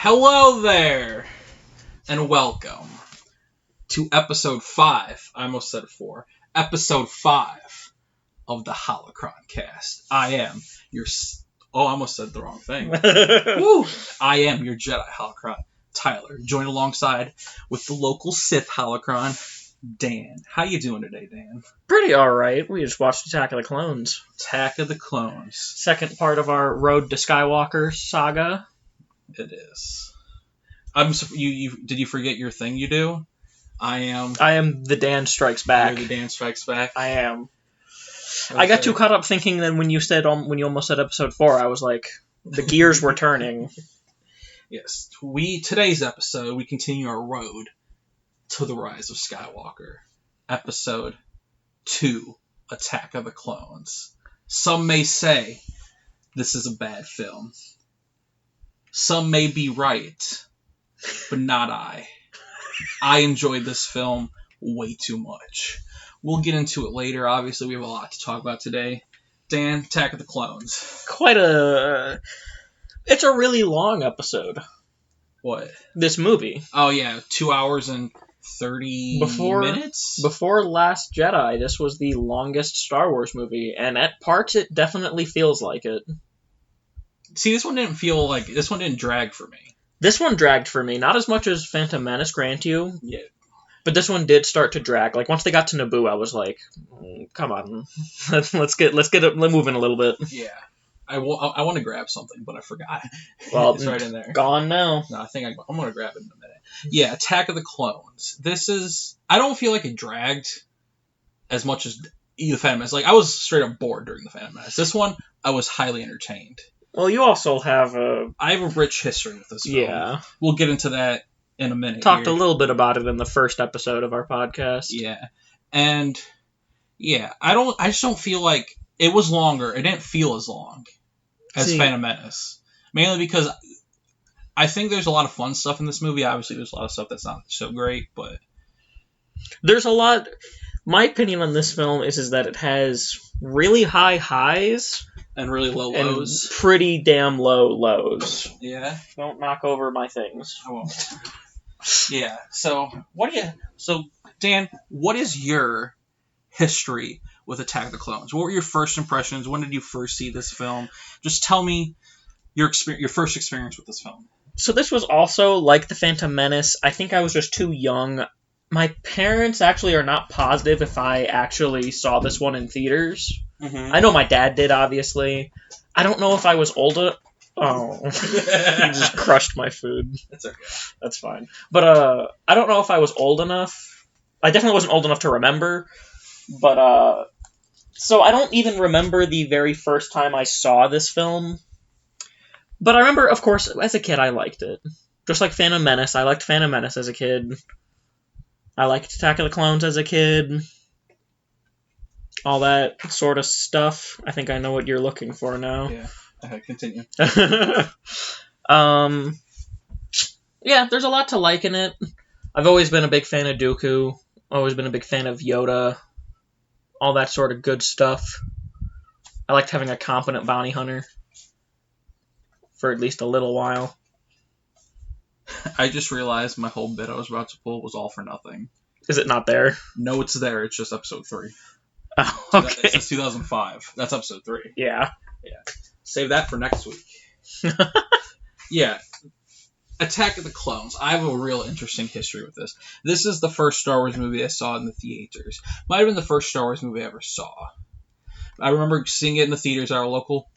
Hello there, and welcome to episode 5. I almost said 4. Episode 5 of the Holocron-Cast. I am your... I almost said the wrong thing. Woo! I am your Jedi Holocron, Tyler, joined alongside with the local Sith Holocron, Dan. How you doing today, Dan? Pretty alright. We just watched Attack of the Clones. Attack of the Clones. Second part of our Road to Skywalker saga. It is. Did you forget your thing you do? I am the Dan Strikes Back. You're the Dan Strikes Back. I am. I got too caught up thinking that when you almost said episode 4, I was like, the gears were turning. Yes. Today's episode, we continue our road to the Rise of Skywalker. Episode 2, Attack of the Clones. Some may say this is a bad film. Some may be right, but not I. I enjoyed this film way too much. We'll get into it later. Obviously, we have a lot to talk about today. Dan, Attack of the Clones. It's a really long episode. What? This movie. Oh, yeah. 2 hours and 30 minutes? Before Last Jedi, this was the longest Star Wars movie, and at parts, it definitely feels like it. See, this one didn't drag for me. This one dragged for me, not as much as Phantom Menace, grant you. Yeah. But this one did start to drag. Like, once they got to Naboo, I was like, come on. let's get it moving a little bit. Yeah. I want to grab something, but I forgot. Well, it's right in there. Gone now. No, I think I'm going to grab it in a minute. Yeah, Attack of the Clones. I don't feel like it dragged as much as the Phantom Menace. Like, I was straight up bored during the Phantom Menace. This one, I was highly entertained. Well, you also have I have a rich history with this film. Yeah. We'll get into that in a minute. Talked a little bit about it in the first episode of our podcast. Yeah. And, yeah, I just don't feel like it was longer. It didn't feel as long as Phantom Menace. Mainly because I think there's a lot of fun stuff in this movie. Obviously, there's a lot of stuff that's not so great, but... There's a lot... My opinion on this film is that it has really high highs... And really low lows. And pretty damn low lows. Yeah. Don't knock over my things. I won't. Yeah. So Dan, what is your history with Attack of the Clones? What were your first impressions? When did you first see this film? Just tell me your first experience with this film. So this was also like the Phantom Menace. I think I was just too young. My parents actually are not positive if I actually saw this one in theaters. Mm-hmm. I know my dad did, obviously. I don't know if I was old enough. Oh, he just crushed my food. That's okay. That's fine. But I don't know if I was old enough. I definitely wasn't old enough to remember. But so I don't even remember the very first time I saw this film. But I remember, of course, as a kid, I liked it. Just like Phantom Menace. I liked Phantom Menace as a kid. I liked Attack of the Clones as a kid. All that sort of stuff. I think I know what you're looking for now. Yeah. Continue. Yeah, there's a lot to like in it. I've always been a big fan of Dooku. Always been a big fan of Yoda. All that sort of good stuff. I liked having a competent bounty hunter. For at least a little while. I just realized my whole bit I was about to pull was all for nothing. Is it not there? No, it's there. It's just episode 3. Oh, okay. It's 2005. That's episode 3. Yeah. Save that for next week. Yeah. Attack of the Clones. I have a real interesting history with this. This is the first Star Wars movie I saw in the theaters. Might have been the first Star Wars movie I ever saw. I remember seeing it in the theaters at our local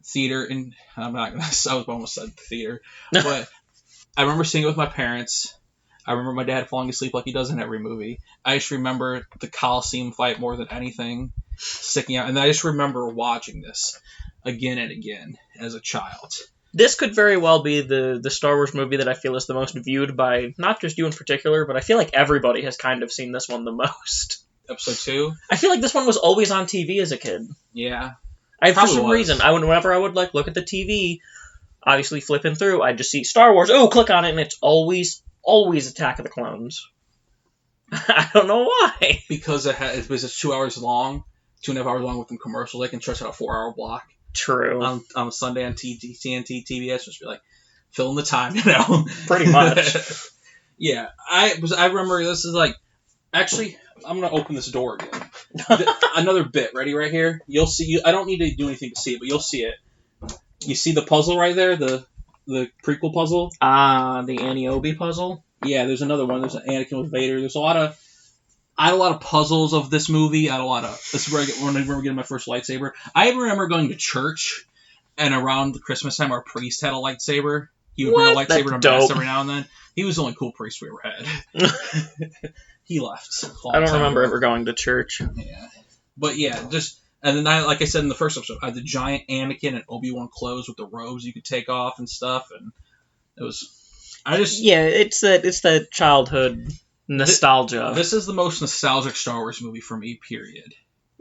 theater. I was almost said theater. But I remember seeing it with my parents. I remember my dad falling asleep like he does in every movie. I just remember the Coliseum fight more than anything sticking out. And I just remember watching this again and again as a child. This could very well be the Star Wars movie that I feel is the most viewed by, not just you in particular, but I feel like everybody has kind of seen this one the most. Episode 2? I feel like this one was always on TV as a kid. Yeah. For some reason, whenever I would look at the TV, obviously flipping through, I'd just see Star Wars. Oh, click on it, and it's always Attack of the Clones. I don't know why. Because it was 2 hours long, 2.5 hours long with them commercials. They can stretch out a 4-hour block. True. On Sunday on TNT, TBS, just be like filling the time, you know. Pretty much. Yeah, I remember this is like, actually, I'm gonna open this door again. Another bit, ready right here. You'll see. I don't need to do anything to see it, but you'll see it. You see the puzzle right there, the prequel puzzle. The Annie Obi puzzle. Yeah, there's another one. There's an Anakin with Vader. There's a lot of. I had a lot of puzzles of this movie. I had a lot of. This is where I remember getting my first lightsaber. I remember going to church, and around the Christmas time, our priest had a lightsaber. He would bring a lightsaber to mass every now and then. He was the only cool priest we ever had. He left. I don't remember ever going to church. Yeah, but yeah, just and then like I said in the first episode, I had the giant Anakin and Obi-Wan clothes with the robes you could take off and stuff, and it was. It's that childhood nostalgia. This is the most nostalgic Star Wars movie for me. Period.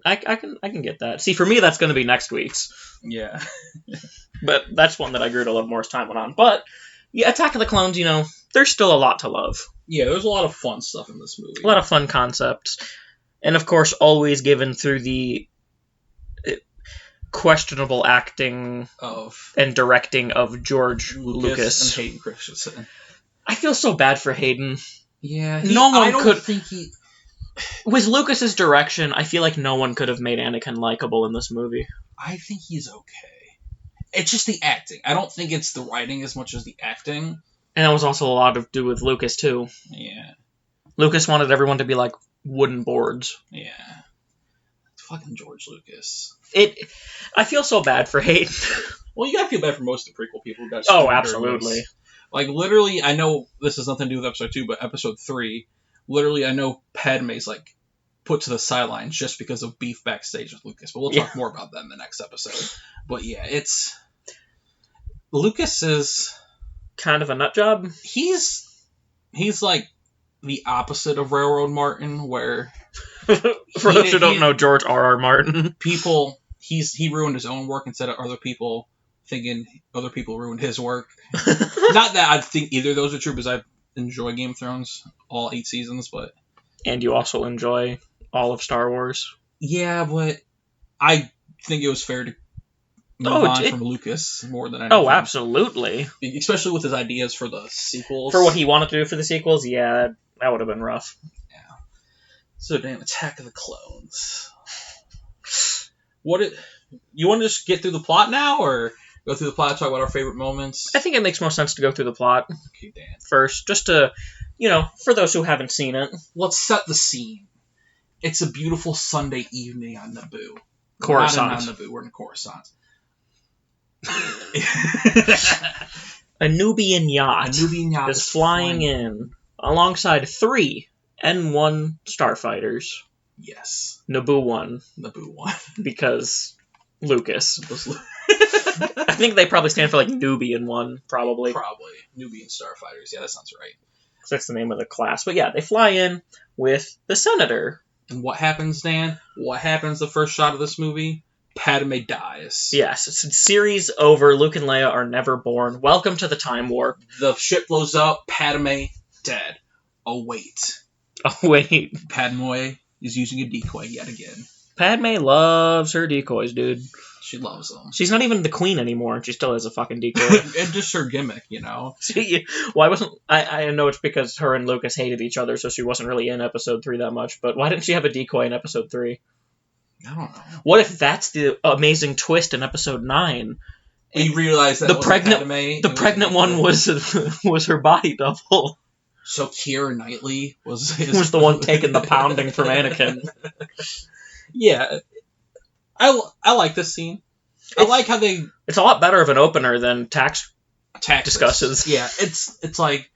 I can get that. See, for me, that's going to be next week's. Yeah. But that's one that I grew to love more as time went on. But yeah, Attack of the Clones, there's still a lot to love. Yeah, there's a lot of fun stuff in this movie. A lot of fun concepts. And of course, always given through the questionable acting and directing of George Lucas. And Hayden Christensen. I feel so bad for Hayden. Yeah, with Lucas's direction, I feel like no one could have made Anakin likable in this movie. I think he's okay. It's just the acting. I don't think it's the writing as much as the acting. And that was also a lot to do with Lucas, too. Yeah. Lucas wanted everyone to be like wooden boards. Yeah. Fucking George Lucas. I feel so bad for Hayden. Well, you gotta feel bad for most of the prequel people. Oh, absolutely. Like, literally, I know this has nothing to do with episode 2, but episode 3, literally, I know Padme's, like, put to the sidelines just because of beef backstage with Lucas. But we'll talk more about that in the next episode. But yeah, Lucas is kind of a nut job. He's like the opposite of Railroad Martin, where for those who don't know George R.R. Martin, he ruined his own work instead of other people thinking other people ruined his work. Not that I think either of those are true, because I enjoy Game of Thrones, all 8 seasons, but and you also enjoy all of Star Wars. Yeah, but I think it was fair to move on from Lucas more than anything. Oh, absolutely. Especially with his ideas for the sequels. For what he wanted to do for the sequels, yeah, that would have been rough. Yeah. So, damn, Attack of the Clones. You want to just get through the plot now, or go through the plot and talk about our favorite moments? I think it makes more sense to go through the plot first, just to, for those who haven't seen it. Let's set the scene. It's a beautiful Sunday evening on Naboo. Coruscant. Not on Naboo, we're in Coruscant. A Nubian yacht is flying in alongside 3 N1 starfighters. Yes. Naboo 1. Because Lucas. I think they probably stand for like Nubian 1, probably. Nubian starfighters. Yeah, that sounds right. So that's the name of the class. But yeah, they fly in with the Senator. And what happens, Dan? What happens the first shot of this movie? Padme dies. Yes, it's series over. Luke and Leia are never born. Welcome to the time warp. The ship blows up. Padme dead. Oh, wait. Padme is using a decoy yet again. Padme loves her decoys, dude. She loves them. She's not even the queen anymore, and she still has a fucking decoy. And just her gimmick, Why wasn't... I know it's because her and Lucas hated each other, so she wasn't really in episode 3 that much, but why didn't she have a decoy in episode 3? I don't know. What if that's the amazing twist in episode 9? You realize that the pregnant one was her body double. So Keira Knightley was the one taking the pounding from Anakin. Yeah. I like this scene. I like how they... It's a lot better of an opener than Tax discusses. Yeah, it's like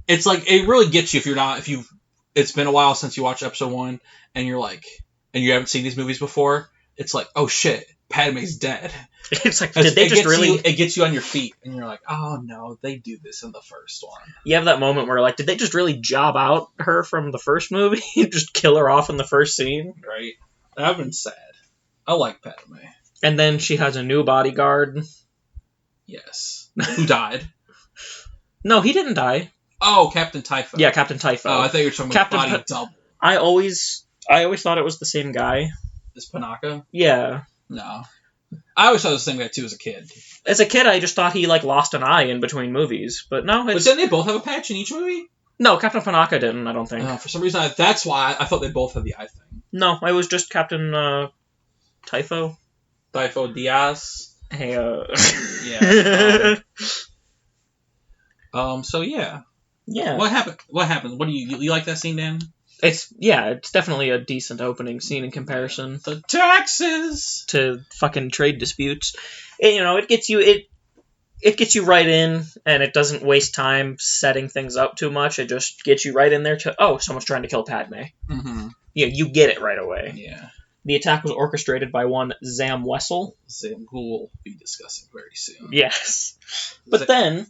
it really gets you if it's been a while since you watched episode 1 and you're like, and you haven't seen these movies before. It's like, oh shit, Padme's dead. It's like, did they just really... It gets you on your feet, and you're like, oh no, they do this in the first one. You have that moment where like, did they just really job out her from the first movie? Just kill her off in the first scene? Right. That would have been sad. I like Padme. And then she has a new bodyguard. Yes. Who died? No, he didn't die. Oh, Captain Typho. Yeah, Captain Typho. Oh, I thought you were talking about body double. I always thought it was the same guy. Is Panaka? Yeah. No. I always thought it was the same guy, too, as a kid. As a kid, I just thought he, like, lost an eye in between movies. But no, But didn't they both have a patch in each movie? No, Captain Panaka didn't, I don't think. For some reason, that's why I thought they both had the eye thing. No, it was just Captain Typho. Typho Diaz. Hey, Yeah. So, yeah. Yeah. What happened? What do you like that scene, Dan? It's definitely a decent opening scene in comparison. The taxes! To fucking trade disputes. It gets you... It gets you right in, and it doesn't waste time setting things up too much. It just gets you right in there to, someone's trying to kill Padme. Mm-hmm. Yeah, you get it right away. Yeah. The attack was orchestrated by one Zam Wessel. Zam, who we'll be discussing very soon. Yes. But then,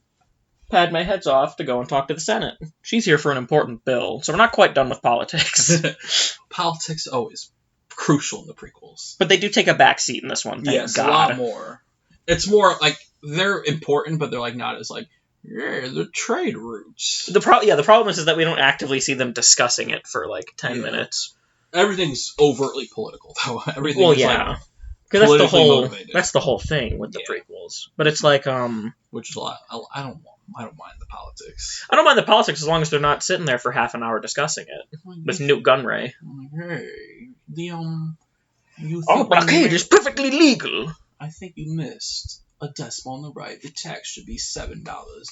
Padme heads off to go and talk to the Senate. She's here for an important bill, so we're not quite done with politics. Politics always crucial in the prequels. But they do take a back seat in this one, thank God. A lot more. It's more like they're important, but they're like not as like the trade routes. The problem is that we don't actively see them discussing it for like 10 minutes. Everything's overtly political, though. Everything. Well, is yeah, because that's the whole thing with the prequels. But it's like which is a lot. I don't mind the politics. I don't mind the politics as long as they're not sitting there for half an hour discussing it with Newt Gunray. Hey, Our blockade is perfectly legal. I think you missed a decimal on the right. The tax should be $7,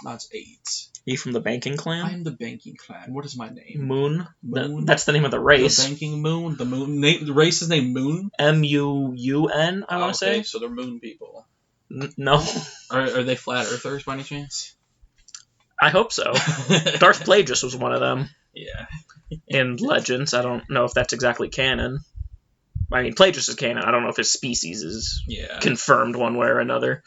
not $8. Are you from the banking clan? I'm the banking clan. What is my name? Moon. That's the name of the race. The banking moon. The moon. The race is named Moon. Mun. I want to say. So they're moon people. No. Are they flat earthers by any chance? I hope so. Darth Plagueis was one of them. Yeah. In Legends, I don't know if that's exactly canon. I mean, Plagueis is canon. I don't know if his species is confirmed one way or another.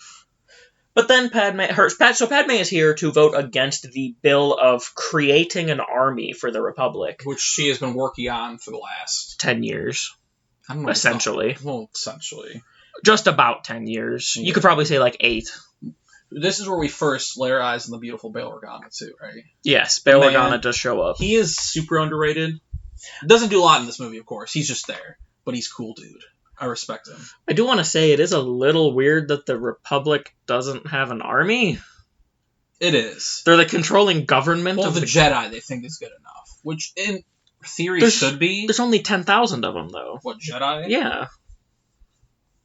But then Padme is here to vote against the bill of creating an army for the Republic, which she has been working on for the last 10 years. I don't know. Essentially. Essentially. Just about 10 years. Yeah. You could probably say like 8. This is where we first lay our eyes on the beautiful Bail Organa, too, right? Yes, Bail Organa does show up. He is super underrated. Doesn't do a lot in this movie, of course. He's just there. But he's cool, dude. I respect him. I do want to say it is a little weird that the Republic doesn't have an army. It is. They're the controlling government of the Jedi they think is good enough. Which, in theory, should be. There's only 10,000 of them, though. What, Jedi? Yeah.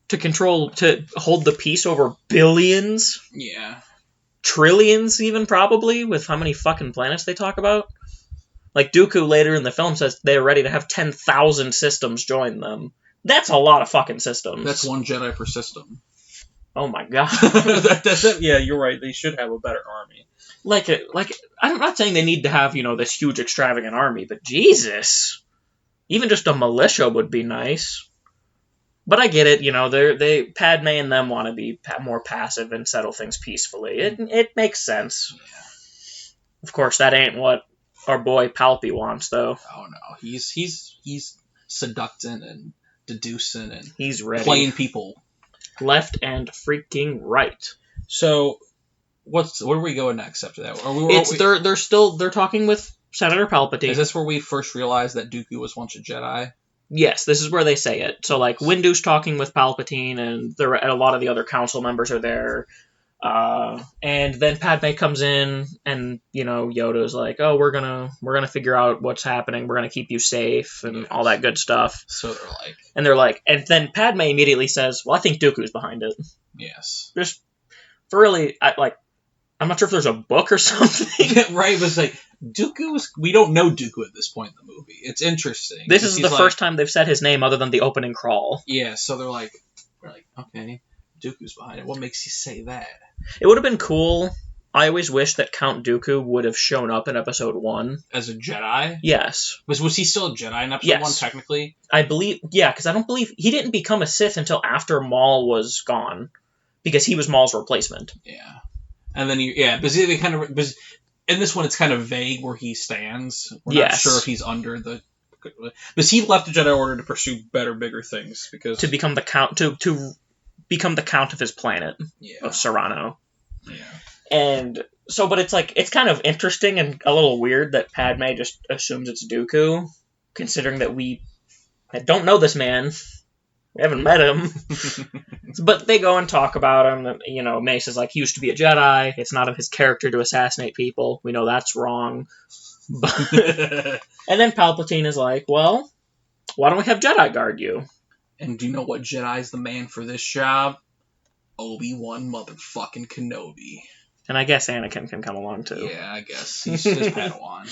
To hold the peace over billions? Yeah. Trillions, even, probably, with how many fucking planets they talk about? Like, Dooku later in the film says they're ready to have 10,000 systems join them. That's a lot of fucking systems. That's one Jedi per system. Oh my god. That's it. Yeah, you're right. They should have a better army. I'm not saying they need to have, this huge extravagant army, but Jesus. Even just a militia would be nice. But I get it, Padme and them want to be more passive and settle things peacefully. It makes sense. Yeah. Of course, that ain't what our boy Palpy wants, though. Oh no, he's seducting and deducing and he's ready. Playing people left and freaking right. So, where are we going next after that? They're talking with Senator Palpatine. Is this where we first realized that Dooku was once a Jedi? Yes, this is where they say it. So, like, Windu's talking with Palpatine, and a lot of the other council members are there. And then Padme comes in, and Yoda's like, "Oh, we're gonna figure out what's happening. We're gonna keep you safe, and all that good stuff." So and then Padme immediately says, "Well, I think Dooku's behind it." Yes. Just I'm not sure if there's a book or something. Right, but it's like we don't know Dooku at this point in the movie. It's interesting. This is the first time they've said his name other than the opening crawl. Yeah, so we're like, okay, Dooku's behind it. What makes you say that? It would have been cool. I always wish that Count Dooku would have shown up in Episode 1. As a Jedi? Yes. Was he still a Jedi in Episode 1, technically? I believe, because I don't believe... He didn't become a Sith until after Maul was gone. Because he was Maul's replacement. Yeah. And then, they kind of... In this one, it's kind of vague where he stands. We're not sure if he's under the... Because he left the Jedi Order to pursue better, bigger things. Because to become the Count... To become the Count of his planet. Yeah. Of Serrano. Yeah. And so, but it's kind of interesting and a little weird that Padme just assumes it's Dooku, considering that we don't know this man. We haven't met him. But they go and talk about him. And, Mace is like, he used to be a Jedi. It's not in his character to assassinate people. We know that's wrong. And then Palpatine is like, well, why don't we have Jedi guard you? And do you know what Jedi's the man for this job? Obi-Wan motherfucking Kenobi. And I guess Anakin can come along, too. Yeah, I guess. He's his Padawan.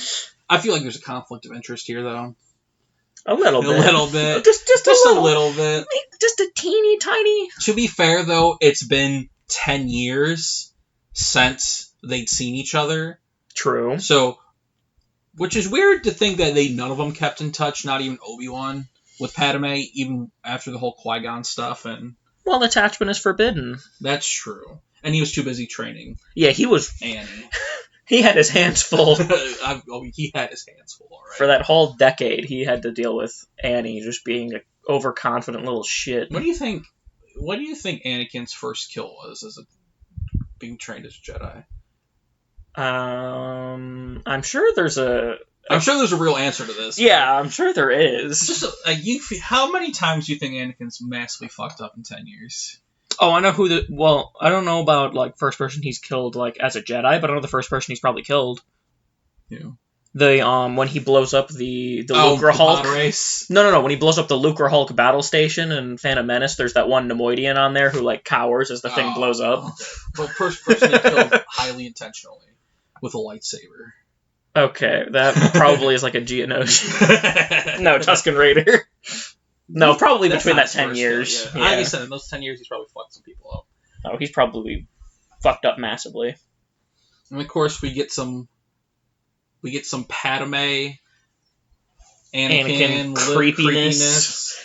I feel like there's a conflict of interest here, though. A little bit. A little bit. Just a little bit. Just a teeny tiny. To be fair, though, it's been 10 years since they'd seen each other. True. So, which is weird to think that none of them kept in touch, not even Obi-Wan, with Padme, even after the whole Qui-Gon stuff. And well, attachment is forbidden. That's true. And he was too busy training. Yeah, he was... Annie. He had his hands full. He had his hands full, all right. For that whole decade, he had to deal with Annie just being an overconfident little shit. What do you think Anakin's first kill was as being trained as a Jedi? I'm sure there's a real answer to this. Yeah, I'm sure there is. Just how many times do you think Anakin's massively fucked up in 10 years? Oh, I know I don't know about, like, first person he's killed, like, as a Jedi, but I know the first person he's probably killed. Yeah. When he blows up the Lucre Hulk. Race. No. When he blows up the Lucre Hulk battle station in Phantom Menace, there's that one Nemoidian on there who, like, cowers as the thing blows up. Okay. Well, first person he killed highly intentionally with a lightsaber. Okay, that probably is like a Geonosian. No, Tusken Raider. No, probably between that 10 years. Yeah. Like I said, in those 10 years, he's probably fucked some people up. Oh, he's probably fucked up massively. And of course, we get some Padme, Anakin creepiness.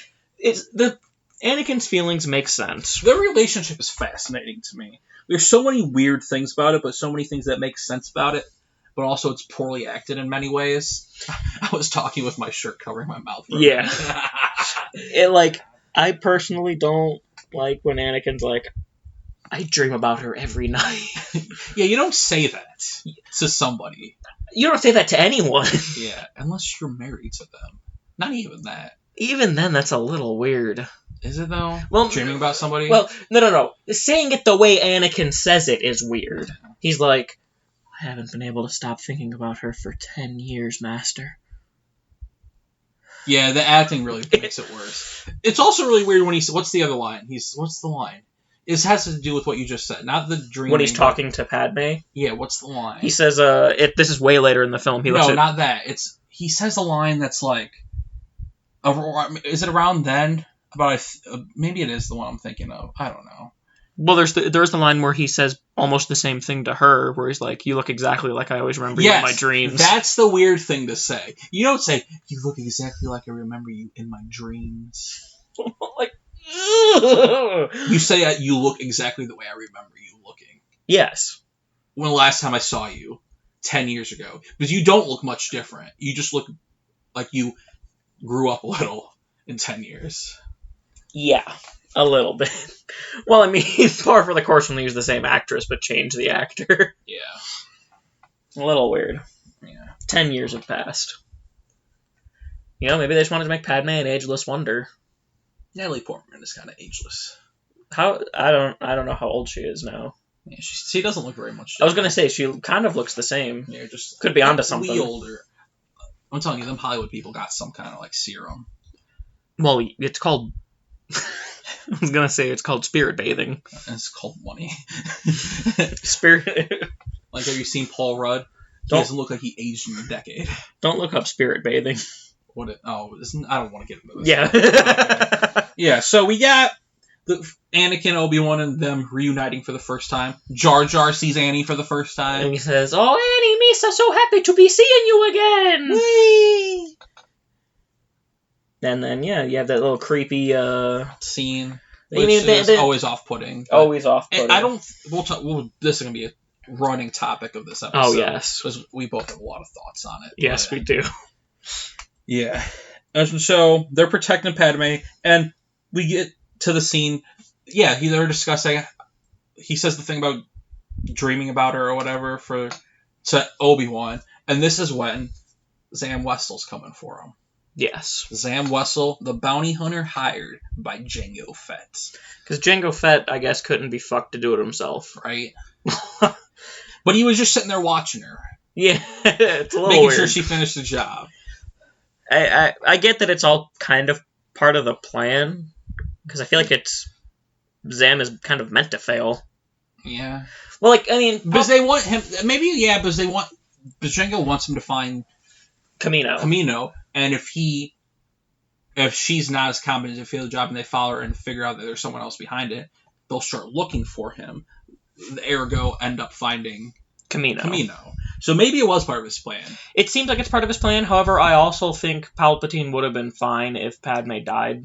Anakin's feelings make sense. Their relationship is fascinating to me. There's so many weird things about it, but so many things that make sense about it. But also, it's poorly acted in many ways. I was talking with my shirt covering my mouth. Yeah. I personally don't like when Anakin's like, I dream about her every night. Yeah, you don't say that to somebody. You don't say that to anyone. Yeah, unless you're married to them. Not even that. Even then, that's a little weird. Is it, though? Well, dreaming about somebody? Well, no. Saying it the way Anakin says it is weird. He's like, I haven't been able to stop thinking about her for 10 years, Master. Yeah, the acting really makes it worse. It's also really weird when what's the other line? What's the line? It has to do with what you just said, not the dream. When he's talking to Padme? Yeah, what's the line? He says, this is way later in the film. Not that. He says a line that's like, is it around then? Maybe it is the one I'm thinking of. I don't know. Well, there's the line where he says almost the same thing to her, where he's like, you look exactly like I always remember you in my dreams. That's the weird thing to say. You don't say, you look exactly like I remember you in my dreams. Like, you say, you look exactly the way I remember you looking. Yes. When the last time I saw you, 10 years ago. Because you don't look much different. You just look like you grew up a little in 10 years. Yeah. A little bit. Well, I mean, it's par for the course when they use the same actress, but change the actor. Yeah. A little weird. Yeah. 10 years have passed. Maybe they just wanted to make Padme an ageless wonder. Natalie Portman is kind of ageless. I don't know how old she is now. Yeah, she doesn't look very much different. I was gonna say she kind of looks the same. Yeah, just could be onto something. Way older. I'm telling you, them Hollywood people got some kind of like serum. Well, it's called. I was gonna say it's called spirit bathing. And it's called money. Spirit. Like, have you seen Paul Rudd? He doesn't look like he aged in a decade. Don't look up spirit bathing. I don't want to get into this. Yeah. Yeah. So we got the Anakin, Obi-Wan, and them reuniting for the first time. Jar Jar sees Annie for the first time, and he says, "Oh, Annie, Misa, so happy to be seeing you again." Whee! And then, yeah, you have that little creepy scene, which is always off-putting. Always off-putting. This is going to be a running topic of this episode. Oh, yes. Because we both have a lot of thoughts on it. Yes, we do. Yeah. And so, they're protecting Padme, and we get to the scene. Yeah, they're discussing. He says the thing about dreaming about her or whatever to Obi-Wan, and this is when Zam Westel's coming for him. Yes. Zam Wessel, the bounty hunter hired by Jango Fett. Because Jango Fett, I guess, couldn't be fucked to do it himself. Right? But he was just sitting there watching her. Yeah, it's a little making weird. sure she finished the job. I get that it's all kind of part of the plan, because I feel like Zam is kind of meant to fail. Yeah. Well, like, I mean... Because they want him... Maybe, yeah, because Jango wants him to find... Kamino, and if she's not as competent to fail the job and they follow her and figure out that there's someone else behind it, they'll start looking for him. Ergo, end up finding Kamino. So maybe it was part of his plan. It seems like it's part of his plan. However, I also think Palpatine would have been fine if Padme died.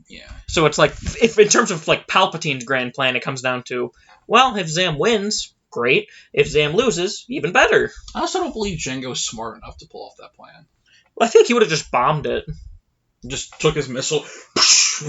Yeah. So it's like, if in terms of like Palpatine's grand plan, it comes down to, well, if Zam wins, great. If Zam loses, even better. I also don't believe Jango is smart enough to pull off that plan. Well, I think he would have just bombed it. Just took his missile.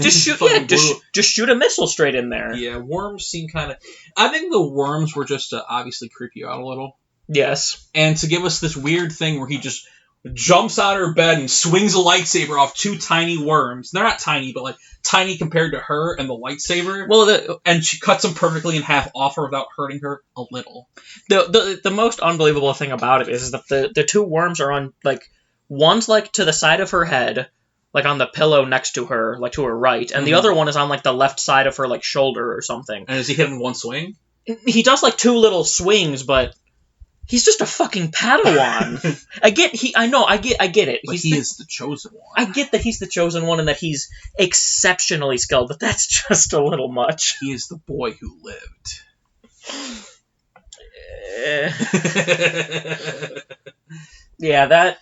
Just shoot a missile straight in there. Yeah, worms seem kind of... I think the worms were just to obviously creep you out a little. Yes. And to give us this weird thing where he just jumps out of her bed and swings a lightsaber off two tiny worms. They're not tiny, but like tiny compared to her and the lightsaber. Well, and she cuts them perfectly in half off her without hurting her a little. The most unbelievable thing about it is that the two worms are on, like, one's like to the side of her head, like on the pillow next to her, like to her right, and the other one is on like the left side of her, like shoulder or something. And is he hitting one swing? He does like two little swings, but he's just a fucking Padawan. I get it. But he is the chosen one. I get that he's the chosen one and that he's exceptionally skilled, but that's just a little much. He is the boy who lived. Yeah,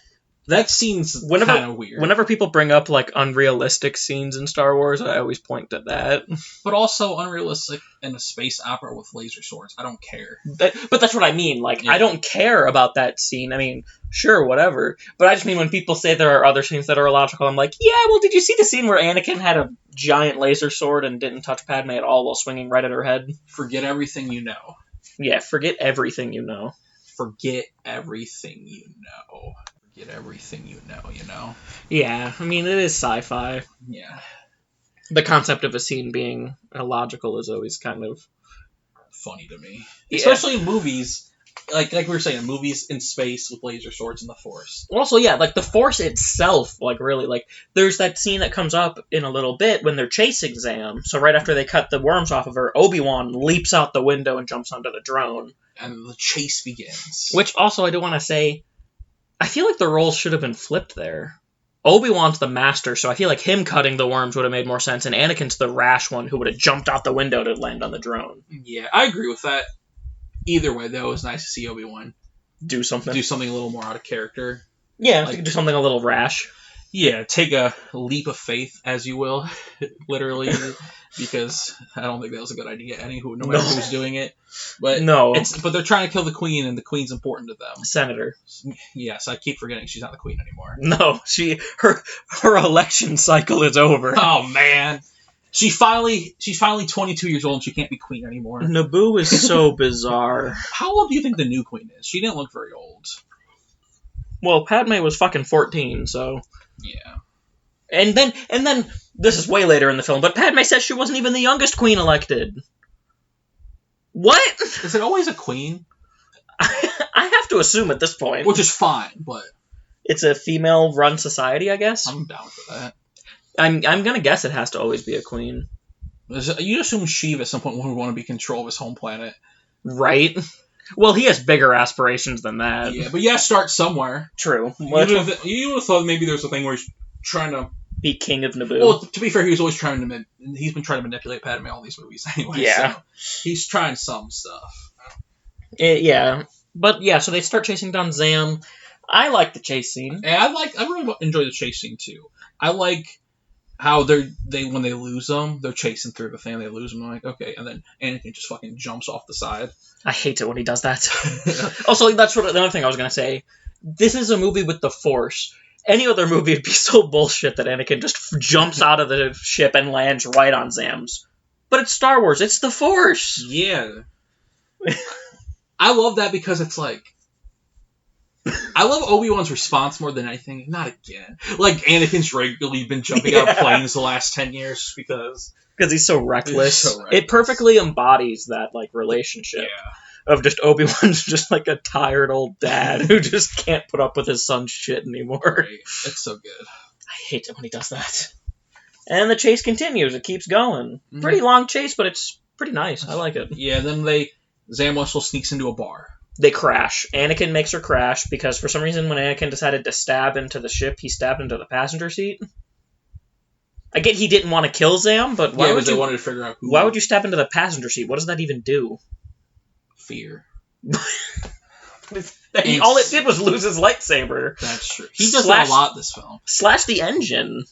that scene's kind of weird. Whenever people bring up like unrealistic scenes in Star Wars, I always point at that. But also unrealistic in a space opera with laser swords. I don't care. But that's what I mean. Like, yeah. I don't care about that scene. I mean, sure, whatever. But I just mean when people say there are other scenes that are illogical, I'm like, yeah, well, did you see the scene where Anakin had a giant laser sword and didn't touch Padme at all while swinging right at her head? Forget everything you know. Yeah, forget everything you know. Forget everything you know. Get everything you know. Yeah, I mean, it is sci-fi. Yeah. The concept of a scene being illogical is always kind of funny to me. Yeah. Especially in movies, like we were saying, movies in space with laser swords and the Force. Also, yeah, like the Force itself, like really, like there's that scene that comes up in a little bit when they're chasing Zam. So right after they cut the worms off of her, Obi-Wan leaps out the window and jumps onto the drone. And the chase begins. Which also, I do want to say, I feel like the roles should have been flipped there. Obi-Wan's the master, so I feel like him cutting the worms would have made more sense, and Anakin's the rash one who would have jumped out the window to land on the drone. Yeah, I agree with that. Either way, though, it was nice to see Obi-Wan do something a little more out of character. Yeah, like, do something a little rash. Yeah, take a leap of faith, as you will, literally, because I don't think that was a good idea. No matter who's doing it, but but they're trying to kill the queen, and the queen's important to them. Senator. Yes, I keep forgetting she's not the queen anymore. No, her election cycle is over. Oh man, she's finally 22 years old, and she can't be queen anymore. Naboo is so bizarre. How old do you think the new queen is? She didn't look very old. Well, Padme was fucking 14, so. Yeah. And then this is way later in the film, but Padme says she wasn't even the youngest queen elected. What? Is it always a queen? I have to assume at this point. Which is fine, but it's a female-run society, I guess. I'm down for that. I'm gonna guess it has to always be a queen. You assume Sheev at some point would want to be in control of his home planet. Right? Well, he has bigger aspirations than that. Yeah, but you gotta start somewhere. True. You would have thought maybe there's a thing where he's trying to be king of Naboo. Well, to be fair, he's been trying to manipulate Padme all these movies anyway. Yeah. So he's trying some stuff. Yeah. But yeah, so they start chasing down Zam. I like the chase scene. And I really enjoy the chase scene too. I like how they when they lose them, they're chasing through the thing, and they lose them. I'm like, okay, and then Anakin just fucking jumps off the side. I hate it when he does that. Also, that's the other thing I was gonna say. This is a movie with the Force. Any other movie would be so bullshit that Anakin just jumps out of the ship and lands right on Zam's. But it's Star Wars. It's the Force. Yeah. I love that because it's like, I love Obi-Wan's response more than anything. Not again. Like, Anakin's regularly been jumping out of planes the last 10 years because he's so reckless. So reckless. It perfectly embodies that, like, relationship. Yeah. Of just Obi-Wan's just like a tired old dad who just can't put up with his son's shit anymore. Right. It's so good. I hate it when he does that. And the chase continues. It keeps going. Pretty long chase, but it's pretty nice. I like it. Yeah, then Zam Wesell sneaks into a bar. They crash. Anakin makes her crash because for some reason when Anakin decided to stab into the ship, he stabbed into the passenger seat. I get he didn't want to kill Zam, but why would they wanted to figure out who. Why would you stab into the passenger seat? What does that even do? Fear. All it did was lose his lightsaber. That's true. He does that a lot this film. Slash the engine.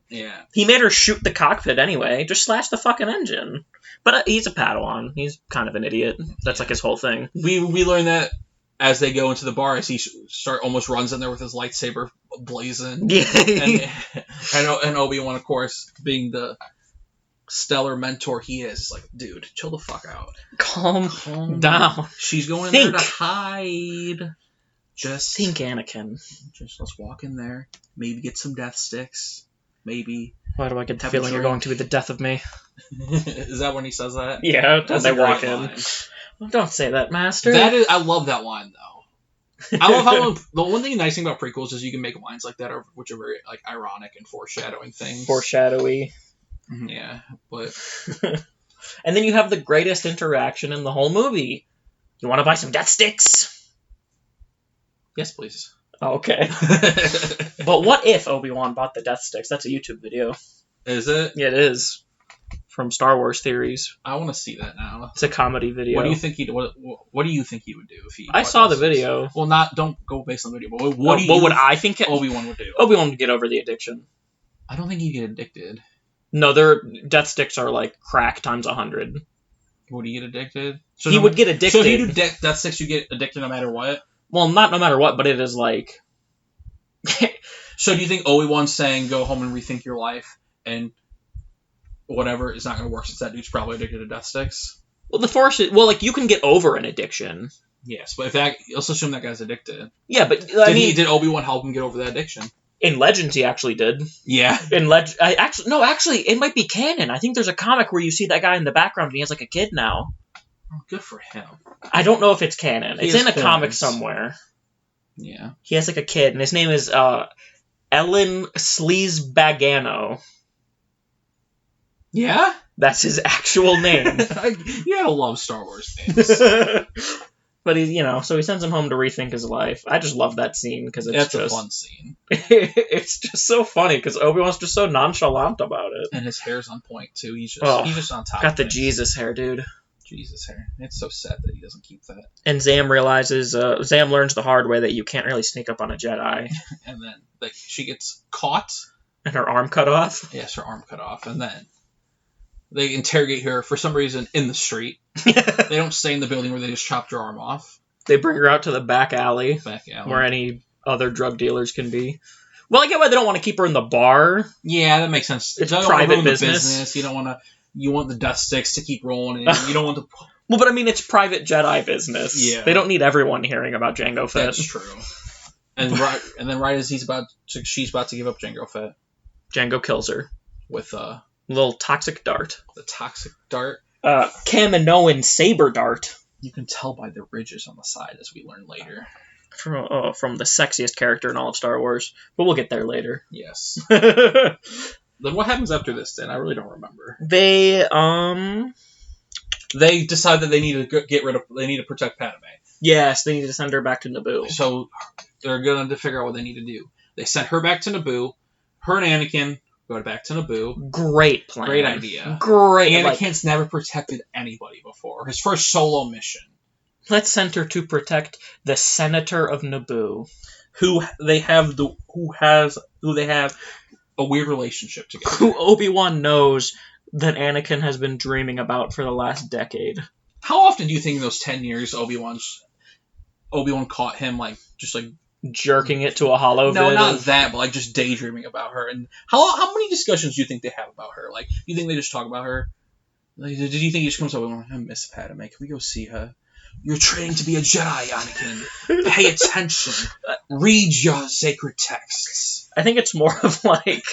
Yeah. He made her shoot the cockpit anyway. Just slash the fucking engine. But he's a Padawan. He's kind of an idiot. That's like his whole thing. We learn that as they go into the bar, as he almost runs in there with his lightsaber blazing. Yeah. and Obi-Wan, of course, being the stellar mentor he is like, dude, chill the fuck out. Calm down. She's going in there to hide. Just think, Anakin. Just let's walk in there. Maybe get some death sticks. Maybe. Why do I get the feeling you're going to be the death of me? Is that when he says that? Yeah, that's they walk in. Well, don't say that, Master. I love that line though. I love how the one thing nice thing about prequels is you can make lines like that, which are very like ironic and foreshadowing things. Foreshadowy. Yeah, but and then you have the greatest interaction in the whole movie. You want to buy some death sticks? Yes, please. Okay. But what if Obi-Wan bought the death sticks? That's a YouTube video. Is it? Yeah, it is. From Star Wars Theories. I want to see that now. It's a comedy video. What do you think he would do if he? I saw the video. Well, don't go based on the video. But what would I think Obi-Wan would do? Obi-Wan would get over the addiction. I don't think he'd get addicted. No, their death sticks are like crack times 100. Would he get addicted? He would get addicted. So if you do death sticks, you get addicted no matter what? Well, not no matter what, but it is like... So do you think Obi-Wan's saying, go home and rethink your life, and whatever is not going to work since that dude's probably addicted to death sticks? Well, the Force is... Well, like, you can get over an addiction. Yes, but let's assume that guy's addicted. Yeah, but... Did Obi-Wan help him get over that addiction? In Legends, he actually did. Yeah. Actually, it might be canon. I think there's a comic where you see that guy in the background and he has like a kid now. Oh, good for him. I don't know if it's canon. It's in a comic somewhere. Yeah. He has like a kid, and his name is Ellen Sleaze-Bagano. Yeah? That's his actual name. You gotta love Star Wars names. But so he sends him home to rethink his life. I just love that scene because it's a fun scene. It's just so funny because Obi-Wan's just so nonchalant about it, and his hair's on point too. He's just on top. Got the Jesus hair, dude. Jesus hair. It's so sad that he doesn't keep that. And Zam learns the hard way that you can't really sneak up on a Jedi. And then she gets caught and her arm cut off. Yes, her arm cut off, and then they interrogate her for some reason in the street. They don't stay in the building where they just chopped her arm off. They bring her out to the back alley. Where any other drug dealers can be. Well, I get why they don't want to keep her in the bar. Yeah, that makes sense. It's private business. You don't want to. You want the death sticks to keep rolling, and you don't want the. Well, but I mean, it's private Jedi business. Yeah. They don't need everyone hearing about Jango Fett. That's true. And right as she's about to give up Jango Fett, Jango kills her with a little toxic dart. The toxic dart. Kaminoan saber dart. You can tell by the ridges on the side, as we learn later. From the sexiest character in all of Star Wars, but we'll get there later. Yes. Then what happens after this? Then I really don't remember. They decide that they need to They need to protect Padme. Yes, they need to send her back to Naboo. So they're going to figure out what they need to do. They sent her back to Naboo. Her and Anakin go back to Naboo. Great plan. Great idea. Great. Anakin's never protected anybody before. His first solo mission. Let's send her to protect the Senator of Naboo, who they have a weird relationship together. Who Obi-Wan knows that Anakin has been dreaming about for the last decade. How often do you think in those 10 years Obi-Wan caught him just jerking it to a holo No, vid? not that, but just daydreaming about her. And how many discussions do you think they have about her? Do you think they just talk about her? Do you think he just comes up and I miss Padme? Can we go see her? You're training to be a Jedi, Anakin. Pay attention. Read your sacred texts. I think it's more of like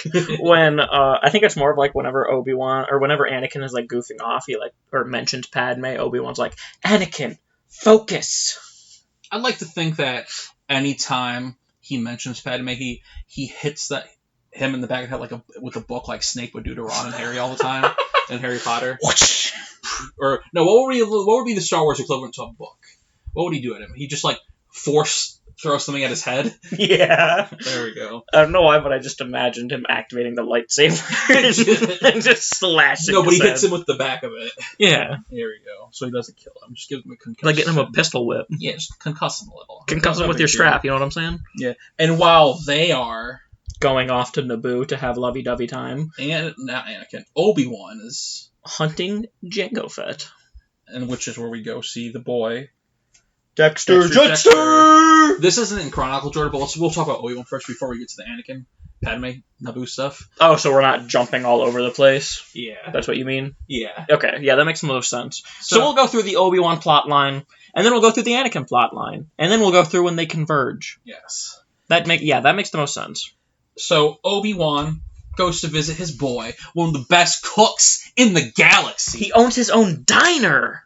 whenever Obi-Wan or whenever Anakin is like goofing off, he like or mentions Padme, Obi-Wan's like, Anakin, focus. I'd like to think that anytime he mentions Padme, he hits him in the back of the head with a book like Snape would do to Ron and Harry all the time in Harry Potter. Or no, what would be the Star Wars equivalent to a book? What would he do at him? He just like throw something at his head. Yeah. There we go. I don't know why, but I just imagined him activating the lightsaber and just slashing. No, but he hits him with the back of it. Yeah. There we go. So he doesn't kill him. Just give him a concussion. Like getting him a pistol whip. Yeah, just concuss him a little. Concuss him with your strap. You know what I'm saying? Yeah. And while they are going off to Naboo to have lovey-dovey time, and not Anakin, Obi-Wan is hunting Jango Fett, and which is where we go see the boy. Dexter. This isn't in chronological order, but we'll talk about Obi-Wan first before we get to the Anakin, Padme, Naboo stuff. Oh, so we're not jumping all over the place? Yeah. That's what you mean? Yeah. Okay, yeah, that makes the most sense. So we'll go through the Obi-Wan plot line, and then we'll go through the Anakin plot line, and then we'll go through when they converge. Yes. That makes the most sense. So Obi-Wan goes to visit his boy, one of the best cooks in the galaxy. He owns his own diner.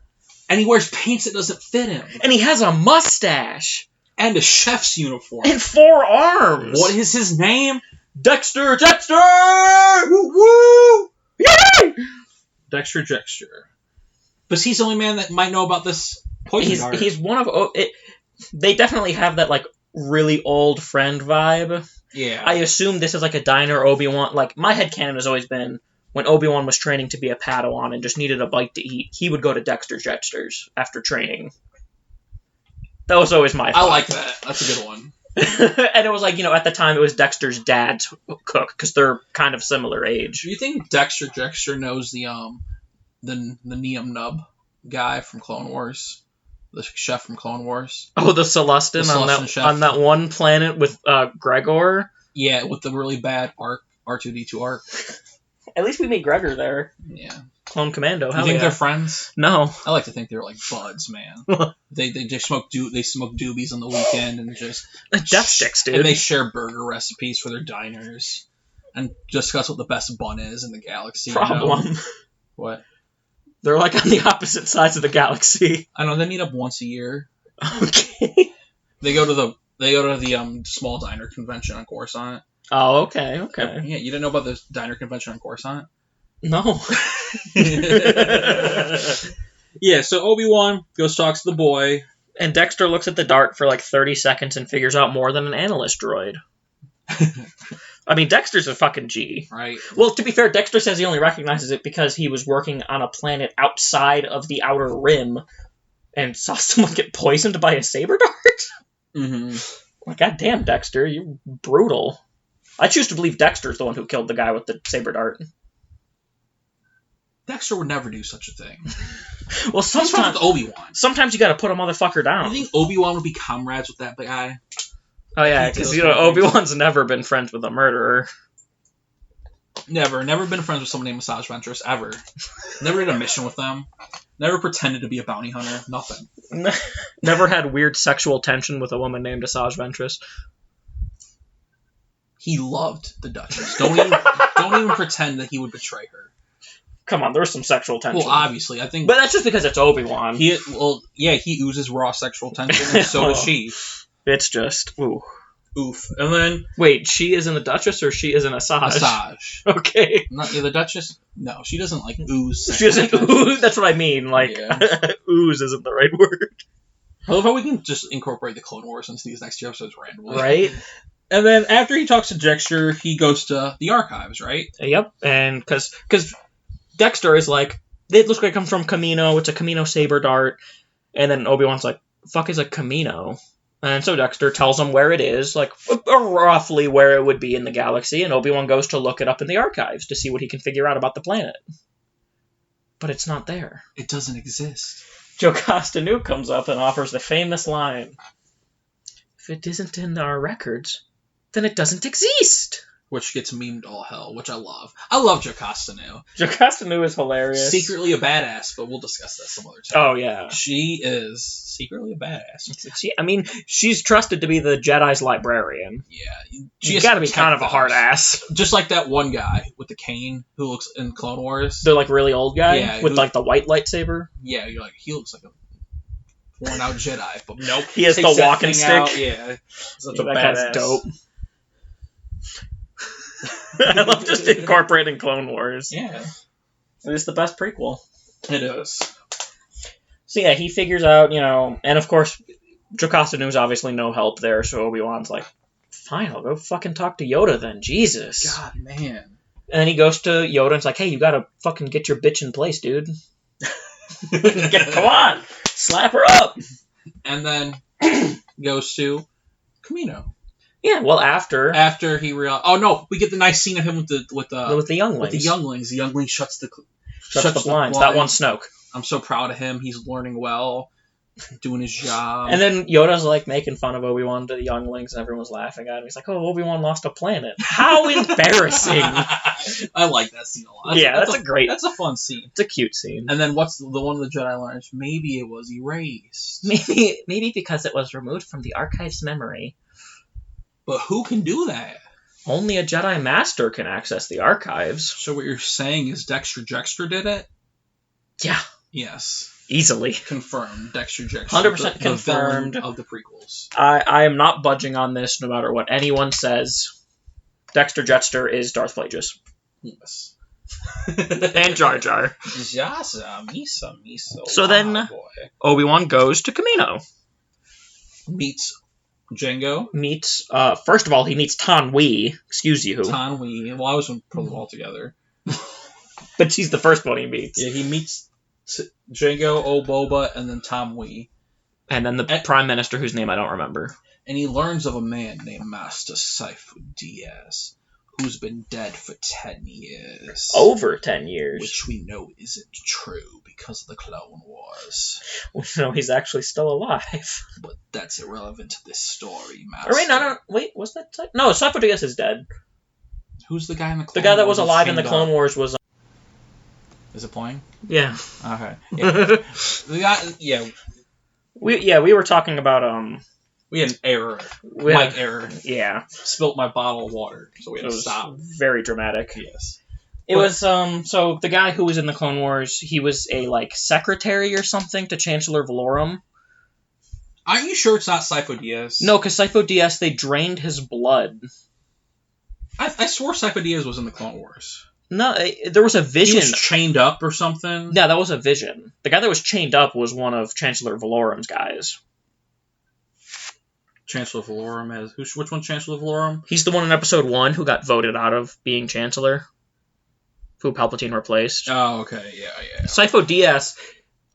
And he wears paints that doesn't fit him. And he has a mustache. And a chef's uniform. And 4 arms. What is his name? Dexter! Woo woo! Yay! Dexter. But he's the only man that might know about this poison dart. He's one of... They definitely have that, like, really old friend vibe. Yeah. I assume this is like a diner Obi-Wan... Like, my headcanon has always been... When Obi-Wan was training to be a Padawan and just needed a bite to eat, he would go to Dexter's Jetsters after training. That was always my thought. I like that. That's a good one. And it was like, at the time it was Dexter's dad's cook, because they're kind of similar age. Do you think Dexter knows the Neum Nub guy from Clone Wars? The chef from Clone Wars? Oh, the Celestin on that one planet with Gregor? Yeah, with the really bad R2-D2 arc. At least we meet Gregor there. Yeah. Clone Commando. You think they're friends? No. I like to think they're like buds, man. they just smoke doobies on the weekend and just death sticks, dude. And they share burger recipes for their diners and discuss what the best bun is in the galaxy. Problem. What? They're like on the opposite sides of the galaxy. I know, they meet up once a year. Okay. They go to the small diner convention on Coruscant. Oh, okay. Yeah, you didn't know about the diner convention on Coruscant? No. Yeah, so Obi-Wan goes talks to the boy. And Dexter looks at the dart for like 30 seconds and figures out more than an analyst droid. I mean, Dexter's a fucking G. Right. Well, to be fair, Dexter says he only recognizes it because he was working on a planet outside of the Outer Rim and saw someone get poisoned by a saber dart. Mm-hmm. Like, goddamn, Dexter, you're brutal. I choose to believe Dexter's the one who killed the guy with the saber dart. Dexter would never do such a thing. Well, sometimes with Obi-Wan. Sometimes you gotta put a motherfucker down. You think Obi-Wan would be comrades with that guy? Oh yeah, because Obi-Wan's never been friends with a murderer. Never been friends with someone named Massage Ventress, ever. Never did a mission with them. Never pretended to be a bounty hunter. Nothing. Never had weird sexual tension with a woman named Asajj Ventress. He loved the Duchess. Don't even pretend that he would betray her. Come on, there was some sexual tension. Well, obviously, I think... But that's just because it's Obi-Wan. He oozes raw sexual tension, and so does she. It's just, ooh. Oof. And then... Wait, she is in the Duchess, or she is in Asajj? Asajj. Okay. The Duchess... No, she doesn't, ooze. She doesn't ooze? That's what I mean. Ooze isn't the right word. I love how we can just incorporate the Clone Wars into these next 2 episodes randomly. Right? And then, after he talks to Dexter, he goes to the archives, right? Yep, and because Dexter is like, it looks like it comes from Kamino, it's a Kamino saber dart, and then Obi-Wan's like, fuck is a Kamino? And so Dexter tells him where it is, like, roughly where it would be in the galaxy, and Obi-Wan goes to look it up in the archives to see what he can figure out about the planet. But it's not there. It doesn't exist. Jocasta Nu comes up and offers the famous line, if it isn't in our records, then it doesn't exist. which gets memed all hell, which I love. I love Jocasta Nu. Jocasta Nu is hilarious. Secretly a badass, but we'll discuss that some other time. Oh, yeah. She is secretly a badass. She's trusted to be the Jedi's librarian. Yeah. She's got to be kind of a hard ass. Just like that one guy with the cane who looks in Clone Wars. The, like, really old guy with, like, the white lightsaber. Yeah, you're like, he looks like a worn-out Jedi, but nope. He has the walking stick. Out. Yeah. Such a badass. That's dope. I love just incorporating Clone Wars. Yeah. It's the best prequel. It is. So yeah, he figures out, and of course, Jocasta Nu's obviously no help there, so Obi-Wan's like, fine, I'll go fucking talk to Yoda then, Jesus. God, man. And then he goes to Yoda and it's like, hey, you gotta fucking get your bitch in place, dude. Come on! Slap her up! And then goes to Kamino. Yeah, well, after he realized, oh no, we get the nice scene of him with the younglings. With the younglings, the youngling shuts the blinds. That one Snoke. I'm so proud of him. He's learning well, doing his job. And then Yoda's like making fun of Obi-Wan to the younglings, and everyone's laughing at him. He's like, "Oh, Obi-Wan lost a planet. How embarrassing!" I like that scene a lot. That's a fun scene. It's a cute scene. And then what's the one of the Jedi learns? Maybe it was erased. Maybe because it was removed from the archive's memory. But who can do that? Only a Jedi Master can access the archives. So what you're saying is Dexter Jettster did it? Yeah. Yes. Easily. Confirmed. Dexter Jettster. 100% confirmed. The villain of the prequels. I am not budging on this no matter what anyone says. Dexter Jettster is Darth Plagueis. Yes. And Jar Jar. Jasa, Misa. So then Obi-Wan goes to Kamino. Meets Jango. First of all, he meets Tan Wee. Excuse you. Tan Wee. Well, I was going to put them all together. But she's the first one he meets. Yeah, he meets Jango, Boba, and then Tan Wee. And then the Prime Minister, whose name I don't remember. And he learns of a man named Master Sifo Dyas, who's been dead for 10 years. Over 10 years. Which we know isn't true because of the Clone Wars. We know he's actually still alive. But that's irrelevant to this story, Master. Or wait, no. Wait, was that... No, Sifo Dyas is dead. Who's the guy in the Clone Wars? The guy that was alive in the Clone Wars was... Is it playing? Yeah. Okay. Yeah. The guy... Yeah. We were talking about... We had an error. Mic error. Yeah. Spilt my bottle of water, so we had to stop. Very dramatic. Yes. It was, so the guy who was in the Clone Wars, he was a, secretary or something to Chancellor Valorum. Are you sure it's not Sifo Dyas? No, because Sifo Dyas, they drained his blood. I swore Sifo Dyas was in the Clone Wars. No, there was a vision. He was chained up or something? Yeah, that was a vision. The guy that was chained up was one of Chancellor Valorum's guys. Chancellor Valorum which one's Chancellor Valorum? He's the one in episode 1 who got voted out of being Chancellor. Who Palpatine replaced. Oh, okay, yeah. Sifo Dyas,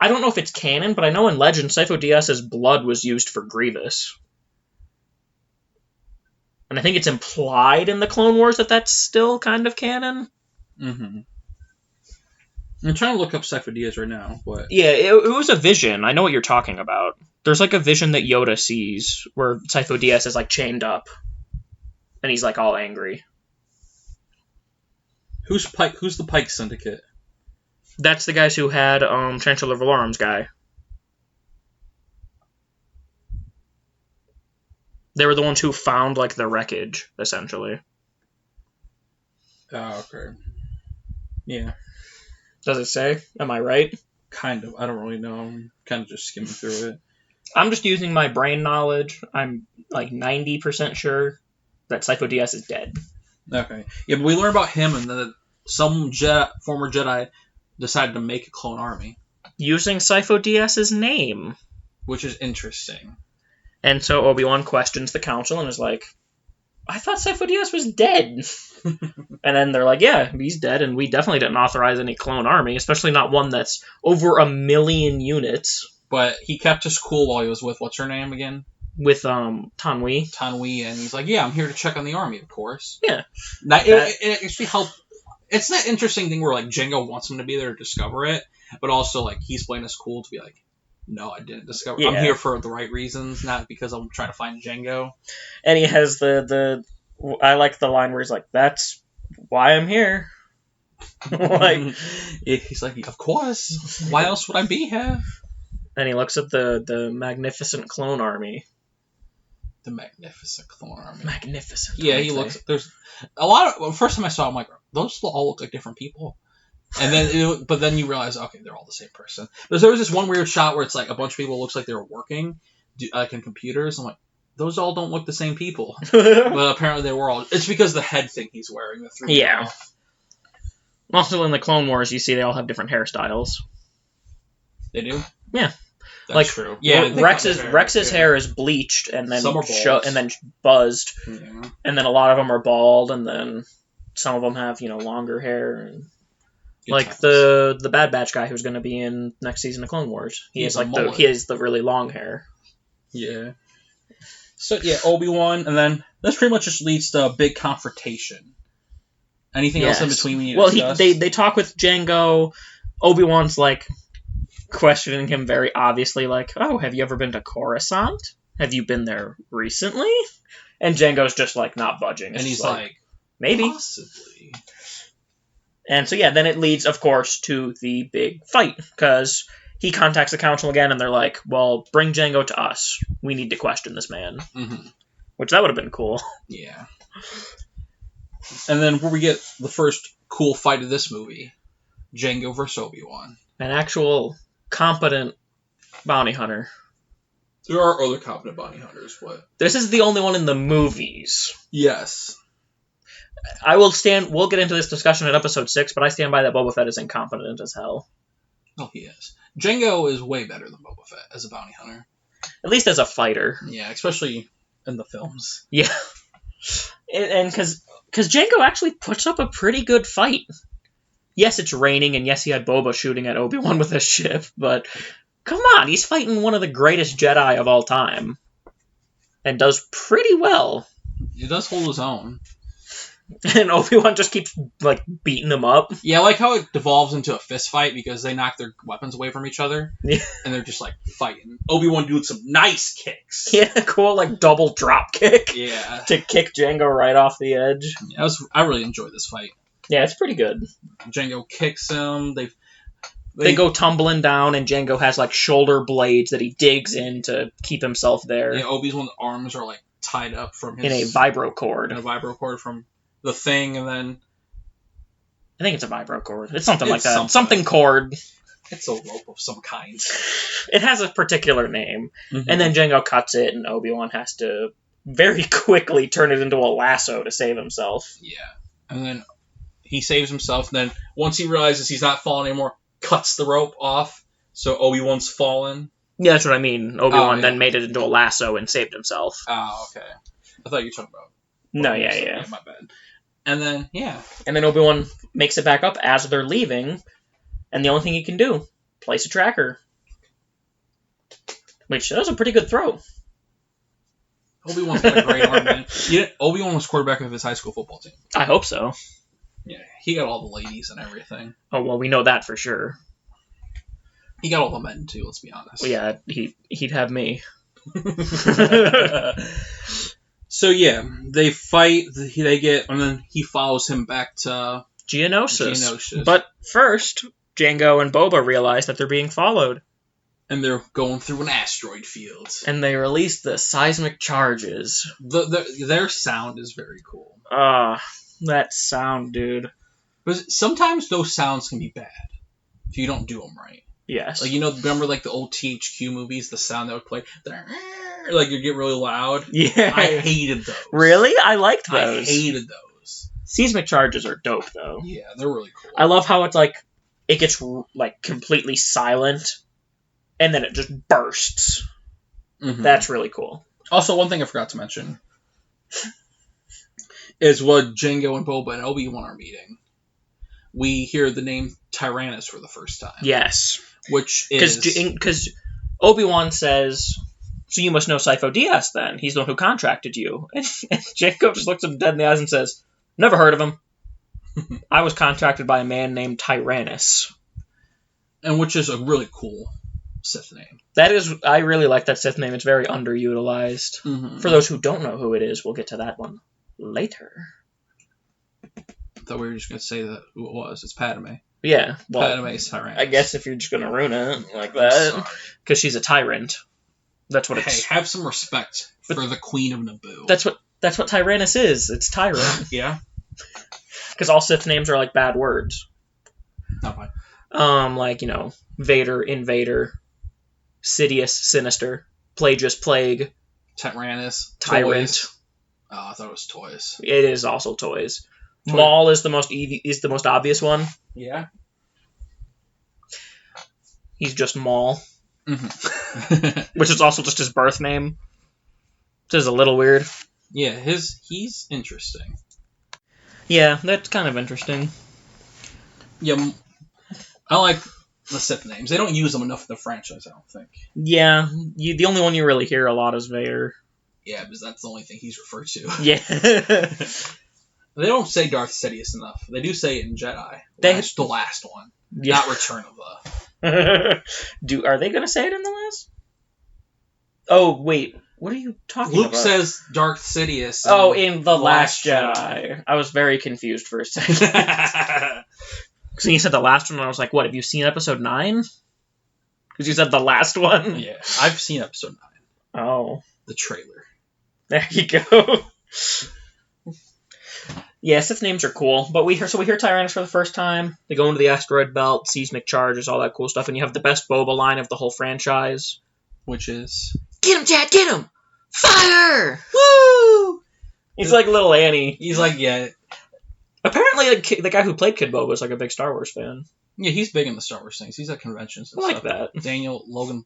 I don't know if it's canon, but I know in Legend, Sifo Dyas' blood was used for Grievous. And I think it's implied in the Clone Wars that that's still kind of canon. Mm-hmm. I'm trying to look up Sifo Dyas right now. But... Yeah, it was a vision. I know what you're talking about. There's a vision that Yoda sees where Sifo Dyas is chained up. And he's all angry. Who's the Pike Syndicate? That's the guys who had Chancellor Valorum's guy. They were the ones who found the wreckage, essentially. Oh, okay. Yeah. Does it say? Am I right? Kind of. I don't really know. I'm kind of just skimming through it. I'm just using my brain knowledge. I'm 90% sure that Sifo Dyas is dead. Okay. Yeah, but we learn about him, and then some former Jedi decided to make a clone army. Using Sifo Dyas' name. Which is interesting. And so Obi-Wan questions the council and is like, I thought Sifo Dyas was dead. And then they're like, yeah, he's dead, and we definitely didn't authorize any clone army, especially not one that's over 1 million units. But he kept his cool while he was with, what's her name again? With Tan Wee. Tan Wee, and he's like, yeah, I'm here to check on the army, of course. Yeah. It actually helped. It's that interesting thing where, Jango wants him to be there to discover it, but also, he's playing this cool to be like, no, I didn't discover it. Yeah. I'm here for the right reasons, not because I'm trying to find Jango. And he has the I like the line where he's like, "That's why I'm here." Like, he's like, of course. Why else would I be here? and he looks at the magnificent clone army. The magnificent clone army. Magnificent. Yeah, he looks. There's a lot of. Well, first time I saw him, like, those all look like different people. And then, but then you realize, okay, they're all the same person. But there was this one weird shot where it's like a bunch of people looks like they were working, like in computers. I'm like, those all don't look the same people. But apparently they were all. It's because the head thing he's wearing, the 3D. Yeah. Also, in the Clone Wars, you see they all have different hairstyles. They do. Yeah. That's like, true. Yeah, Rex's hair is bleached and then some are bald. and then buzzed, Yeah. and then a lot of them are bald, and then some of them have longer hair. And Good like times. the Bad Batch guy who's going to be in next season of Clone Wars, he has the really long hair. Yeah. So yeah, Obi-Wan, and then this pretty much just leads to a big confrontation. Anything else in between we need to discuss? They talk with Jango. Obi-Wan's like questioning him very obviously, like, "Oh, have you ever been to Coruscant? Have you been there recently?" And Jango's just like not budging. And he's like, maybe. Possibly. And so yeah, then it leads, of course, to the big fight, because he contacts the council again, and they're like, "Well, bring Jango to us. We need to question this man." Mm-hmm. Which that would have been cool. Yeah. And then where we get the first cool fight of this movie, Jango versus Obi-Wan. An actual competent bounty hunter. There are other competent bounty hunters, but This is the only one in the movies. yes. We'll get into this discussion in episode 6, but I stand by that Boba Fett is incompetent as hell. Oh, he is. Jango is way better than Boba Fett as a bounty hunter. At least as a fighter. Yeah, especially in the films. Yeah. And because Jango actually puts up a pretty good fight. Yes, it's raining, and yes, he had Boba shooting at Obi-Wan with a ship, but come on, he's fighting one of the greatest Jedi of all time. And does pretty well. He does hold his own. And Obi-Wan just keeps, like, beating him up. Yeah, I like how it devolves into a fist fight because they knock their weapons away from each other. Yeah. And they're just, like, fighting. Obi-Wan doing some nice kicks. Yeah, cool, like, double drop kick. Yeah. To kick Jango right off the edge. Yeah, I really enjoyed this fight. Yeah, it's pretty good. Jango kicks him. They go tumbling down, and Jango has, like, shoulder blades that he digs in to keep himself there. Yeah, Obi's arms are, like, tied up from his... In a vibro cord. In a vibro cord from the thing, and then... I think it's a vibro cord. It's something like that. Something cord. It's a rope of some kind. It has a particular name. Mm-hmm. And then Jango cuts it, and Obi-Wan has to very quickly turn it into a lasso to save himself. Yeah. And then he saves himself, and then once he realizes he's not falling anymore, cuts the rope off, so Obi-Wan's fallen. Yeah, that's what I mean. Obi-Wan then made it into a lasso and saved himself. Oh, okay. I thought you were talking about... No, yeah. My bad. And then, yeah. And then Obi-Wan makes it back up as they're leaving, and the only thing he can do, place a tracker. Which, that was a pretty good throw. Obi-Wan's got a great arm, man. Obi-Wan was quarterback of his high school football team. I hope so. Yeah, he got all the ladies and everything. Oh, well, we know that for sure. He got all the men, too, let's be honest. Well, yeah, he'd have me. So, yeah, they fight, they get, and then he follows him back to... Geonosis. But first, Jango and Boba realize that they're being followed. And they're going through an asteroid field. And they release the seismic charges. Their sound is very cool. That sound, dude. But sometimes those sounds can be bad if you don't do them right. Yes. Like, remember like the old THQ movies, the sound that would play, like you get really loud? Yeah. I hated those. Really? I liked those. I hated those. Seismic charges are dope, though. Yeah, they're really cool. I love how it's like, it gets like completely silent, and then it just bursts. Mm-hmm. That's really cool. Also, one thing I forgot to mention is what Jango and Boba and Obi-Wan are meeting. We hear the name Tyrannus for the first time. Yes. Which is... Because Obi-Wan says, so you must know Sifo Dyas then. He's the one who contracted you. And Jango just looks him dead in the eyes and says, never heard of him. I was contracted by a man named Tyrannus. And which is a really cool Sith name. I really like that Sith name. It's very underutilized. Mm-hmm. For those who don't know who it is, we'll get to that one later. I thought we were just going to say that who it was. It's Padme. Yeah. Well, Padme's Tyrannus. I guess if you're just going to ruin it like that. Because she's a tyrant. That's what it's... Hey, have some respect for the Queen of Naboo. That's what Tyrannus is. It's tyrant. Yeah. Because all Sith names are like bad words. Not fine. Like, Vader, Invader, Sidious, Sinister, Plagueis, Plague, Tyrannus, Tyrant. Toys. Oh, I thought it was Toys. It is also Toys. Maul is the most obvious one. Yeah. He's just Maul. Mm-hmm. Which is also just his birth name. Which is a little weird. Yeah, he's interesting. Yeah, that's kind of interesting. Yeah, I like the Sith names. They don't use them enough in the franchise, I don't think. Yeah, the only one you really hear a lot is Vader. Yeah, because that's the only thing he's referred to. Yeah. They don't say Darth Sidious enough. They do say it in Jedi. The last one. Yeah. Not Return of the... Are they going to say it in the last? Oh, wait. What are you talking about? Luke says Darth Sidious. In The Last Jedi. I was very confused for a second. So you said the last one, and I was like, what, have you seen episode 9? Because you said the last one? Yeah, I've seen episode 9. Oh. The trailer. There you go. Yeah, Sith names are cool, but we hear Tyrannus for the first time. They go into the asteroid belt, seismic charges, all that cool stuff, and you have the best Boba line of the whole franchise. Which is... Get him, Chad, get him! Fire! Woo! He's like little Annie. He's like, yeah. Apparently, the guy who played Kid Boba is like a big Star Wars fan. Yeah, he's big in the Star Wars things. He's at conventions and stuff. That. Daniel Logan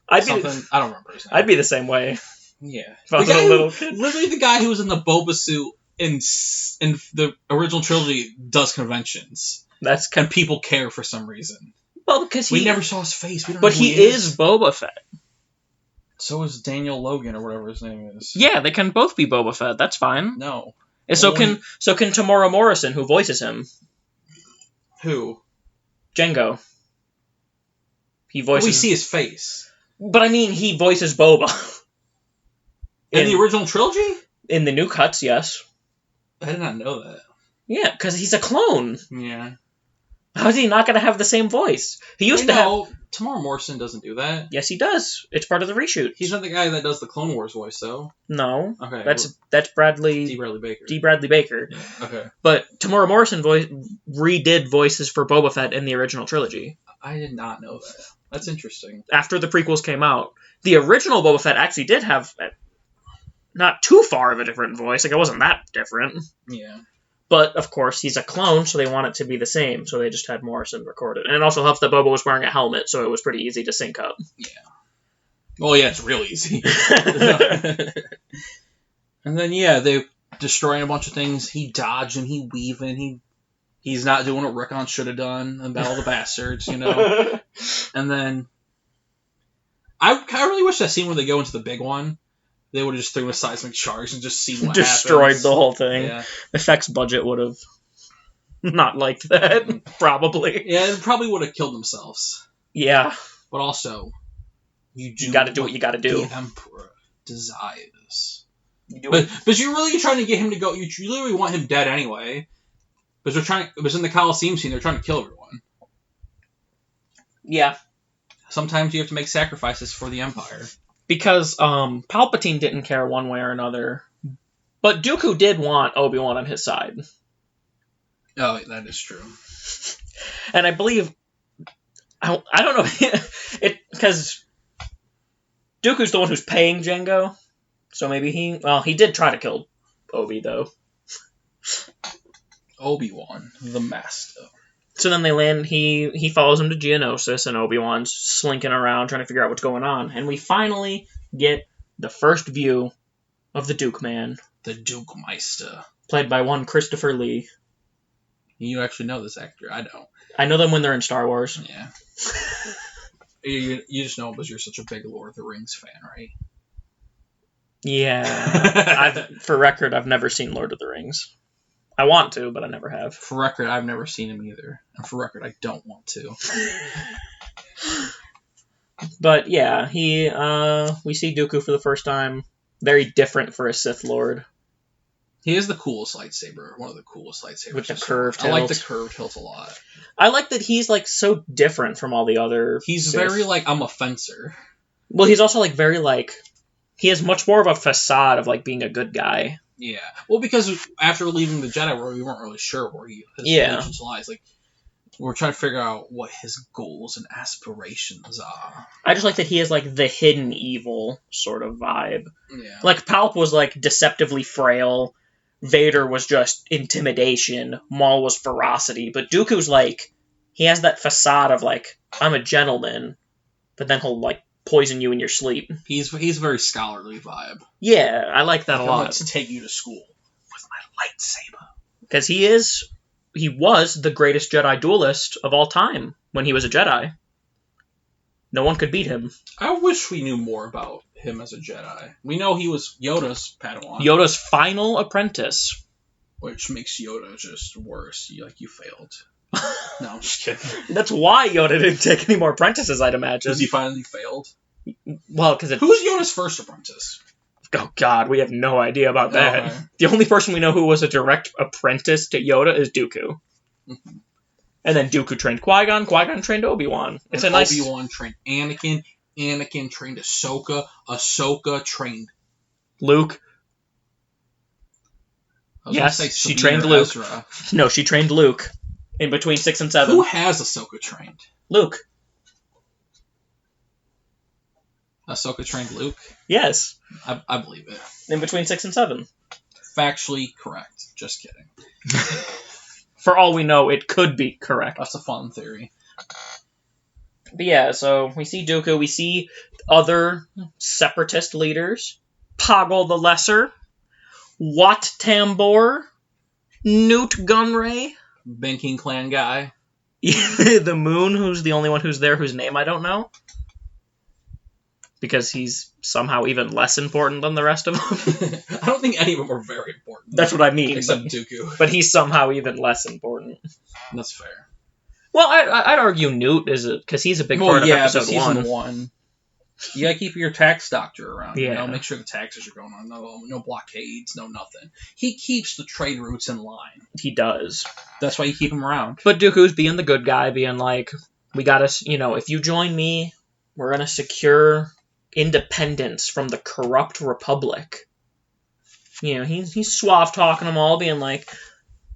I don't remember his name. I'd be the same way. Yeah. If I was a little kid. Literally the guy who was in the Boba suit in the original trilogy does conventions. And people care for some reason. Well, because we never saw his face. We don't but know who he is Boba Fett. So is Daniel Logan or whatever his name is. Yeah, they can both be Boba Fett. That's fine. No. So can Tamora Morrison, who voices him. Who? Django. He voices... we see his face. But I mean, he voices Boba. In the original trilogy? In the new cuts, yes. I did not know that. Yeah, because he's a clone. Yeah. How is he not going to have the same voice? He used to have... Tamara Morrison doesn't do that. Yes, he does. It's part of the reshoot. He's not the guy that does the Clone Wars voice, though. No. Okay. That's Bradley... D. Bradley Baker. D. Bradley Baker. Yeah. Okay. But Tamora Morrison redid voices for Boba Fett in the original trilogy. I did not know that. That's interesting. After the prequels came out. The original Boba Fett actually did have... not too far of a different voice. Like, it wasn't that different. Yeah. But, of course, he's a clone, so they want it to be the same. So they just had Morrison record it. And it also helps that Boba was wearing a helmet, so it was pretty easy to sync up. Yeah. Well, yeah, it's real easy. And then, yeah, they destroying a bunch of things. He dodging, he weaving, he's not doing what Rickon should have done in Battle of the Bastards, And then... I really wish that scene where they go into the big one, they would have just threw a seismic charge and just seen what destroyed happens. The whole thing. Yeah. Effects budget would have not liked that, probably. Yeah, it probably would have killed themselves. Yeah. But also, you got to do what you got to do. The Emperor desires. But you're really trying to get him to go. You literally want him dead anyway. Because in the Colosseum scene, they're trying to kill everyone. Yeah. Sometimes you have to make sacrifices for the Empire. Because Palpatine didn't care one way or another. But Dooku did want Obi-Wan on his side. Oh, that is true. And I believe... I don't know. Because Dooku's the one who's paying Jango. So maybe he... Well, he did try to kill Obi, though. Obi-Wan, the Master. So then they land, he follows him to Geonosis, and Obi-Wan's slinking around trying to figure out what's going on. And we finally get the first view of the Duke Man. The Duke Meister. Played by one Christopher Lee. You actually know this actor. I don't. I know them when they're in Star Wars. Yeah. you just know him because you're such a big Lord of the Rings fan, right? Yeah. For record, I've never seen Lord of the Rings. I want to, but I never have. For record, I've never seen him either. And for record, I don't want to. But yeah, we see Dooku for the first time. Very different for a Sith Lord. He is the coolest lightsaber, one of the coolest lightsabers. With the curved I like hilt. the curved hilt a lot. I like that he's, like, so different from all the other He's Sith. very, like, I'm a fencer. Well, he's also, like, very, like... He has much more of a facade of, like, being a good guy. Yeah. Well, because after leaving the Jedi World, we weren't really sure where his allegiance lies. Like, we're trying to figure out what his goals and aspirations are. I just like that he has, like, the hidden evil sort of vibe. Yeah. Like, Palp was, like, deceptively frail. Vader was just intimidation. Maul was ferocity. But Dooku's, like, he has that facade of, like, I'm a gentleman. But then he'll, like, poison you in your sleep. He's a very scholarly vibe. Yeah, I like that a lot. To take you to school with my lightsaber. Because he was the greatest Jedi duelist of all time when he was a Jedi. No one could beat him. I wish we knew more about him as a Jedi. We know he was Yoda's Padawan. Yoda's final apprentice. Which makes Yoda just worse. You failed. No, I'm just kidding. That's why Yoda didn't take any more apprentices, I'd imagine. Because he finally failed? Well, because Who's Yoda's first apprentice? Oh, God, we have no idea about that. Okay. The only person we know who was a direct apprentice to Yoda is Dooku. Mm-hmm. And then Dooku trained Qui-Gon, Qui-Gon trained Obi-Wan. Obi-Wan trained Anakin, Anakin trained Ahsoka, Ahsoka trained... Luke. Yes, she trained Luke. Ezra. No, she trained Luke in between 6 and 7. Who has Ahsoka trained? Luke. Ahsoka trained Luke? Yes. I believe it. In between 6 and 7. Factually correct. Just kidding. For all we know, it could be correct. That's a fun theory. But yeah, so we see Dooku, we see other separatist leaders. Poggle the Lesser, Wat Tambor, Newt Gunray. Banking Clan guy. The Moon, who's the only one who's there whose name I don't know. Because he's somehow even less important than the rest of them. I don't think any of them are very important. That's what I mean. Except Dooku. But he's somehow even less important. That's fair. Well, I'd argue Newt is because he's a big part of episode season 1. You gotta keep your tax doctor around. Yeah. You know, make sure the taxes are going on. No blockades, no nothing. He keeps the trade routes in line. He does. That's why you keep him around. But Dooku's being the good guy, being like, we gotta, if you join me, we're gonna secure independence from the corrupt republic. He's suave talking them all, being like,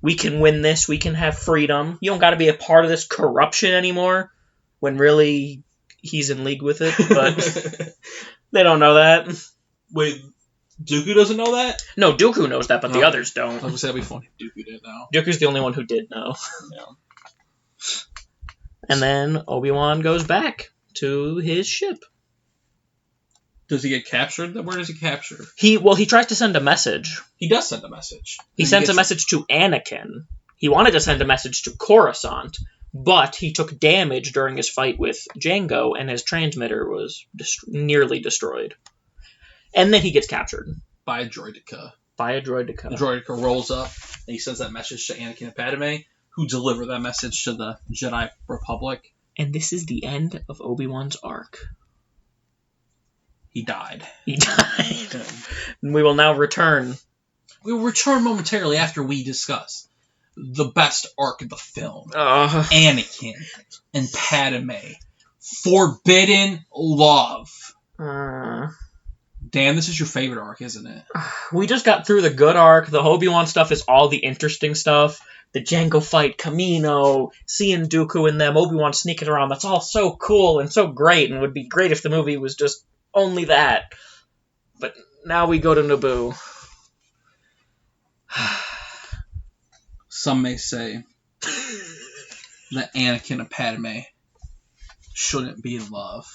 we can win this, we can have freedom. You don't gotta be a part of this corruption anymore. When really, he's in league with it, but they don't know that. Wait, Dooku doesn't know that? No, Dooku knows that, but the others don't. I was gonna say that'd be funny if Dooku did know. Dooku's the only one who did know. Yeah. And then Obi-Wan goes back to his ship. Does he get captured? Where does he capture? He tries to send a message. He does send a message. He sends a message to Anakin. He wanted to send a message to Coruscant, but he took damage during his fight with Jango, and his transmitter was nearly destroyed. And then he gets captured. By a droideka. The droideka rolls up, and he sends that message to Anakin and Padme, who deliver that message to the Jedi Republic. And this is the end of Obi-Wan's arc. He died. And we will now return. We will return momentarily after we discuss the best arc of the film. Anakin and Padme. Forbidden Love. Dan, this is your favorite arc, isn't it? We just got through the good arc. The Obi-Wan stuff is all the interesting stuff. The Jango fight, Kamino, seeing Dooku and them, Obi-Wan sneaking around. That's all so cool and so great, and it would be great if the movie was just only that. But now we go to Naboo. Some may say that Anakin and Padme shouldn't be in love.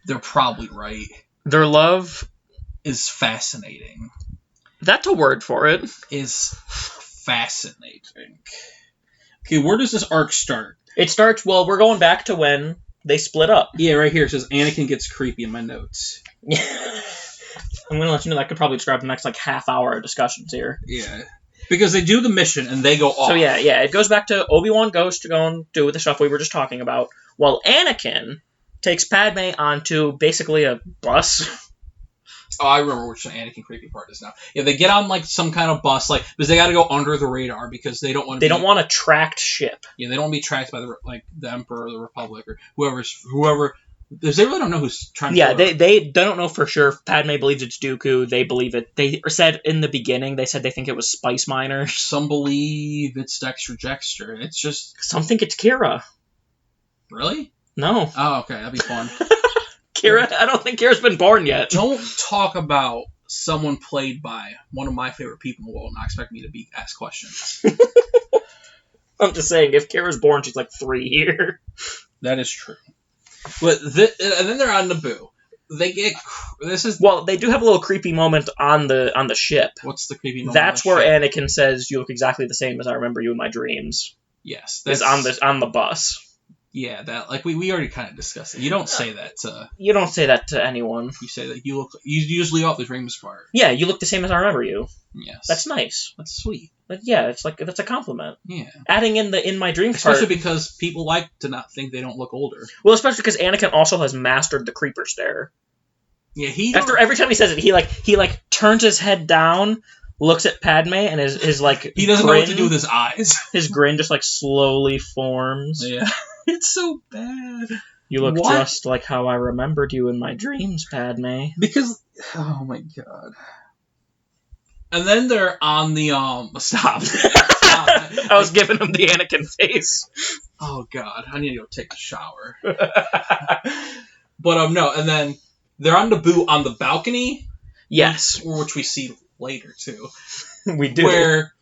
They're probably right. Their love is fascinating. That's a word for it. Is fascinating. Okay, where does this arc start? It starts, we're going back to when they split up. Yeah, right here. It says Anakin gets creepy in my notes. I'm going to let you know that could probably describe the next, half hour of discussions here. Yeah. Because they do the mission and they go off. So, yeah, it goes back to Obi-Wan goes to go and do the stuff we were just talking about, while Anakin takes Padme onto basically a bus. Oh, I remember which Anakin creepy part is now. Yeah, they get on like some kind of bus, like because they got to go under the radar because they don't want. They don't want a tracked ship. Yeah, they don't want to be tracked by the Emperor or the Republic or whoever. Because they really don't know who's trying to. Yeah, they don't know for sure. Padme believes it's Dooku. They believe it. They said in the beginning. They said they think it was spice miners. Some believe it's Dexter Jettster. It's just some think it's Kira. Really? No. Oh, okay, that'd be fun. Kira, I don't think Kira's been born yet. Don't talk about someone played by one of my favorite people in the world and not expect me to ask questions. I'm just saying, if Kira's born, she's like 3 here. That is true. But and then they're on Naboo. They get well, they do have a little creepy moment on the ship. What's the creepy moment? That's where Anakin says, "You look exactly the same as I remember you in my dreams." Yes, that's on the bus. Yeah, that like we already kind of discussed it. You don't say that to. You don't say that to anyone. You say that you usually off the dreams part. Yeah, you look the same as I remember you. Yes, that's nice. That's sweet. But yeah, it's like that's a compliment. Yeah, adding in my dreams especially part, because people like to not think they don't look older. Well, especially because Anakin also has mastered the creeper stare. Yeah, every time he says it, he turns his head down, looks at Padme, and his like he doesn't know what to do with his eyes. His grin just like slowly forms. Yeah, it's so bad. You look just like how I remembered you in my dreams, Padme. Because oh my god. And then they're on the stop. I was giving him the Anakin face. Oh god, I need to go take a shower. But no, and then they're on Naboo on the balcony. Yes, which we see later too. We do. Where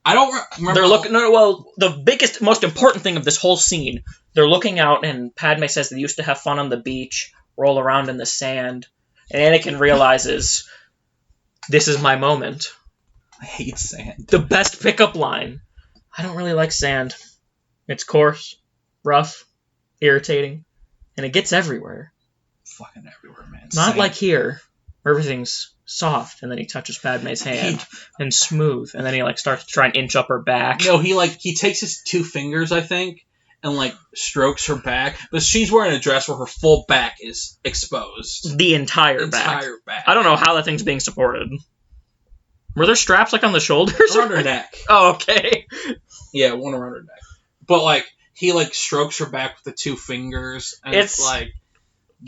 I don't remember. They're looking. No, well, the biggest, most important thing of this whole scene, they're looking out, and Padme says they used to have fun on the beach, roll around in the sand, and Anakin realizes, this is my moment. I hate sand. The best pickup line. I don't really like sand. It's coarse, rough, irritating, and it gets everywhere. Fucking everywhere, man. Not sand. like here, where everything's soft, and then he touches Padme's hand, and smooth, and then he like starts to try and inch up her back. No, he takes his 2 fingers, I think, and like strokes her back, but she's wearing a dress where her full back is exposed. The entire back. I don't know how that thing's being supported. Were there straps like on the shoulders? Around her neck. Oh, okay. Yeah, one around her neck. But like he like strokes her back with the 2 fingers, and it's like,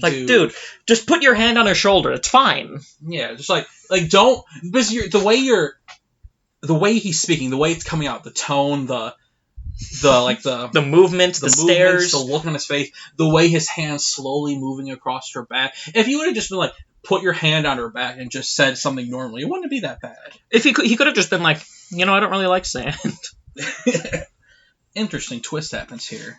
dude, just put your hand on her shoulder. It's fine. Yeah, just like don't, because the way he's speaking, the way it's coming out, the tone, the movement, the stares, the look on his face, the way his hand's slowly moving across her back. If you would have just been like, put your hand on her back and just said something normally, it wouldn't be that bad. If he could have just been like, I don't really like sand. Interesting twist happens here,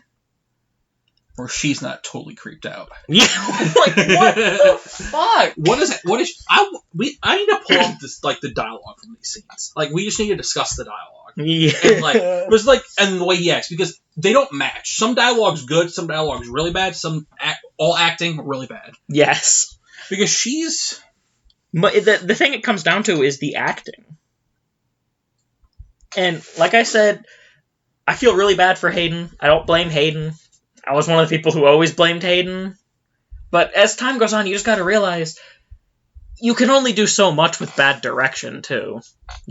where she's not totally creeped out. Yeah, like what the fuck? What is it? I need to pull up this the dialogue from these scenes. Like we just need to discuss the dialogue. Yeah, and and the way he acts, because they don't match. Some dialogue's good, some dialogue's really bad. All acting really bad. Yes, because she's. But the thing it comes down to is the acting. And like I said, I feel really bad for Hayden. I don't blame Hayden. I was one of the people who always blamed Hayden. But as time goes on, you just gotta realize you can only do so much with bad direction, too.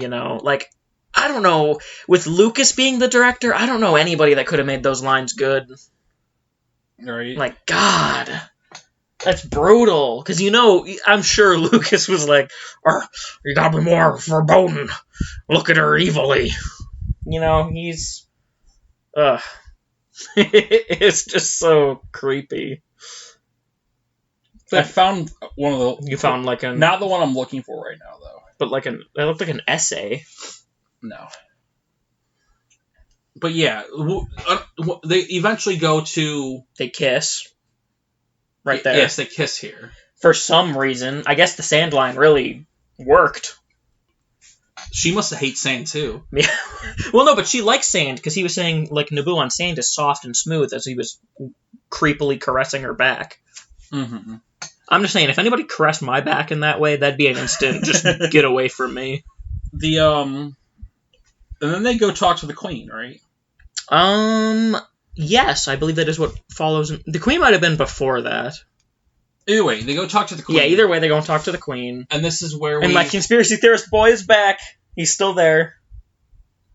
I don't know, with Lucas being the director, I don't know anybody that could have made those lines good. Right. Like, God, that's brutal. Because, I'm sure Lucas was like, you gotta be more foreboding. Look at her evilly. He's... it's just so creepy. I found one of the... You found not the one I'm looking for right now, though. But it looked like an essay. No. But yeah, they eventually go to... They kiss. Right there. Yes, they kiss here. For some reason. I guess the sand line really worked. She must have hated sand, too. Yeah. Well, no, but she likes sand, because he was saying, Naboo on sand is soft and smooth, as he was creepily caressing her back. Mm-hmm. I'm just saying, if anybody caressed my back in that way, that'd be an instant, just get away from me. And then they go talk to the Queen, right? Yes, I believe that is what follows. The Queen might have been before that. Either way, they go talk to the queen. Yeah, either way, they go and talk to the queen. And this is where And my conspiracy theorist boy is back. He's still there.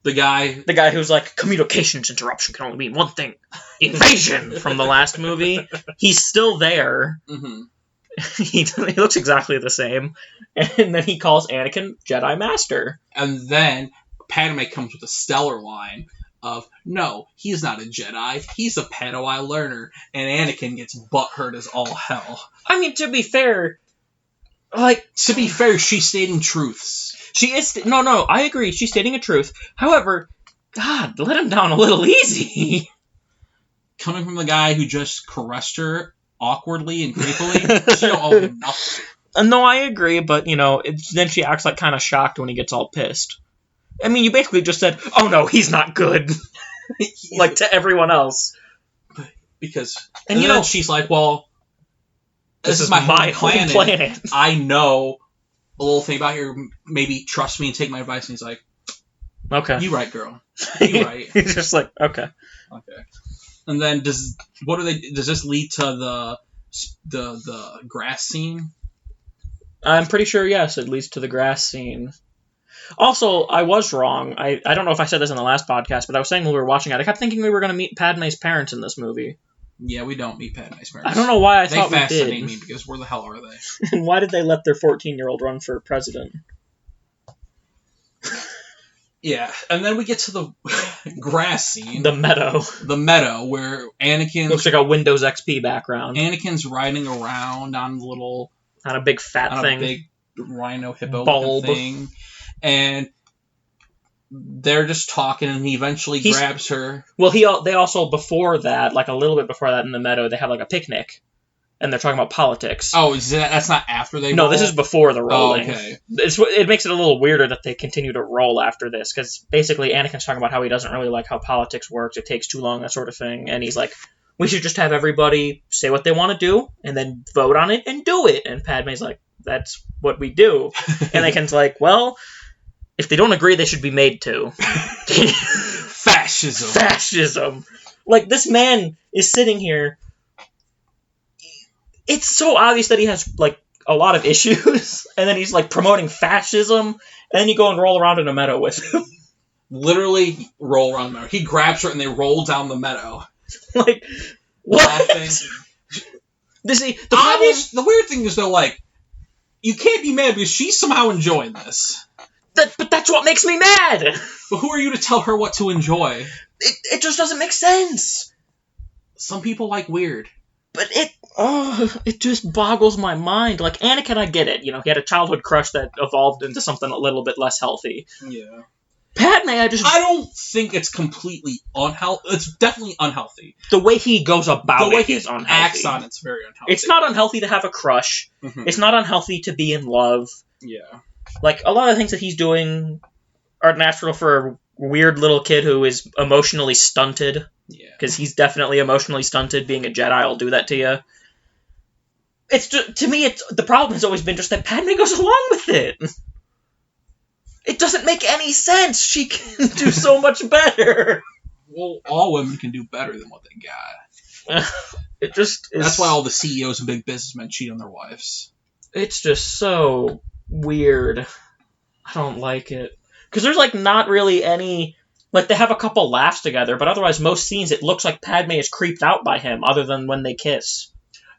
The guy who's like, communications interruption can only mean one thing. Invasion! From the last movie. He's still there. Mm-hmm. He looks exactly the same. And then he calls Anakin Jedi Master. And then Padme comes with a stellar line of, no, he's not a Jedi. He's a Padawan learner. And Anakin gets butthurt as all hell. I mean, to be fair, she's stating truths. She is... No, I agree. She's stating a truth. However, God, let him down a little easy. Coming from the guy who just caressed her awkwardly and creepily, she don't owe him nothing. No, I agree, but, then she acts like kind of shocked when he gets all pissed. I mean, you basically just said, oh no, he's not good. Like, to everyone else. Because... And then she's like, well... This is my home planet. I know a little thing about here. Maybe trust me and take my advice. And he's like, okay. You right, girl. You right. He's just like, okay. Okay. And then does this lead to the grass scene? I'm pretty sure, yes, it leads to the grass scene. Also, I was wrong. I don't know if I said this in the last podcast, but I was saying when we were watching it, I kept thinking we were going to meet Padme's parents in this movie. Yeah, we don't meet Padme's parents. I don't know why I thought we did. They fascinate me because where the hell are they? And why did they let their 14-year-old run for president? Yeah, and then we get to the grass scene. The meadow. The meadow, where Anakin... Looks like a Windows XP background. Anakin's riding around on a big fat thing. On a big rhino hippo bulb thing. And... they're just talking, and he eventually grabs her. Well, they also, before that, like a little bit before that in the meadow, they have like a picnic, and they're talking about politics. Oh, that's not after they roll? No, this is before the rolling. Oh, okay. It makes it a little weirder that they continue to roll after this, because basically Anakin's talking about how he doesn't really like how politics works, it takes too long, that sort of thing, and he's like, we should just have everybody say what they want to do, and then vote on it and do it. And Padme's like, that's what we do. Anakin's like, well... if they don't agree, they should be made to. Fascism. Like, this man is sitting here. It's so obvious that he has, like, a lot of issues. And then he's, like, promoting fascism. And then you go and roll around in a meadow with him. Literally roll around the meadow. He grabs her and they roll down the meadow. Like, what? Laughing. The weird thing is, though, like, you can't be mad because she's somehow enjoying this. But that's what makes me mad! But who are you to tell her what to enjoy? It just doesn't make sense. Some people like weird. But it just boggles my mind. Like, Anakin, I get it. He had a childhood crush that evolved into something a little bit less healthy. Yeah. Padme, I don't think it's completely unhealthy. It's definitely unhealthy. The way he goes about it is unhealthy. The way he acts on it's very unhealthy. It's not unhealthy to have a crush. Mm-hmm. It's not unhealthy to be in love. Yeah. Like, a lot of the things that he's doing are natural for a weird little kid who is emotionally stunted. Yeah. Because he's definitely emotionally stunted. Being a Jedi will do that to you. It's just, to me, the problem has always been just that Padme goes along with it. It doesn't make any sense. She can do so much better. Well, all women can do better than what they got. It just is... That's why all the CEOs and big businessmen cheat on their wives. It's just so... weird. I don't like it. Because there's, like, not really any... Like, they have a couple laughs together, but otherwise, most scenes, it looks like Padme is creeped out by him, other than when they kiss.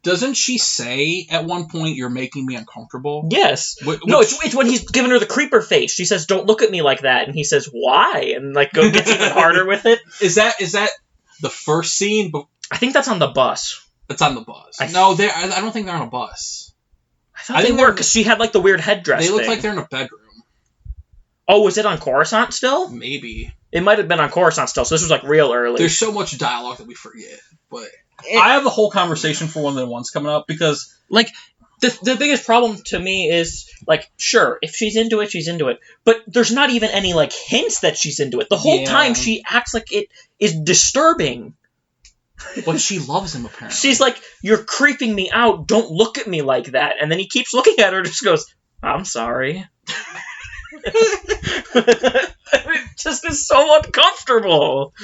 Doesn't she say, at one point, you're making me uncomfortable? Yes. No, it's when he's giving her the creeper face. She says, don't look at me like that, and he says, why? And, like, gets even harder with it. Is that the first scene? I think that's on the bus. It's on the bus. I don't think they're on a bus. I think they were, because she had, like, the weird headdress They look like they're in a bedroom. Oh, was it on Coruscant still? Maybe. It might have been on Coruscant still, so this was, like, real early. There's so much dialogue that we forget, but... I have the whole conversation for one of the ones coming up, because... Like, the biggest problem to me is, like, sure, if she's into it, she's into it. But there's not even any, like, hints that she's into it. The whole time she acts like it is disturbing. But she loves him, apparently. She's like, you're creeping me out, don't look at me like that. And then he keeps looking at her and just goes, I'm sorry. It just is so uncomfortable.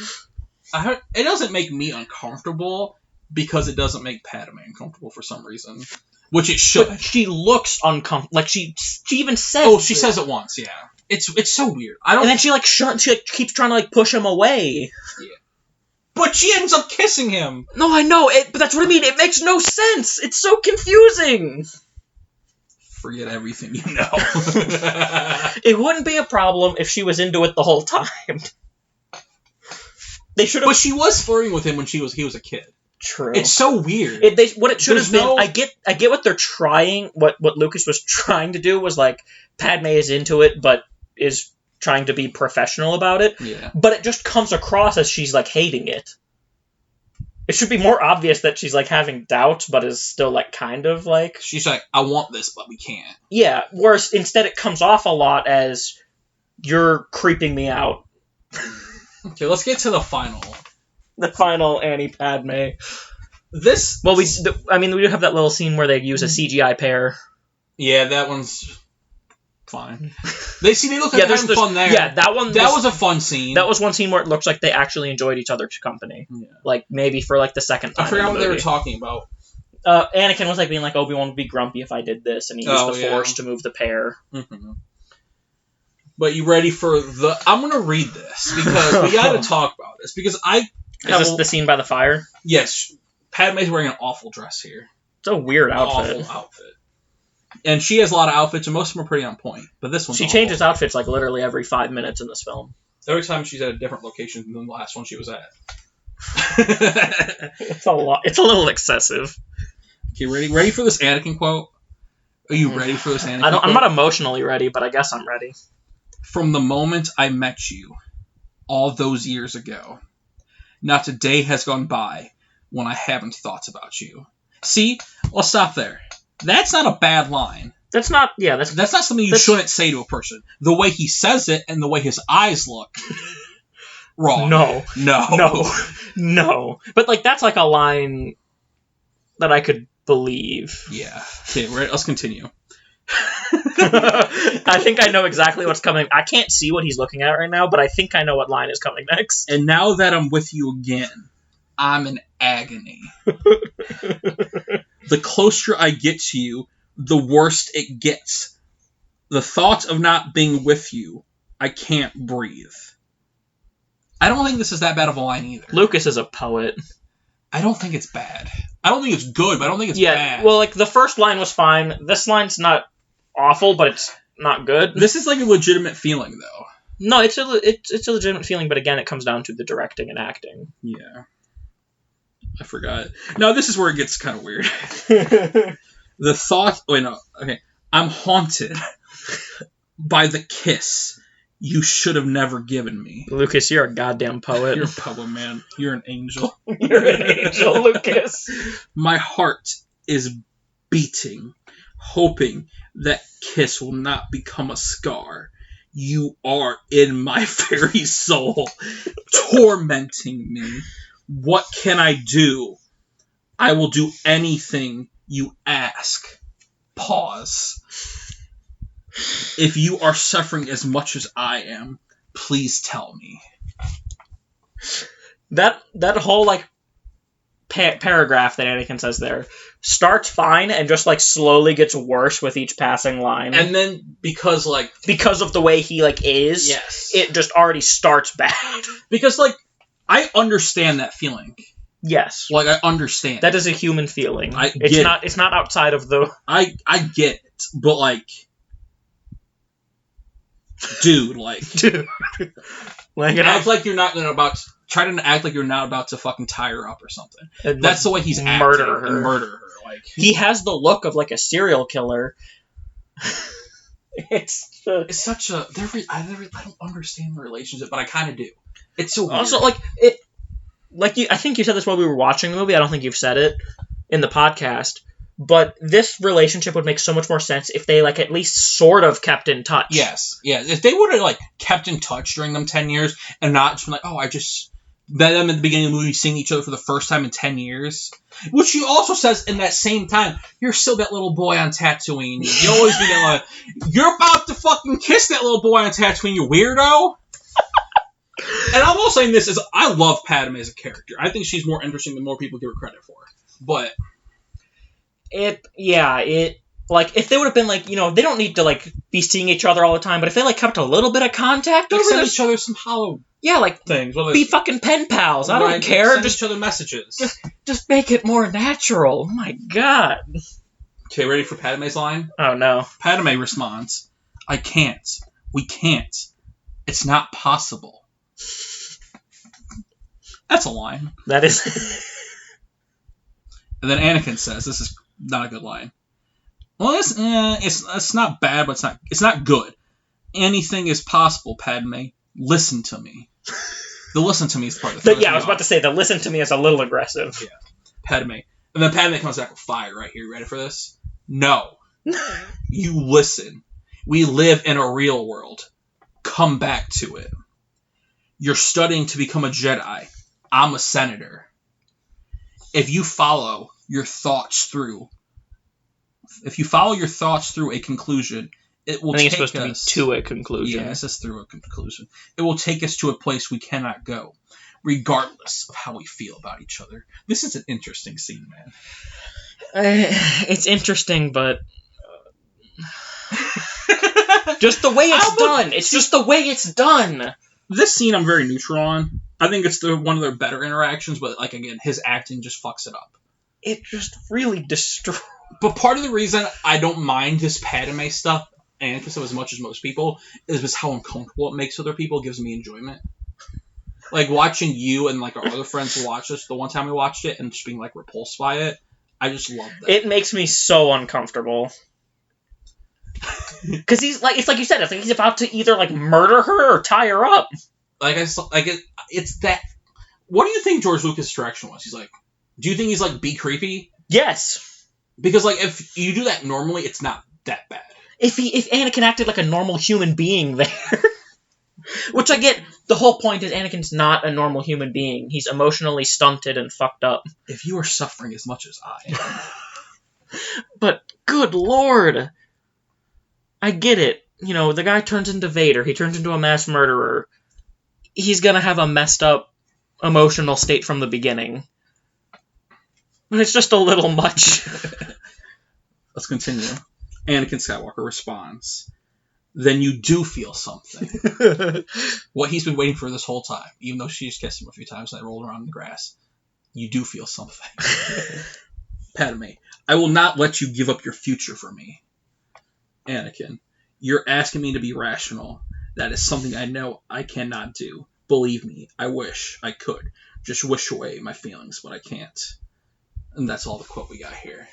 It doesn't make me uncomfortable because it doesn't make Padme uncomfortable for some reason. Which it should. But she looks uncomfortable. Like, she even says... Oh, she says it once, yeah. It's so weird. I don't... And then she, keeps trying to, push him away. Yeah. But she ends up kissing him. No, I know. But that's what I mean. It makes no sense. It's so confusing. Forget everything you know. It wouldn't be a problem if she was into it the whole time. They should have... But she was flirting with him when he was a kid. True. It's so weird. What it should have been... I get what they're trying... What Lucas was trying to do was, Padme is into it, but is trying to be professional about it. Yeah. But it just comes across as she's, hating it. It should be more obvious that she's, having doubts, but is still, kind of, She's like, I want this, but we can't. Yeah, whereas instead it comes off a lot as, you're creeping me out. Okay, let's get to the final. The final Annie-Padme. This... Well, we do have that little scene where they use a CGI pair. Yeah, that one's... fine. They look like they're having fun there. Yeah, that was a fun scene. That was one scene where it looks like they actually enjoyed each other's company. Yeah. Maybe for the second time. I forgot what they were talking about. Anakin was being Obi-Wan would be grumpy if I did this, and he used the Force to move the pair. Mm-hmm. But you ready for the... I'm going to read this, because we got to talk about this, because Is this the scene by the fire? Yes. Padme's wearing an awful dress here. It's a weird outfit. Awful outfit. And she has a lot of outfits, and most of them are pretty on point. But this one's She changes outfits, literally every 5 minutes in this film. Every time she's at a different location than the last one she was at. It's a lot. It's a little excessive. Okay, ready for this Anakin quote? Are you ready for this Anakin quote? I'm not emotionally ready, but I guess I'm ready. From the moment I met you, all those years ago, not a day has gone by when I haven't thought about you. See? Let's stop there. That's not a bad line. That's not not something you shouldn't say to a person. The way he says it and the way his eyes look. Wrong. No. But that's a line that I could believe. Yeah. Okay, let's continue. I think I know exactly what's coming. I can't see what he's looking at right now, but I think I know what line is coming next. And now that I'm with you again, I'm in agony. The closer I get to you, the worse it gets. The thought of not being with you, I can't breathe. I don't think this is that bad of a line either. Lucas is a poet. I don't think it's bad. I don't think it's good, but I don't think it's bad. Well, the first line was fine. This line's not awful, but it's not good. This is a legitimate feeling, though. No, it's a legitimate feeling, but again, it comes down to the directing and acting. Yeah. I forgot. No, this is where it gets kind of weird. The thought... Wait, no. Okay. I'm haunted by the kiss you should have never given me. Lucas, you're a goddamn poet. You're a poet, man. You're an angel. You're an angel, Lucas. My heart is beating, hoping that kiss will not become a scar. You are in my very soul, tormenting me. What can I do? I will do anything you ask. Pause. If you are suffering as much as I am, please tell me. That whole paragraph that Anakin says there starts fine and just slowly gets worse with each passing line. And then because of the way he is, yes, it just already starts bad. Because I understand that feeling. Yes. I understand. That is a human feeling. It's not outside of the... I get it, but dude, dude. act like you're not about to... Try to act like you're not about to fucking tie her up or something. That's the way he's acting. Murder her. He has the look of a serial killer. It's such a... I don't understand the relationship, but I kind of do. It's so weird. Also, I think you said this while we were watching the movie. I don't think you've said it in the podcast. But this relationship would make so much more sense if they, at least sort of kept in touch. Yes. Yeah. If they would have, kept in touch during them 10 years and not just been them at the beginning of the movie seeing each other for the first time in 10 years. Which she also says in that same time, you're still that little boy on Tatooine. You always be that you're about to fucking kiss that little boy on Tatooine, you weirdo. And I'm also saying this is, I love Padme as a character. I think she's more interesting than more people give her credit for. But... Like, if they would have been, like, you know, they don't need to, like, be seeing each other all the time, but if they, like, kept a little bit of contact They'll over send this... each other some hollow Yeah, like, things. be fucking pen pals. I don't care. Send each other messages. Just make it more natural. Oh, my God. Okay, ready for Padme's line? Oh, no. Padme responds, I can't. We can't. It's not possible. That's a line. That is... And then Anakin says, this is not a good line. Well, it's not bad, but it's not good. Anything is possible, Padme. Listen to me. The listen to me is part of the Yeah, I was about to say, the listen to me is a little aggressive. Yeah. Padme. And then Padme comes back with fire right here. You ready for this? No. You listen. We live in a real world. Come back to it. You're studying to become a Jedi. I'm a senator. If you follow your thoughts through a conclusion, it will take us... I think it's supposed to be to a conclusion. Yeah, it says through a conclusion. It will take us to a place we cannot go, regardless of how we feel about each other. This is an interesting scene, man. It's interesting, but... just the way it's done. It's just the way it's done. This scene I'm very neutral on. I think it's one of their better interactions, but, like, again, his acting just fucks it up. It just really destroys... But part of the reason I don't mind this Padme stuff, and as much as most people, is because how uncomfortable it makes other people gives me enjoyment. Like, watching you and, like, our other friends watch this, the one time we watched it, and just being, like, repulsed by it, I just love that. It makes me so uncomfortable. Because he's, like, it's like you said, it's like he's about to either, like, murder her or tie her up. It's that... What do you think George Lucas' direction was? He's like, do you think he's like, be creepy? Yes. Because, like, if you do that normally, it's not that bad. If Anakin acted like a normal human being there... Which I get, the whole point is Anakin's not a normal human being. He's emotionally stunted and fucked up. If you are suffering as much as I am... But, good lord... I get it. You know, the guy turns into Vader. He turns into a mass murderer. He's gonna have a messed up emotional state from the beginning. But it's just a little much. Let's continue. Anakin Skywalker responds, then you do feel something. What he's been waiting for this whole time, even though she just kissed him a few times and they rolled around in the grass. You do feel something. Padme, I will not let you give up your future for me. Anakin, you're asking me to be rational. That is something I know I cannot do. Believe me, I wish I could. Just wish away my feelings, but I can't. And that's all the quote we got here.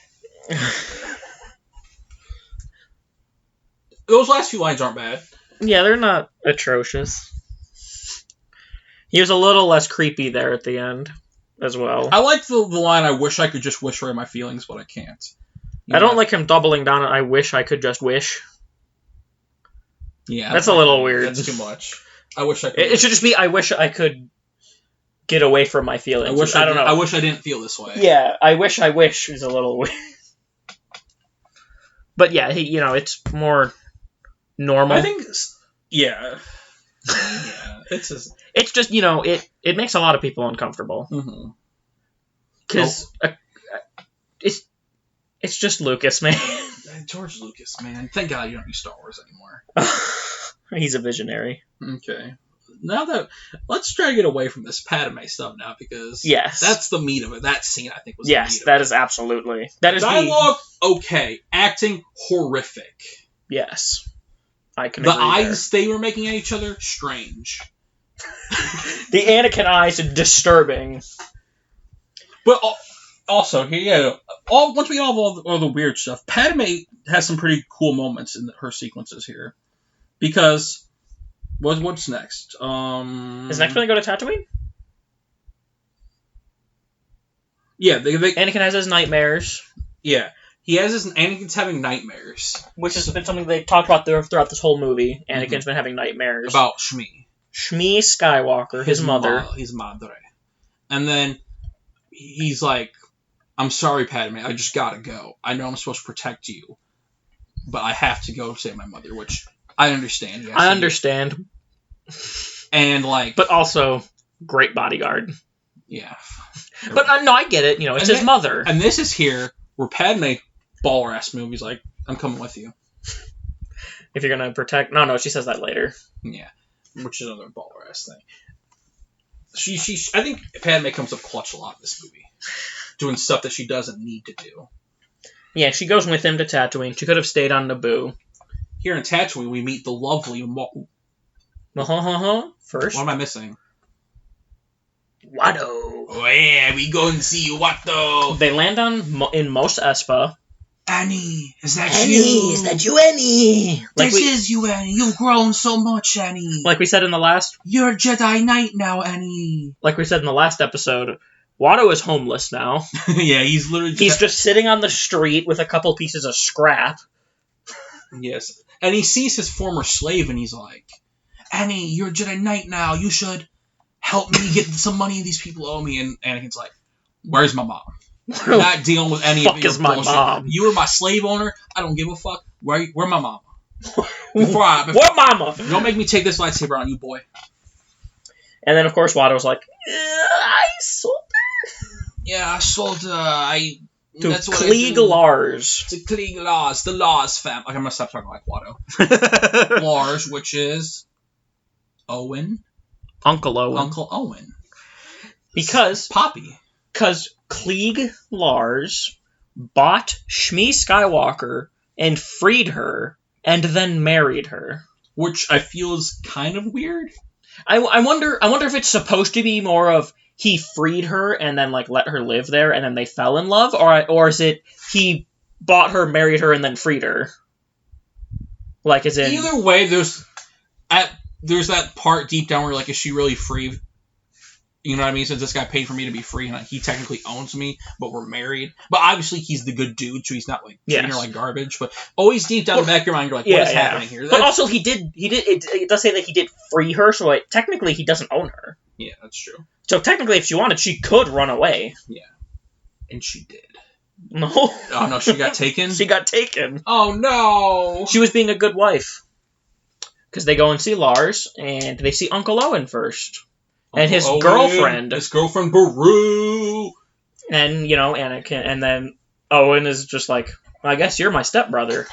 Those last few lines aren't bad. Yeah, they're not atrocious. He was a little less creepy there at the end as well. I like the line, I wish I could just wish away my feelings, but I can't. I don't like him doubling down on I wish I could just wish. Yeah. That's a little weird. That's too much. I wish I could. It should just be I wish I could get away from my feelings. I don't know. I wish I didn't feel this way. Yeah, I wish is a little weird. But yeah, it's more normal. I think, yeah. Yeah. It's just, it makes a lot of people uncomfortable. Because it's just Lucas, man. George Lucas, man. Thank God you don't do Star Wars anymore. He's a visionary. Okay. Let's try to get away from this Padme stuff now, because that's the meat of it. That scene, I think, was the meat of it. Yes, that is absolutely. That is dialogue, okay. Acting, horrific. Yes. I can agree The eyes they were making at each other, strange. The Anakin eyes are disturbing. But also, once we get all the weird stuff, Padme has some pretty cool moments in her sequences here. Because, what's next? Is next when they go to Tatooine? Yeah, Anakin has his nightmares. Yeah. Anakin's having nightmares. Which has been something they talked about throughout this whole movie. Anakin's been having nightmares. About Shmi. Shmi Skywalker, his mother. His madre. And then he's like, I'm sorry, Padme, I just gotta go. I know I'm supposed to protect you, but I have to go save my mother, which I understand. I understand. And, like... But also, great bodyguard. Yeah. But, no, I get it. It's his mother. And this is here where Padme baller ass move. He's like, I'm coming with you. If you're gonna protect... No, she says that later. Yeah, which is another baller ass thing. I think Padme comes up clutch a lot in this movie, doing stuff that she doesn't need to do. Yeah, she goes with him to Tatooine. She could have stayed on Naboo. Here in Tatooine, we meet the lovely... First? What am I missing? Watto. Oh yeah, we go and see Watto. They land in Mos Espa. Annie, is that Annie, you? is that you, Annie? This is you, Annie. You've grown so much, Annie. Like we said in the last... You're a Jedi Knight now, Annie. Like we said in the last episode, Watto is homeless now. Yeah, he's literally... He's just sitting on the street with a couple pieces of scrap. Yes. And he sees his former slave, and he's like, Annie, you're a Jedi Knight now. You should help me get some money these people owe me. And Anakin's like, where's my mom? I'm not dealing with any of your is my bullshit. mom? You were my slave owner. I don't give a fuck. Where my mama? What mama? Don't make me take this lightsaber on you, boy. And then, of course, Watto's like, I sold her. Yeah, I sold To that's what Klieg Lars. To Klieg Lars, the Lars family. I'm gonna stop talking like Watto. Lars, which is Owen. Uncle Owen. Uncle Owen. Because Poppy. Because Klieg Lars bought Shmi Skywalker and freed her and then married her. Which I feel is kind of weird. I wonder if it's supposed to be more of he freed her and then like let her live there and then they fell in love, or is it he bought her, married her, and then freed her? Like, as in... Either way, there's that part deep down where, like, is she really free? You know what I mean? Since this guy paid for me to be free, and he technically owns me, but we're married. But obviously, he's the good dude, so he's not, like, treating her like garbage. But always deep down in the back of your mind, you're like, what is happening here? But also, it does say that he did free her, so technically he doesn't own her. Yeah, that's true. So technically, if she wanted, she could run away. Yeah. And she did. No. Oh, no, she got taken? She got taken. Oh, no! She was being a good wife. Because they go and see Lars, and they see Uncle Owen first. And his girlfriend. His girlfriend, Baru. And, Anakin. And then Owen is just like, I guess you're my stepbrother.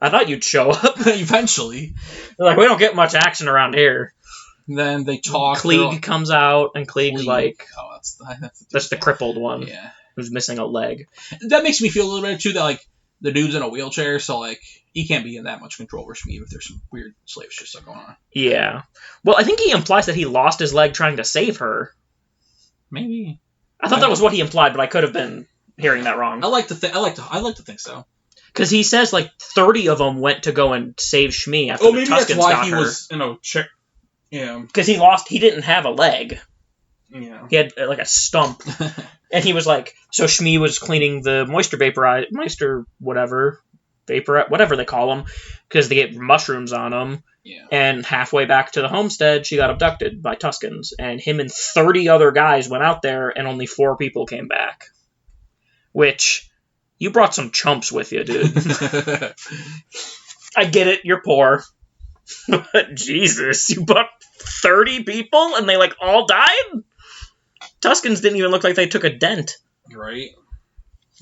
I thought you'd show up. Eventually. They're like, we don't get much action around here. Then they talk. Klieg comes out, and Klieg's like... Oh, that's the crippled one. Yeah. Who's missing a leg. That makes me feel a little bit, too, that, like, the dude's in a wheelchair, so, like, he can't be in that much control over Shmi if there's some weird slave shit stuff going on. Yeah. Well, I think he implies that he lost his leg trying to save her. Maybe. I thought that was what he implied, but I could have been hearing that wrong. I like to think so. Because he says, like, 30 of them went to go and save Shmi after the Tuskens got her. Maybe that's why he was, check. Yeah. Because he didn't have a leg. Yeah. He had, like, a stump. And he was like, so Shmi was cleaning the whatever they call them, because they get mushrooms on them. Yeah. And halfway back to the homestead, she got abducted by Tuskens. And him and 30 other guys went out there, and only 4 people came back. Which, you brought some chumps with you, dude. I get it, you're poor. But Jesus, you brought 30 people, and they, like, all died? Tuskens didn't even look like they took a dent. Right.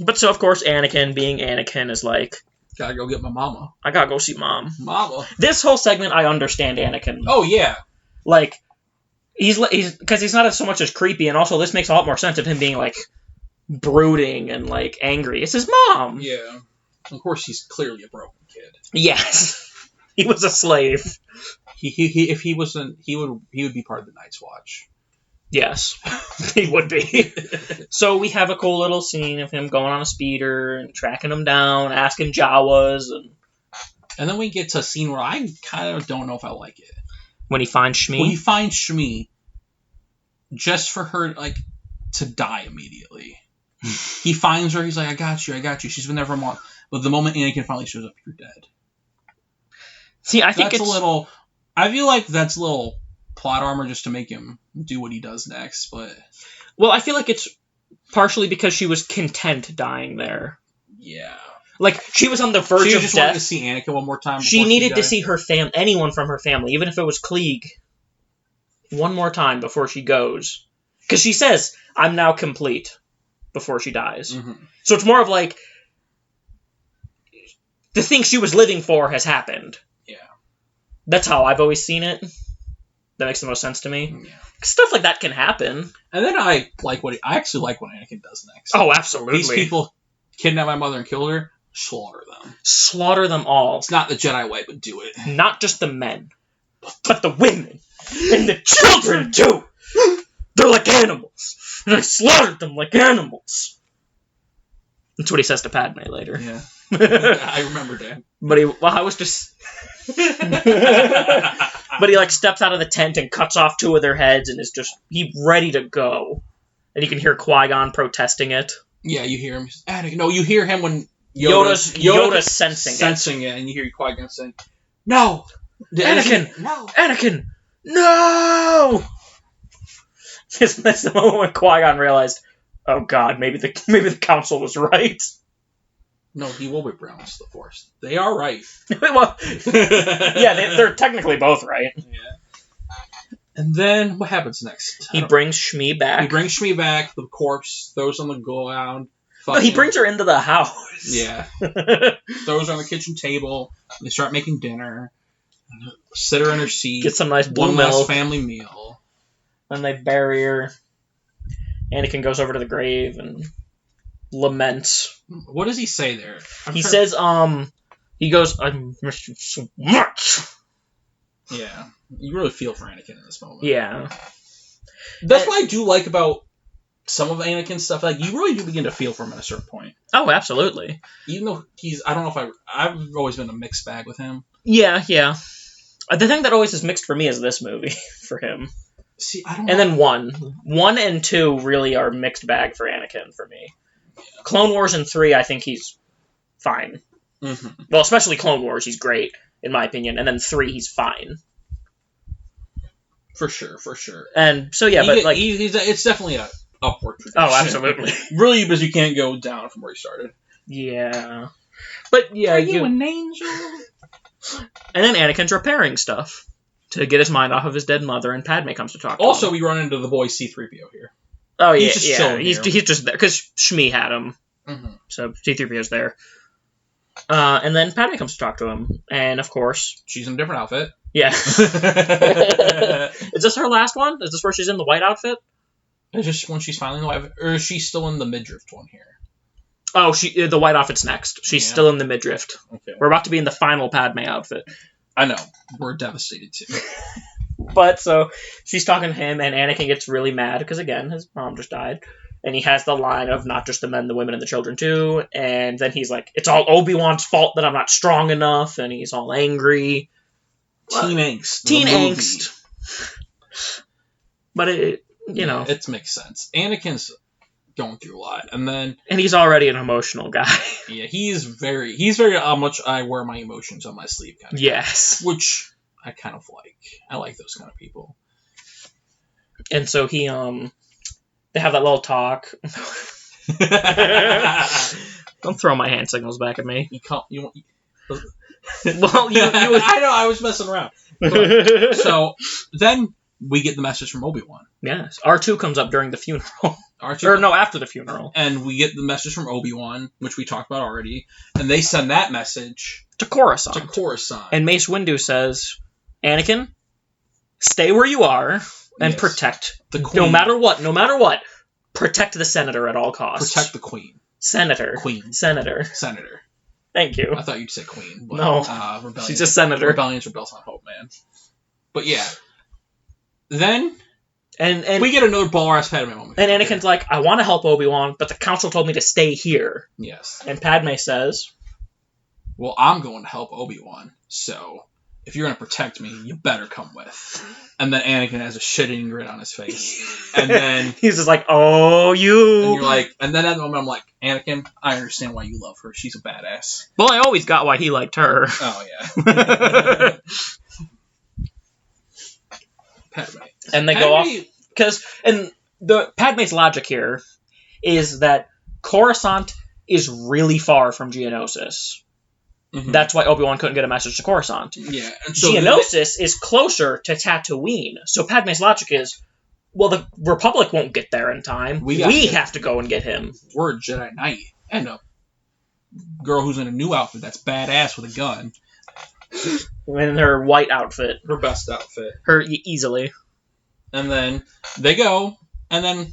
But so, of course, Anakin, being Anakin, is like... Gotta go get my mama. I gotta go see Mom. Mama. This whole segment, I understand Anakin. Oh, yeah. Like, because he's not so much as creepy, and also this makes a lot more sense of him being, like, brooding and, like, angry. It's his mom! Yeah. Of course, he's clearly a broken kid. Yes. He was a slave. If he wasn't, he would be part of the Night's Watch. Yes, he would be. So we have a cool little scene of him going on a speeder and tracking him down, asking Jawas, and then we get to a scene where I kind of don't know if I like it. When he finds Shmi? When he finds Shmi, just for her, like, to die immediately. He finds her, he's like, I got you. She's been there for a month. But the moment Anakin finally shows up, you're dead. See, I think I feel like that's a little plot armor just to make him do what he does next, but... Well, I feel like it's partially because she was content dying there. Yeah. Like, she was on the verge of death. She just wanted to see Anakin one more time. She needed to see anyone from her family, even if it was Klieg, one more time before she goes. Because she says, I'm now complete, before she dies. Mm-hmm. So it's more of like, the thing she was living for has happened. Yeah. That's how I've always seen it. That makes the most sense to me. Yeah. Stuff like that can happen. And then I actually like what Anakin does next. Oh, absolutely. These people kidnap my mother and kill her, slaughter them. Slaughter them all. It's not the Jedi way, but do it. Not just the men, but the women. And the children, too. They're like animals. And I slaughtered them like animals. That's what he says to Padme later. Yeah. I remember that. But I was just... But he, like, steps out of the tent and cuts off 2 of their heads and is just... He's ready to go. And you can hear Qui-Gon protesting it. Yeah, you hear him. No, you hear him when Yoda's sensing it. And you hear Qui-Gon saying, "No! Anakin! No! Anakin! No!" That's the moment when Qui-Gon realized, oh god, maybe the council was right. No, he will be pronounced the Force. They are right. Well, yeah, they're technically both right. Yeah. And then, what happens next? He brings Shmi back. He brings Shmi back, the corpse, throws on the ground. No, he brings her into the house. Yeah. Throws her on the kitchen table. They start making dinner. Sit her in her seat. Get some nice blue One milk. last family meal. Then they bury her. Anakin goes over to the grave and laments. What does he say there? He says, he goes, "I miss you so much." Yeah. You really feel for Anakin in this moment. Yeah. That's what I do like about some of Anakin's stuff. Like, you really do begin to feel for him at a certain point. Oh, absolutely. Even though I don't know if I've always been a mixed bag with him. Yeah. The thing that always is mixed for me is this movie, for him. See, I don't know. And then 1 and 2 really are mixed bag for Anakin for me. Yeah. Clone Wars and 3, I think he's fine. Mm-hmm. Well, especially Clone Wars, he's great, in my opinion. And then 3, he's fine. For sure. And so, yeah, it's definitely a upward trajectory. Oh, absolutely. Really, because you can't go down from where you started. Yeah. But, yeah. Are you an angel? And then Anakin's repairing stuff to get his mind off of his dead mother, and Padme comes to talk to him. Also, we run into the boy C-3PO here. Oh, yeah, he's just chilling he's just there, because Shmi had him. Mm-hmm. So C-3PO's there. And then Padme comes to talk to him, and of course... She's in a different outfit. Yeah. Is this her last one? Is this where she's in the white outfit? Is this when she's finally in the white outfit? Or is she still in the midriff one here? Oh, the white outfit's next. She's still in the midriff. Okay. We're about to be in the final Padme outfit. I know. We're devastated, too. But, so, she's talking to him, and Anakin gets really mad, because, again, his mom just died. And he has the line of not just the men, the women, and the children, too. And then he's like, it's all Obi-Wan's fault that I'm not strong enough, and he's all angry. Teen angst. Teen angst. But it makes sense. Anakin's going through a lot, and he's already an emotional guy. Yeah, he's very how much I wear my emotions on my sleeve kind of yes guy, which I kind of like. I like those kind of people. And so he they have that little talk. Don't throw my hand signals back at me. Well, I know, I was messing around. So then we get the message from Obi-Wan. Yes. R2 comes up during the funeral. After the funeral. And we get the message from Obi-Wan, which we talked about already. And they send that message to Coruscant. And Mace Windu says, Anakin, stay where you are and protect the Queen. No matter what. Protect the Senator at all costs. Protect the Queen. Senator. Queen. Senator. Thank you. I thought you'd say Queen. But, no. She's a senator. Rebellion's rebels on hope, man. But yeah. Then and we get another baller-ass Padme moment. And Anakin's like, I want to help Obi-Wan, but the council told me to stay here. Yes. And Padme says, well, I'm going to help Obi-Wan, so if you're going to protect me, you better come with. And then Anakin has a shit-eating grin on his face. And then he's just like, oh, you. And you're like, and then at the moment I'm like, Anakin, I understand why you love her. She's a badass. Well, I always got why he liked her. Oh, yeah. Padme. And they go off. And the Padme's logic here is that Coruscant is really far from Geonosis. Mm-hmm. That's why Obi-Wan couldn't get a message to Coruscant. Yeah. And so Geonosis is closer to Tatooine. So Padme's logic is, well, the Republic won't get there in time. We have to go and get him. We're a Jedi Knight and a girl who's in a new outfit that's badass with a gun. In her white outfit. Her best outfit. Easily. And then they go, and then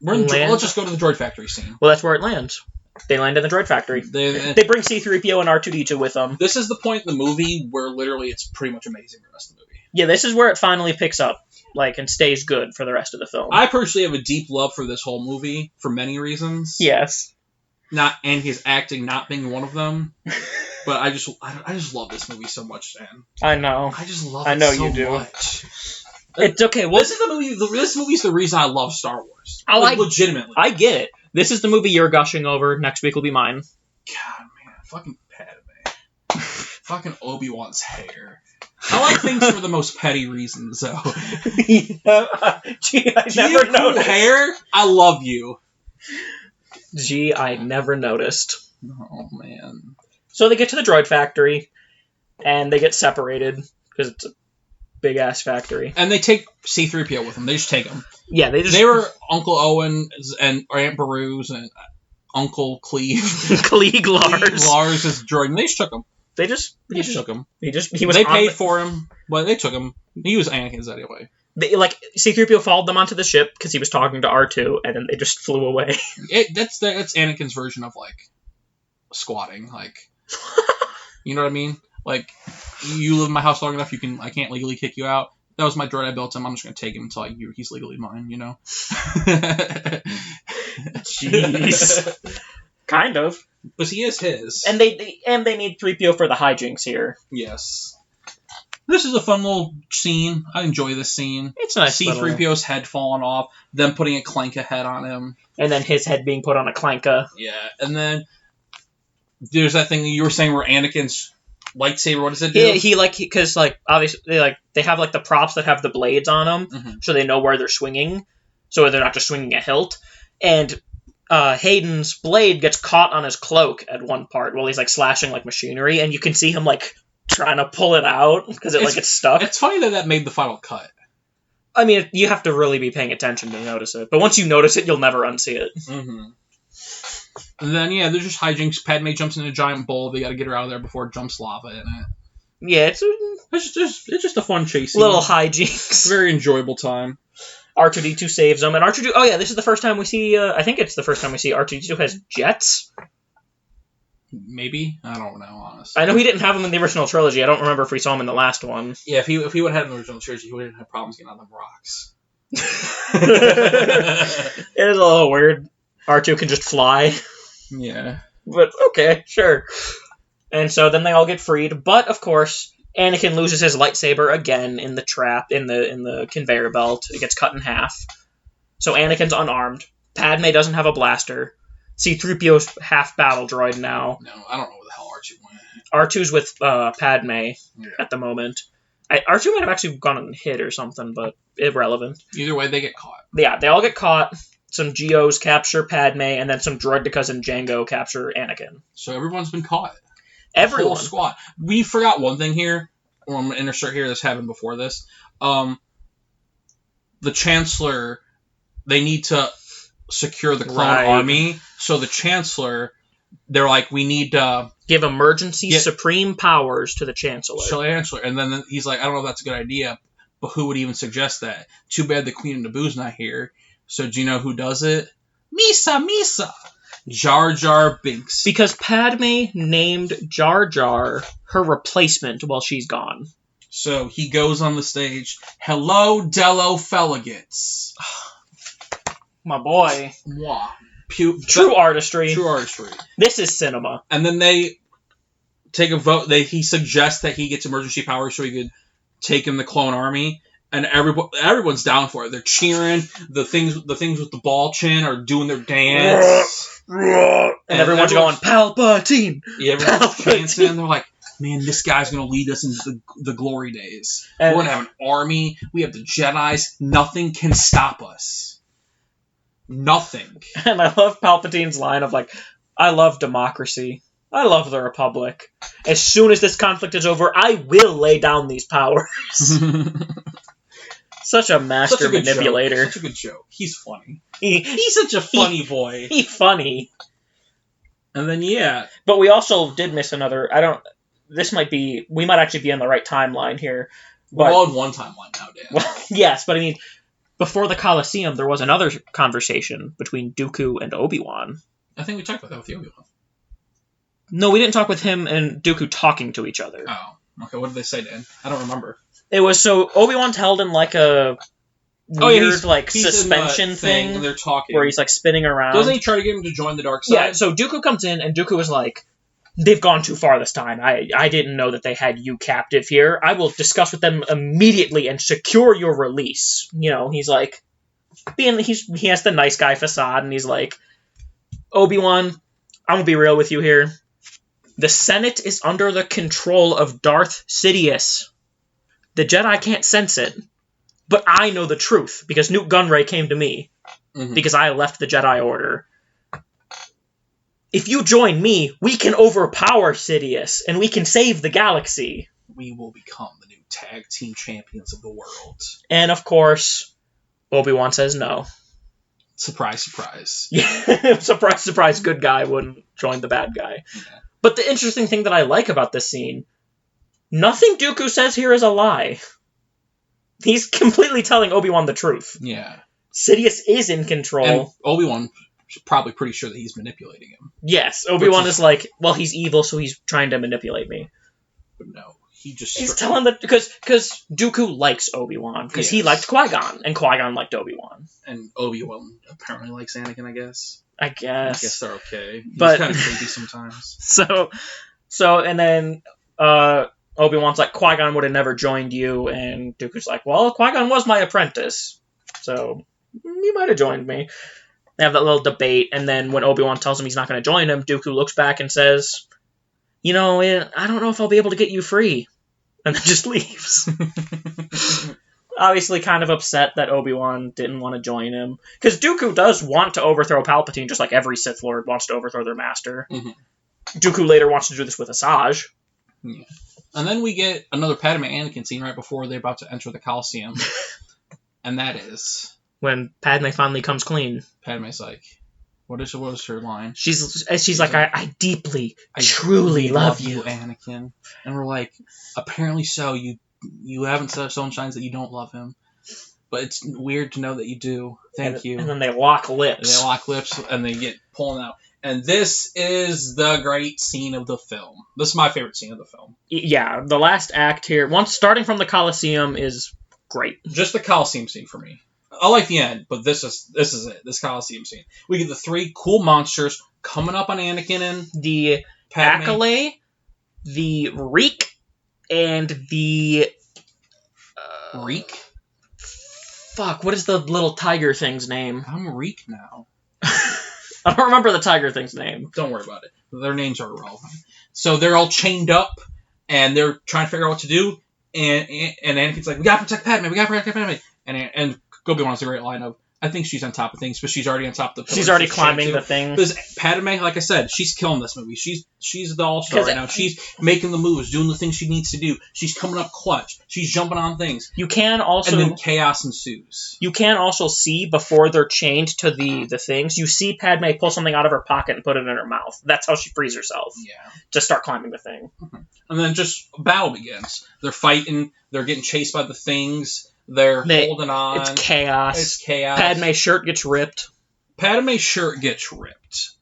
let's just go to the droid factory scene. Well, that's where it lands. They land in the droid factory. They bring C-3PO and R2-D2 with them. This is the point in the movie where literally it's pretty much amazing the rest of the movie. Yeah, this is where it finally picks up, and stays good for the rest of the film. I personally have a deep love for this whole movie for many reasons. Yes. And his acting not being one of them. But I just love this movie so much, man. I know. I just love it so you do. Much. It's okay. Well, this is the movie. This movie's the reason I love Star Wars. Legitimately. I get it. This is the movie you're gushing over. Next week will be mine. God, man, fucking Padme, fucking Obi-Wan's hair. I like things for the most petty reasons, though. Gee, I never noticed. Hair, I love you. Gee, I never noticed. Oh man. So they get to the droid factory, and they get separated because it's a big ass factory. And they take C-3PO with them. They just take him. Yeah, they were Uncle Owen and Aunt Beru's and Uncle Cleve. Cleve Lars. Lars' droid. And they just took him. They just took him. They paid for him, but they took him. He was Anakin's anyway. C-3PO followed them onto the ship because he was talking to R2, and then they just flew away. That's Anakin's version of squatting. You know what I mean? You live in my house long enough, I can't legally kick you out. That was my droid. I built him. I'm just gonna take him until he's legally mine. You know. Jeez. Kind of. But he is his. And they need 3PO for the hijinks here. Yes. This is a fun little scene. I enjoy this scene. It's nice. C-3PO's head falling off, them putting a Clanka head on him. And then his head being put on a Clanka. Yeah, and then there's that thing that you were saying where Anakin's lightsaber, what does it do? Yeah, because obviously, they have, the props that have the blades on them, so they know where they're swinging, so they're not just swinging a hilt. And Hayden's blade gets caught on his cloak at one part while he's, slashing, machinery, and you can see him, trying to pull it out because it gets stuck. It's funny that made the final cut. I mean, you have to really be paying attention to notice it. But once you notice it, you'll never unsee it. Mm-hmm. And then, yeah, there's just hijinks. Padme jumps in a giant bowl. They got to get her out of there before it jumps lava in it. Yeah, it's just a fun chase scene. Little hijinks. Very enjoyable time. R2-D2 saves them. And R2-D2... Oh, yeah, this is the first time we see... I think it's the first time we see R2-D2 has jets. Maybe? I don't know, honestly. I know he didn't have them in the original trilogy. I don't remember if we saw him in the last one. Yeah, if he would have had in the original trilogy, he wouldn't have problems getting on them rocks. It is a little weird. R2 can just fly. Yeah. But, okay, sure. And so then they all get freed. But, of course, Anakin loses his lightsaber again in the trap, in the conveyor belt. It gets cut in half. So Anakin's unarmed. Padme doesn't have a blaster. C-3PO's half battle droid now. No, I don't know where the hell R2 went. R2's with Padme at the moment. R2 might have actually gone and hit or something, but irrelevant. Either way, they get caught. Yeah, they all get caught. Some GOs capture Padme, and then some droid and Jango capture Anakin. So everyone's been caught. Everyone. The whole squad. We forgot one thing here. Or I'm going to insert here. This happened before this. The Chancellor, they need to secure the clone army. So the Chancellor, they're like, we need to give emergency supreme powers to the Chancellor. And then he's like, I don't know if that's a good idea, but who would even suggest that? Too bad the Queen of Naboo's not here. So do you know who does it? Misa! Jar Jar Binks. Because Padme named Jar Jar her replacement while she's gone. So he goes on the stage, hello, Dello Feligits. My boy. Mwah. True artistry. True artistry. This is cinema. And then they take a vote. He suggests that he gets emergency powers so he could take in the clone army. And everyone's down for it. They're cheering. The things with the ball chin are doing their dance. and everyone's going, Palpatine! Yeah, everyone's chanting. And they're like, man, this guy's going to lead us into the glory days. We're going to have an army. We have the Jedis. Nothing can stop us. Nothing. And I love Palpatine's line of I love democracy. I love the Republic. As soon as this conflict is over, I will lay down these powers. Such a master manipulator. Such a good joke. He's funny. He's such a funny boy. He's funny. And then, yeah. But we also did miss another... we might actually be in the right timeline here. But, we're all in one timeline now, Dan. Well, yes, but I mean, before the Colosseum, there was another conversation between Dooku and Obi-Wan. I think we talked about that with Obi-Wan. No, we didn't talk with him and Dooku talking to each other. Oh, okay. What did they say, Dan? I don't remember. It was so Obi-Wan's held in like a weird he's suspension thing, and they're talking where he's like spinning around. Doesn't he try to get him to join the dark side? Yeah. So Dooku comes in, and Dooku is like, "They've gone too far this time. I didn't know that they had you captive here. I will discuss with them immediately and secure your release." You know, he's like, he has the nice guy facade, and he's like, "Obi-Wan, I'm gonna be real with you here. The Senate is under the control of Darth Sidious. The Jedi can't sense it, but I know the truth because Newt Gunray came to me because I left the Jedi Order. If you join me, we can overpower Sidious, and we can save the galaxy. We will become the new tag team champions of the world." And, of course, Obi-Wan says no. Surprise, surprise. Yeah, surprise, surprise, good guy wouldn't join the bad guy. Yeah. But the interesting thing that I like about this scene, nothing Dooku says here is a lie. He's completely telling Obi-Wan the truth. Yeah. Sidious is in control. And Obi-Wan is probably pretty sure that he's manipulating him. Yes, Obi-Wan is like, well, he's evil, so he's trying to manipulate me. But no, he's telling that because Dooku likes Obi-Wan because he liked Qui-Gon, and Qui-Gon liked Obi-Wan. And Obi-Wan apparently likes Anakin, I guess. I guess they're okay. He's but kind of creepy sometimes. So and then Obi-Wan's like, Qui-Gon would have never joined you, and Dooku's like, well, Qui-Gon was my apprentice, so he might have joined me. They have that little debate, and then when Obi-Wan tells him he's not going to join him, Dooku looks back and says, you know, I don't know if I'll be able to get you free, and then just leaves. Obviously kind of upset that Obi-Wan didn't want to join him. Because Dooku does want to overthrow Palpatine, just like every Sith Lord wants to overthrow their master. Mm-hmm. Dooku later wants to do this with Asajj. Yeah. And then we get another Padme Anakin scene right before they're about to enter the Colosseum. And that is... when Padme finally comes clean. Padme's like, what is her line? She's like, I deeply, truly love you, Anakin. And we're like, apparently so, you haven't shown signs that you don't love him. But it's weird to know that you do. Thank you. And then they lock lips. And they get pulling out. And this is the great scene of the film. This is my favorite scene of the film. Yeah, the last act here, starting from the Colosseum, is great. Just the Colosseum scene for me. I like the end, but this is it. This Colosseum scene. We get the three cool monsters coming up on Anakin and the Padme. Accolade, the Reek, and the... Reek? Fuck, what is the little tiger thing's name? I'm Reek now. I don't remember the tiger thing's name. Don't worry about it. Their names are irrelevant. So they're all chained up, and they're trying to figure out what to do, and Anakin's like, we gotta protect Padme, and Obi-Wan has a great line of, I think she's on top of things, but she's already on top of the pillars. She's already climbing the thing. Because Padme, like I said, she's killing this movie. She's the all-star right now. She's making the moves, doing the things she needs to do. She's coming up clutch. She's jumping on things. You can also... and then chaos ensues. You can also see, before they're chained to the things, you see Padme pull something out of her pocket and put it in her mouth. That's how she frees herself. Yeah. To start climbing the thing. Mm-hmm. And then just battle begins. They're fighting. They're getting chased by the things. They're holding on. It's chaos. Padme's shirt gets ripped.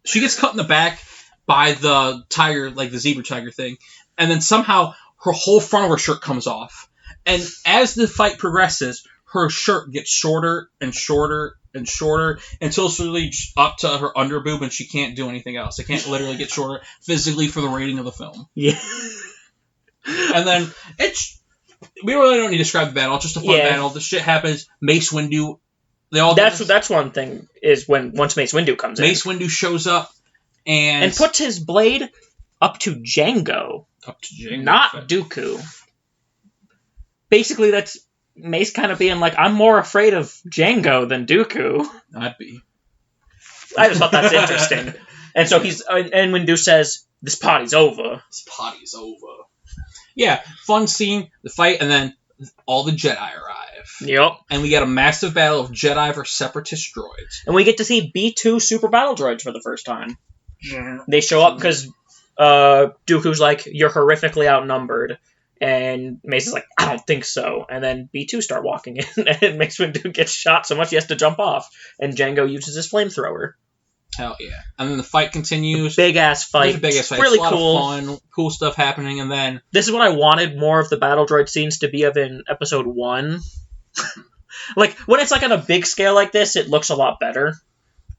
She gets cut in the back by the tiger, like the zebra tiger thing. And then somehow her whole front of her shirt comes off. And as the fight progresses, her shirt gets shorter and shorter and shorter until it's really up to her under boob and she can't do anything else. It can't literally get shorter physically for the rating of the film. Yeah. And then we really don't need to describe the battle. It's just a fun battle. The shit happens. Mace Windu. That's one thing is once Mace Windu comes in. Mace Windu shows up and puts his blade up to Jango. Not Dooku. Basically, that's Mace kind of being like, I'm more afraid of Jango than Dooku. I'd be. I just thought that's interesting. And so and Windu says, this party's over. Yeah, fun scene, the fight, and then all the Jedi arrive. Yep. And we get a massive battle of Jedi versus Separatist droids. And we get to see B2 Super Battle Droids for the first time. They show up because Dooku's like, you're horrifically outnumbered. And Mace is like, I don't think so. And then B2 start walking in, and Mace Windu gets shot so much he has to jump off. And Jango uses his flamethrower. Hell yeah. And then the fight continues. Big-ass fight. It's a big-ass fight. Really it's a lot cool. of fun, cool stuff happening, and then... This is what I wanted more of the battle droid scenes to be of in Episode 1. Like, when it's like on a big scale like this, it looks a lot better.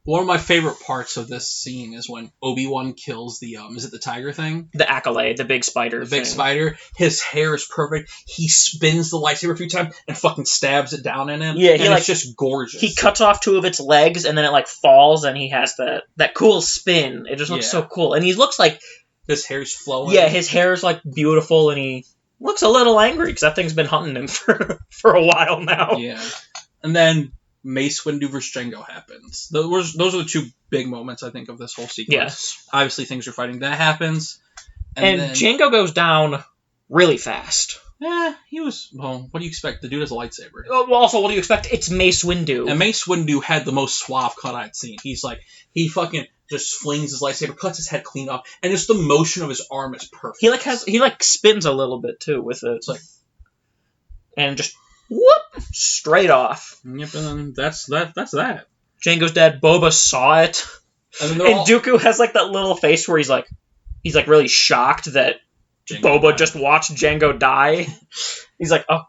One of my favorite parts of this scene is when Obi-Wan kills the, is it the tiger thing? The Accolade, the big spider The big spider. His hair is perfect. He spins the lightsaber a few times and fucking stabs it down in him. Yeah, and it's just gorgeous. He cuts off 2 of its legs, and then it, like, falls, and he has that cool spin. It just looks so cool. And he looks like... His hair's flowing. Yeah, his hair's, like, beautiful, and he looks a little angry, because that thing's been hunting him for a while now. Yeah. And then... Mace Windu vs. Jango happens. Those are the 2 big moments, I think, of this whole sequence. Yes. Obviously, things are fighting. That happens. And then... Jango goes down really fast. He was... Well, what do you expect? The dude has a lightsaber. Well, also, what do you expect? It's Mace Windu. And Mace Windu had the most suave cut I'd seen. He's like... He fucking just flings his lightsaber, cuts his head clean off, and just the motion of his arm is perfect. He spins a little bit, too, with it. It's like... And just... Whoop! Straight off. Yep, and then that's that. Jango's dead. Boba saw it. And Dooku has like that little face where he's like really shocked that Boba just watched Jango die. He's like, oh,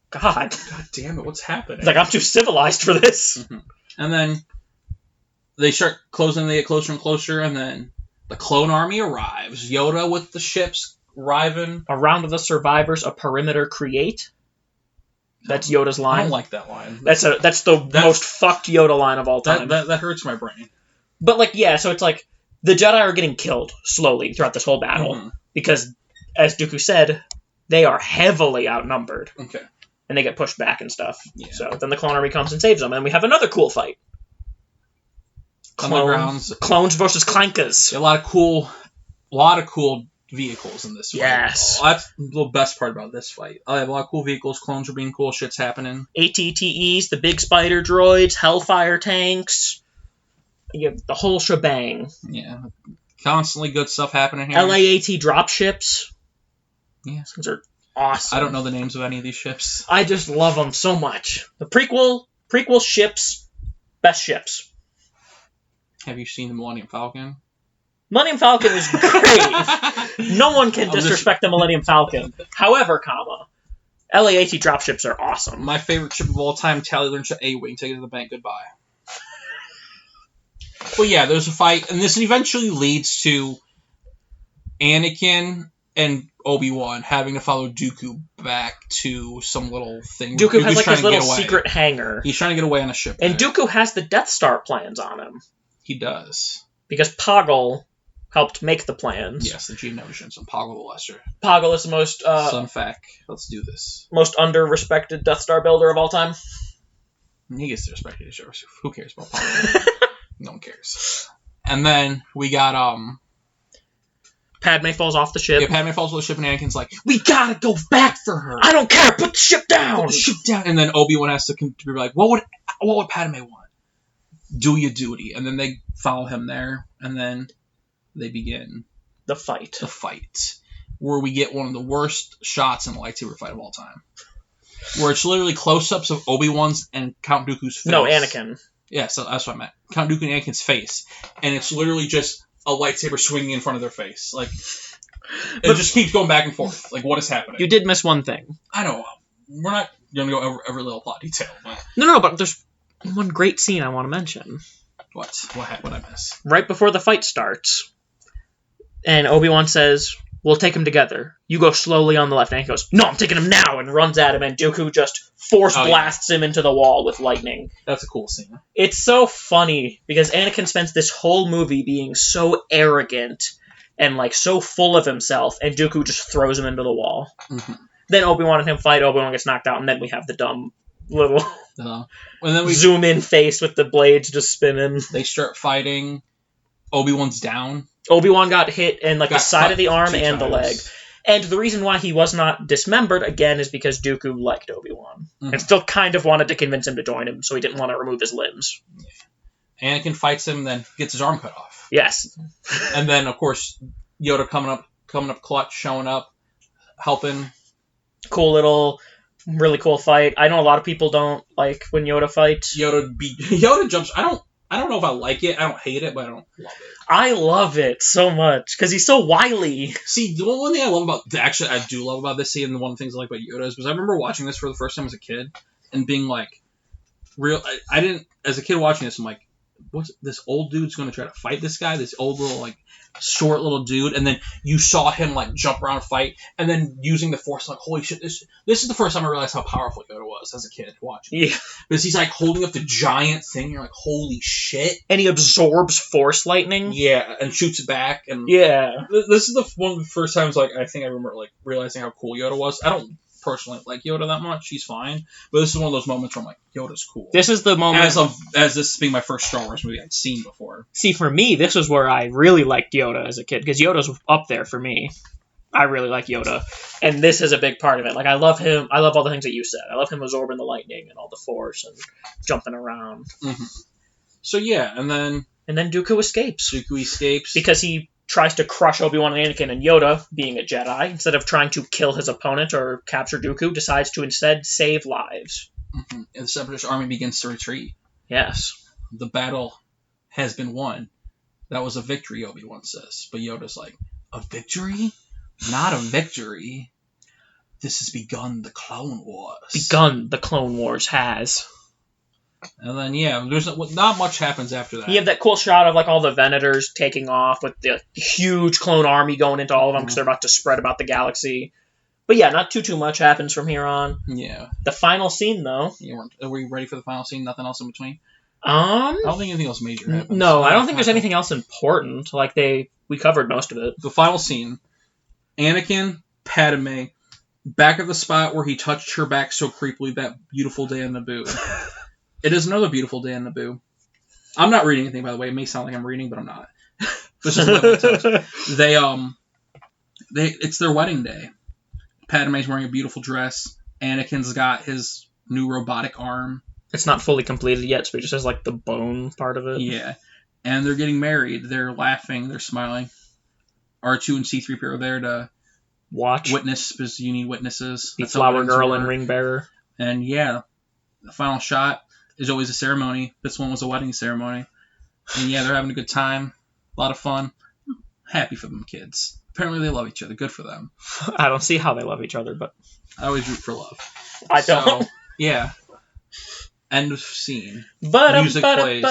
God damn it, what's happening? He's like, I'm too civilized for this. Mm-hmm. And then they start closing, they get closer and closer, and then the clone army arrives. Yoda with the ships arriving. Around the survivors, a perimeter create. That's Yoda's line. I don't like that line. That's the most fucked Yoda line of all time. That hurts my brain. But like, yeah, so it's like the Jedi are getting killed slowly throughout this whole battle because, as Dooku said, they are heavily outnumbered. Okay. And they get pushed back and stuff. Yeah. So then the clone army comes and saves them, and we have another cool fight. Clones versus Clankers. A lot of cool vehicles in this fight. Yes. That's the best part about this fight. I have a lot of cool vehicles, clones are being cool, shit's happening. ATTEs, the big spider droids, Hellfire tanks, you have the whole shebang. Yeah. Constantly good stuff happening here. LAAT dropships. Yeah. Those are awesome. I don't know the names of any of these ships. I just love them so much. The prequel ships, best ships. Have you seen the Millennium Falcon? Millennium Falcon is great. No one can disrespect the Millennium Falcon. However, LAAT dropships are awesome. My favorite ship of all time, Tallyland ship A-Wing. Take it to the bank. Goodbye. Well, yeah, there's a fight, and this eventually leads to Anakin and Obi-Wan having to follow Dooku back to some little thing. Dooku has like his little secret hangar. He's trying to get away on a ship. And Dooku has the Death Star plans on him. He does. Because Poggle helped make the plans. Yes, the Geonosians and Poggle the Lesser. Poggle is the most... Sun fact. Let's do this. Most under-respected Death Star builder of all time. He gets the respect he deserves. Who cares about Poggle? No one cares. And then we got, Padme falls off the ship. Yeah, Padme falls off the ship, and Anakin's like, we gotta go back for her! I don't care! Put the ship down! Put the ship down! And then Obi-Wan has to be like, what would Padme want? Do your duty. And then they follow him there, and then they begin the fight. Where we get one of the worst shots in a lightsaber fight of all time. Where it's literally close-ups of Obi-Wan's and Count Dooku's face. No, Anakin. Yeah, so that's what I meant. Count Dooku and Anakin's face. And it's literally just a lightsaber swinging in front of their face. Like, it just keeps going back and forth. Like, what is happening? You did miss one thing. I know. We're not going to go over every little plot detail. But... No, but there's one great scene I want to mention. What? What I miss? Right before the fight starts, and Obi-Wan says, we'll take him together. You go slowly on the left. And he goes, no, I'm taking him now, and runs at him, and Dooku just force blasts him into the wall with lightning. That's a cool scene. It's so funny, because Anakin spends this whole movie being so arrogant and like so full of himself, and Dooku just throws him into the wall. Mm-hmm. Then Obi-Wan and him fight, Obi-Wan gets knocked out, and then we have the dumb little and then we zoom in face with the blades just spinning. They start fighting. Obi-Wan's down. Obi-Wan got hit in like the side of the arm and the leg. And the reason why he was not dismembered, again, is because Dooku liked Obi-Wan. Mm-hmm. And still kind of wanted to convince him to join him, so he didn't want to remove his limbs. Yeah. Anakin fights him, then gets his arm cut off. Yes. And then, of course, Yoda coming up clutch, showing up, helping. Cool little, really cool fight. I know a lot of people don't like when Yoda fights. Yoda jumps. I don't know if I like it. I don't hate it, but I don't love it. I love it so much because he's so wily. See, the one thing I love about I do love about this scene, and one of the things I like about Yoda is because I remember watching this for the first time as a kid and being like, I didn't, as a kid watching this, I'm like, what's this old dude's going to try to fight this guy? This old little, like, short little dude, and then you saw him, like, jump around and fight, and then using the Force, like, holy shit, this is the first time I realized how powerful Yoda was as a kid watching. Yeah. Because he's, like, holding up the giant thing, you're like, holy shit. And he absorbs Force lightning. Yeah, and shoots it back, and... Yeah. This is one of the first times, like, I think I remember, like, realizing how cool Yoda was. I don't personally like Yoda that much. He's fine. But this is one of those moments where I'm like, Yoda's cool. This is the moment... As this being my first Star Wars movie I'd seen before. See, for me, this is where I really liked Yoda as a kid, because Yoda's up there for me. I really like Yoda. And this is a big part of it. Like, I love him. I love all the things that you said. I love him absorbing the lightning and all the Force and jumping around. Mm-hmm. So, yeah, and then Dooku escapes. Because he tries to crush Obi-Wan and Anakin, and Yoda, being a Jedi, instead of trying to kill his opponent or capture Dooku, decides to instead save lives. Mm-hmm. And the Separatist army begins to retreat. Yes. The battle has been won. That was a victory, Obi-Wan says. But Yoda's like, a victory? Not a victory. This has begun the Clone Wars. The Clone Wars has. And then, yeah, there's not much happens after that. You have that cool shot of, like, all the Venators taking off with the huge clone army going into all of them because they're about to spread about the galaxy. But, yeah, not too much happens from here on. Yeah. The final scene, though. Are we ready for the final scene? Nothing else in between? I don't think anything else major happens. No, I don't think there's anything else important. Like, we covered most of it. The final scene. Anakin, Padme, back at the spot where he touched her back so creepily that beautiful day on Naboo. It is another beautiful day on Naboo. I'm not reading anything, by the way. It may sound like I'm reading, but I'm not. This is what it tells. It's their wedding day. Padme's wearing a beautiful dress. Anakin's got his new robotic arm. It's not fully completed yet, so he just has, like, the bone part of it. Yeah. And they're getting married. They're laughing. They're smiling. R2 and C-3PO are there to witness, because you need witnesses. The flower girl and ring bearer. And, yeah, the final shot is always a ceremony. This one was a wedding ceremony. And, yeah, they're having a good time. A lot of fun. Happy for them kids. Apparently they love each other. Good for them. I don't see how they love each other, but... I always root for love. I don't. So, yeah. End of scene. Music plays.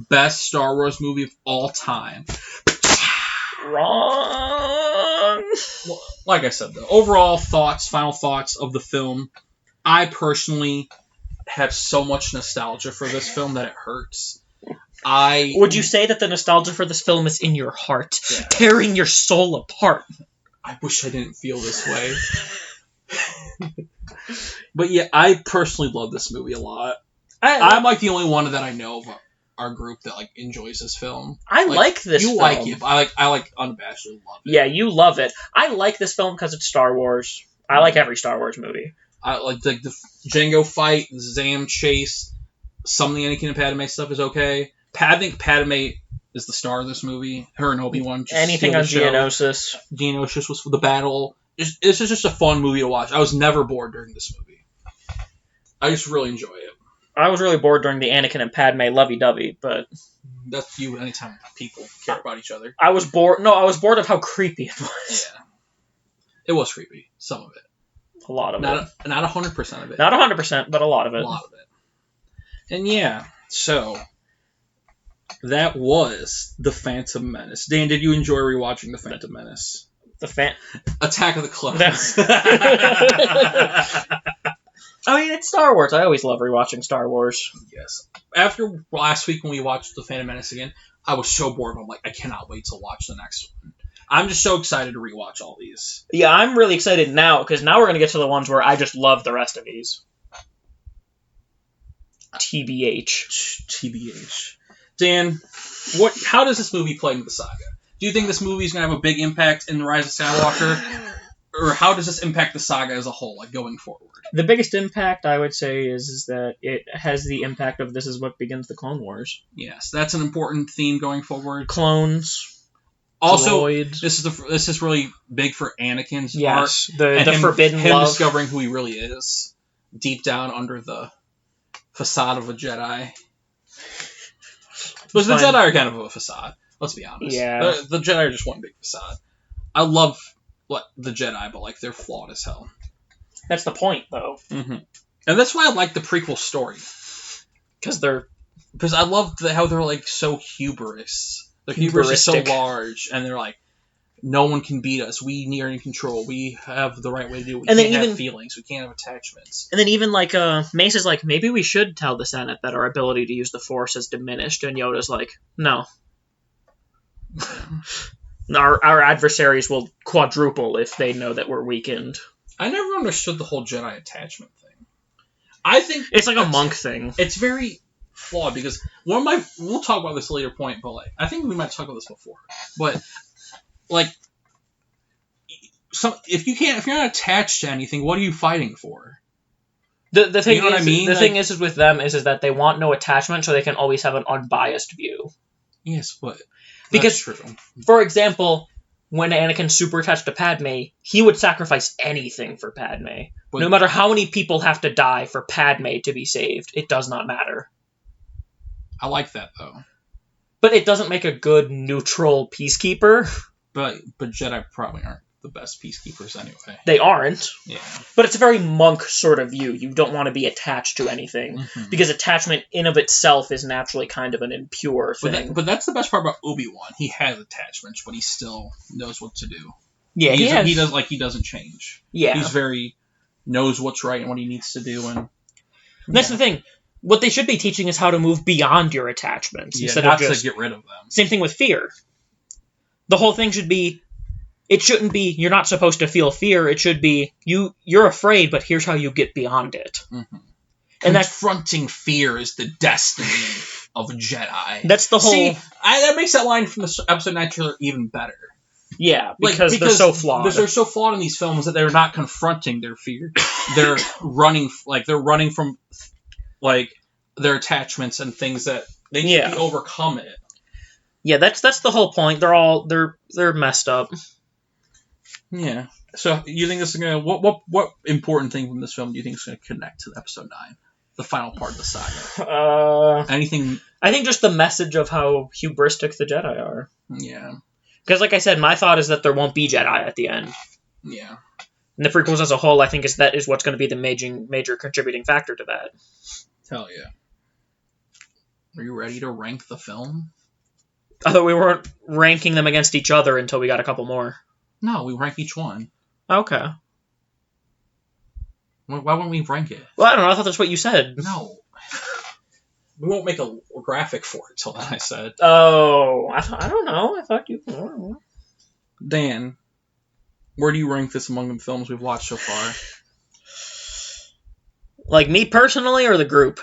Best Star Wars movie of all time. Wrong. Well, like I said, though, overall final thoughts of the film. I personally have so much nostalgia for this film that it hurts. Would you say that the nostalgia for this film is in your heart, tearing your soul apart? I wish I didn't feel this way. But yeah, I personally love this movie a lot. I'm like the only one that I know of our group that like enjoys this film. I like this film. You like it, but I like unabashedly love it. Yeah, you love it. I like this film because it's Star Wars. I like every Star Wars movie. I like the Jango fight, the Zam chase, some of the Anakin and Padme stuff is okay. I think Padme is the star of this movie. Her and Obi-Wan. Anything on Geonosis. Geonosis was for the battle. This is just a fun movie to watch. I was never bored during this movie. I just really enjoy it. I was really bored during the Anakin and Padme lovey-dovey, but... That's you anytime people care about each other. I was bored... No, I was bored of how creepy it was. Yeah. It was creepy. Some of it. A lot of it. Not 100% of it. Not 100%, but a lot of it. A lot of it. And yeah, so... That was The Phantom Menace. Dan, did you enjoy rewatching The Phantom Menace? Attack of the Clones. I mean, it's Star Wars. I always love rewatching Star Wars. Yes. After last week when we watched The Phantom Menace again, I was so bored. I'm like, I cannot wait to watch the next one. I'm just so excited to rewatch all these. Yeah, I'm really excited now, because now we're going to get to the ones where I just love the rest of these. TBH. Dan, how does this movie play into the saga? Do you think this movie is going to have a big impact in The Rise of Skywalker? or how does this impact the saga as a whole, like going forward? The biggest impact, I would say, is that it has the impact of this is what begins the Clone Wars. Yes, that's an important theme going forward. Clones. Also, droids. this is really big for Anakin's Yes, arc. the And forbidden him love. discovering who he really is, deep down under the facade of a Jedi. Because the Jedi are kind of a facade, let's be honest. Yeah. The Jedi are just one big facade. I love the Jedi, but like they're flawed as hell. That's the point, though. Mm-hmm. And that's why I like the prequel story. Because I love how they're like so hubris. Their hubris is so large, and they're like, no one can beat us. We are in control. We have the right way to do it. We can't have feelings. We can't have attachments. And then even like Mace is like, maybe we should tell the Senate that our ability to use the Force is diminished, and Yoda's like, no. Our adversaries will quadruple if they know that we're weakened. I never understood the whole Jedi attachment thing. I think it's like a monk thing. It's very flawed because we'll talk about this later point, but like I think we might talk about this before. But like if you're not attached to anything, what are you fighting for? The thing you know what I mean? The thing is with them is that they want no attachment, so they can always have an unbiased view. Yes, but because true. For example, when Anakin's super attached to Padme, he would sacrifice anything for Padme. But no matter how many people have to die for Padme to be saved, it does not matter. I like that, though. But it doesn't make a good neutral peacekeeper. But Jedi probably aren't the best peacekeepers anyway. They aren't. Yeah. But it's a very monk sort of view. You don't want to be attached to anything. Mm-hmm. Because attachment in of itself is naturally kind of an impure thing. But that's the best part about Obi-Wan. He has attachments, but he still knows what to do. Yeah, he doesn't change. Yeah. He's knows what's right and what he needs to do. And that's the thing. What they should be teaching is how to move beyond your attachments. Instead of just to get rid of them. Same thing with fear. The whole thing should be, it shouldn't be, you're not supposed to feel fear. It should be, you're afraid, but here's how you get beyond it. Mm-hmm. And confronting fear is the destiny of a Jedi. That's the whole... See, that makes that line from the episode 9 trailer even better. Yeah, because they're so flawed. They're so flawed in these films that they're not confronting their fear. They're running from like their attachments and things that they need to overcome it. Yeah, that's the whole point. They're messed up. Yeah. So you think this is gonna what important thing from this film do you think is gonna connect to episode 9, the final part of the saga? Anything? I think just the message of how hubristic the Jedi are. Yeah. Because, like I said, my thought is that there won't be Jedi at the end. Yeah. And the prequels as a whole, I think, that is what's going to be the major contributing factor to that. Hell yeah. Are you ready to rank the film? I thought we weren't ranking them against each other until we got a couple more. No, we rank each one. Okay. Why wouldn't we rank it? Well, I don't know. I thought that's what you said. No. We won't make a graphic for it till then, I said. Oh, I don't know. I thought you... Dan, where do you rank this among the films we've watched so far? Like me personally or the group?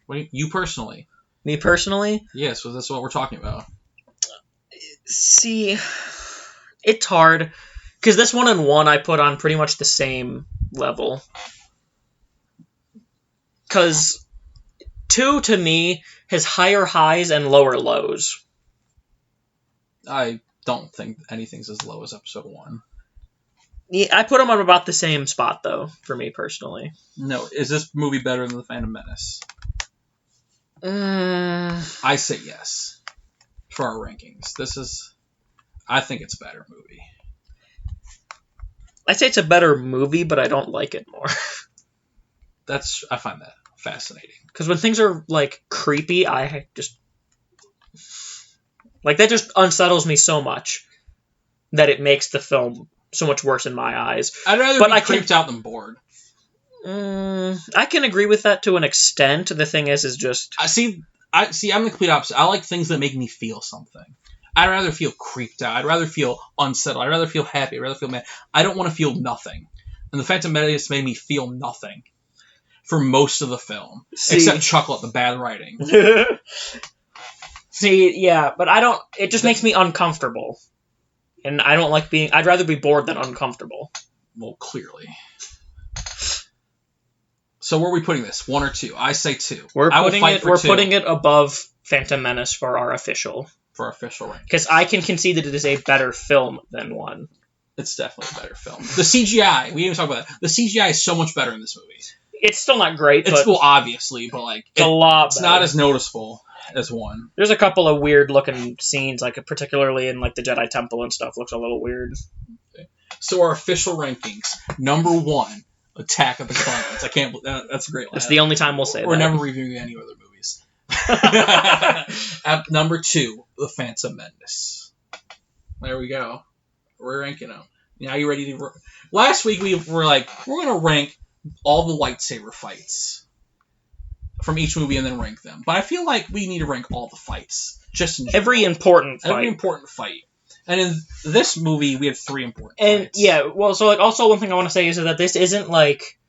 Wait, you personally? Me personally? Yeah, so that's what we're talking about. See, it's hard. Because this 1 and 1 I put on pretty much the same level. Because... 2, to me, has higher highs and lower lows. I don't think anything's as low as episode 1. Yeah, I put them on about the same spot, though, for me personally. No, is this movie better than The Phantom Menace? I say yes. For our rankings. I think it's a better movie. I'd say it's a better movie, but I don't like it more. I find that fascinating. Because when things are, like, creepy, I just... Like, that just unsettles me so much that it makes the film so much worse in my eyes. I'd rather be creeped out than bored. I can agree with that to an extent. The thing is just... I'm the complete opposite. I like things that make me feel something. I'd rather feel creeped out. I'd rather feel unsettled. I'd rather feel happy. I'd rather feel mad. I don't want to feel nothing. And The Phantom Menace made me feel nothing for most of the film. Except chuckle at the bad writing. See, yeah, but I don't... It just makes me uncomfortable. And I don't like being... I'd rather be bored than uncomfortable. Well, clearly. So where are we putting this? 1 or 2? I say 2. We're putting it above Phantom Menace for our official. For our official rank. Because I can concede that it is a better film than 1. It's definitely a better film. The CGI, we didn't even talk about that. The CGI is so much better in this movie. It's still not great, but... Well, obviously, but, like... It's a lot better. It's not as noticeable as 1. There's a couple of weird-looking scenes, like, particularly in, like, the Jedi Temple and stuff, looks a little weird. Okay. So our official rankings. Number 1, Attack of the Clones. I can't believe... That's a great line. It's the only time we'll say that. We're never reviewing any other movies. At number 2, The Phantom Menace. There we go. We're ranking them. Now you ready to... Last week we were like, we're going to rank all the lightsaber fights from each movie and then rank them. But I feel like we need to rank all the fights. Just in general. Every important fight. Every important fight. And in this movie, we have 3 important fights. Yeah, well, so, like, also one thing I want to say is that this isn't, like,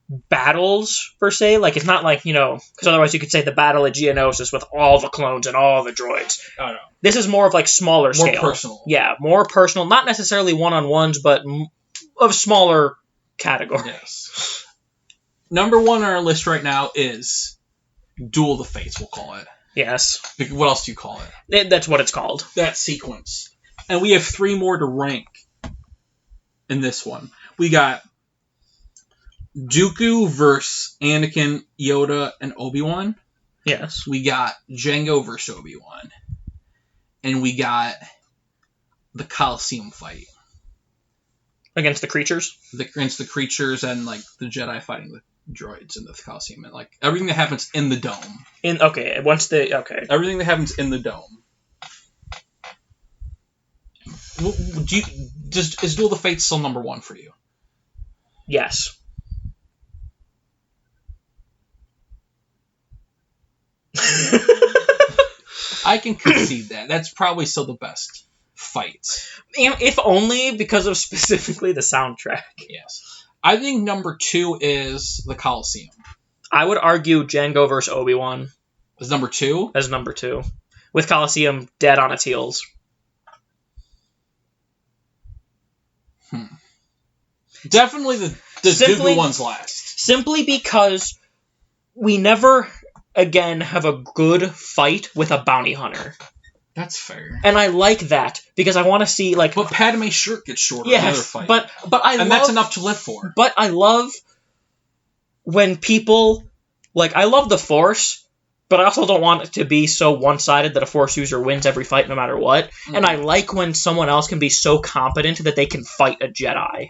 battles, per se. Like, it's not like, because otherwise you could say the battle at Geonosis with all the clones and all the droids. Oh, no. This is more of, like, smaller scale. More personal. Yeah, more personal. Not necessarily one-on-ones, but of smaller categories. Yes. Number 1 on our list right now is Duel of the Fates, we'll call it. Yes. What else do you call it? That's what it's called. That sequence. And we have 3 more to rank in this one. We got Dooku versus Anakin, Yoda, and Obi-Wan. Yes. We got Jango versus Obi-Wan. And we got the Coliseum fight. Against the creatures? Against the creatures and, like, the Jedi fighting the droids in the Coliseum. And, like, everything that happens in the dome. Okay. Everything that happens in the dome. Is Duel of the Fates still number 1 for you? Yes. I can concede that. That's probably still the best fight. If only because of specifically the soundtrack. Yes. I think number 2 is the Coliseum. I would argue Jango vs. Obi-Wan. Is number 2? As number 2. With Coliseum dead on its heels. Definitely the Dooku one's last. Simply because we never again have a good fight with a bounty hunter. That's fair. And I like that because I want to see like. But Padme's shirt gets shorter in the other fight. But that's enough to live for. But I love when people I love the Force. But I also don't want it to be so one-sided that a Force user wins every fight no matter what. Mm. And I like when someone else can be so competent that they can fight a Jedi.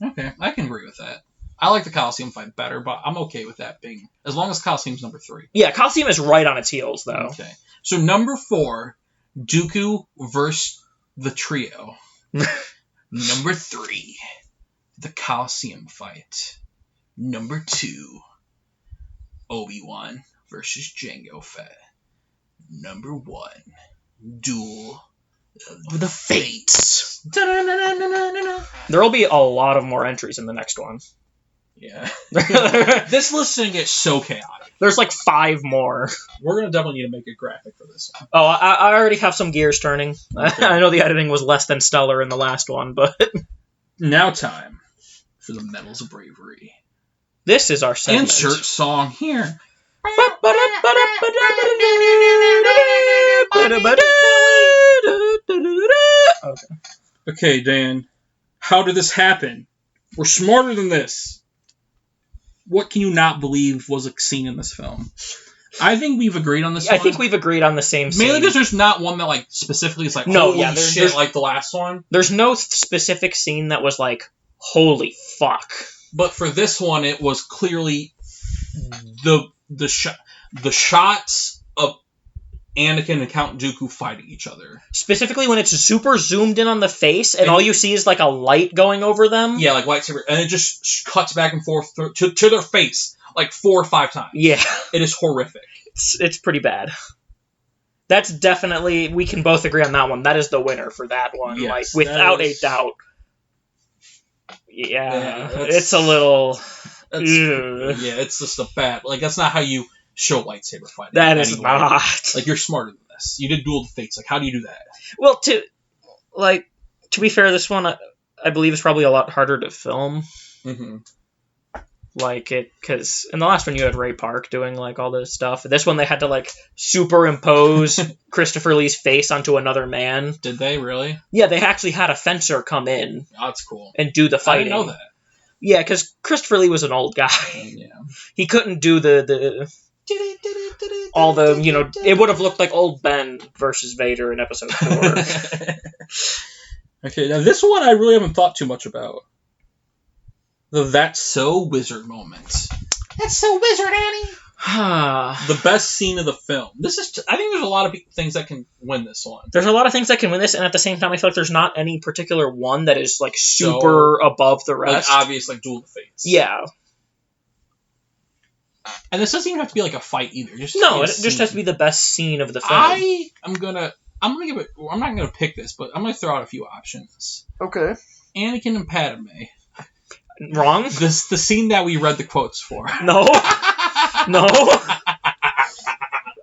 Okay, I can agree with that. I like the Coliseum fight better, but I'm okay with that being... As long as Coliseum's number 3. Yeah, Coliseum is right on its heels, though. Okay. So number 4, Dooku versus the trio. Number 3, the Coliseum fight. Number 2... Obi-Wan versus Jango Fett. Number 1, Duel of the Fates. There will be a lot of more entries in the next one. Yeah. This list is going to get so chaotic. There's 5 more. We're going to definitely need to make a graphic for this one. Oh, I already have some gears turning. Okay. I know the editing was less than stellar in the last one, but... Now time for the Medals of Bravery. This is our segment. Insert song here. Okay, Dan. How did this happen? We're smarter than this. What can you not believe was a scene in this film? I think we've agreed on this one. I think we've agreed on the same scene. Mainly because there's not one that specifically is holy shit like the last one. There's no specific scene that was holy fuck. But for this one, it was clearly the shots of Anakin and Count Dooku fighting each other. Specifically when it's super zoomed in on the face, and all you see is a light going over them. Yeah, lightsaber, and it just cuts back and forth to their face 4 or 5 times. Yeah, it is horrific. It's pretty bad. That's definitely, we can both agree on that one. That is the winner for that one, yes, without a doubt. Yeah, it's a little... Yeah, it's just a bad... that's not how you show lightsaber fighting. That is not. You're smarter than this. You did Duel of the Fates. How do you do that? Well, to be fair, this one, I believe is probably a lot harder to film. Mm-hmm. Like it, because in the last one you had Ray Park doing like all this stuff. This one they had to like superimpose Christopher Lee's face onto another man. Did they really? Yeah, they actually had a fencer come in. Oh, that's cool. And do the fighting. I didn't know that. Yeah, because Christopher Lee was an old guy. Yeah. He couldn't do the all the, you know, it would have looked like old Ben versus Vader in episode 4. Okay, now this one I really haven't thought too much about. The That's So Wizard moment. That's so wizard, Annie! The best scene of the film. I think there's a lot of things that can win this one. There's a lot of things that can win this, and at the same time I feel like there's not any particular one that is like super above the rest. Like obvious, like Duel of Fates. Yeah. And this doesn't even have to be like a fight either. It just has to be the best scene of the film. I'm not gonna pick this, but I'm gonna throw out a few options. Okay. Anakin and Padme. Wrong? The scene that we read the quotes for. No. No.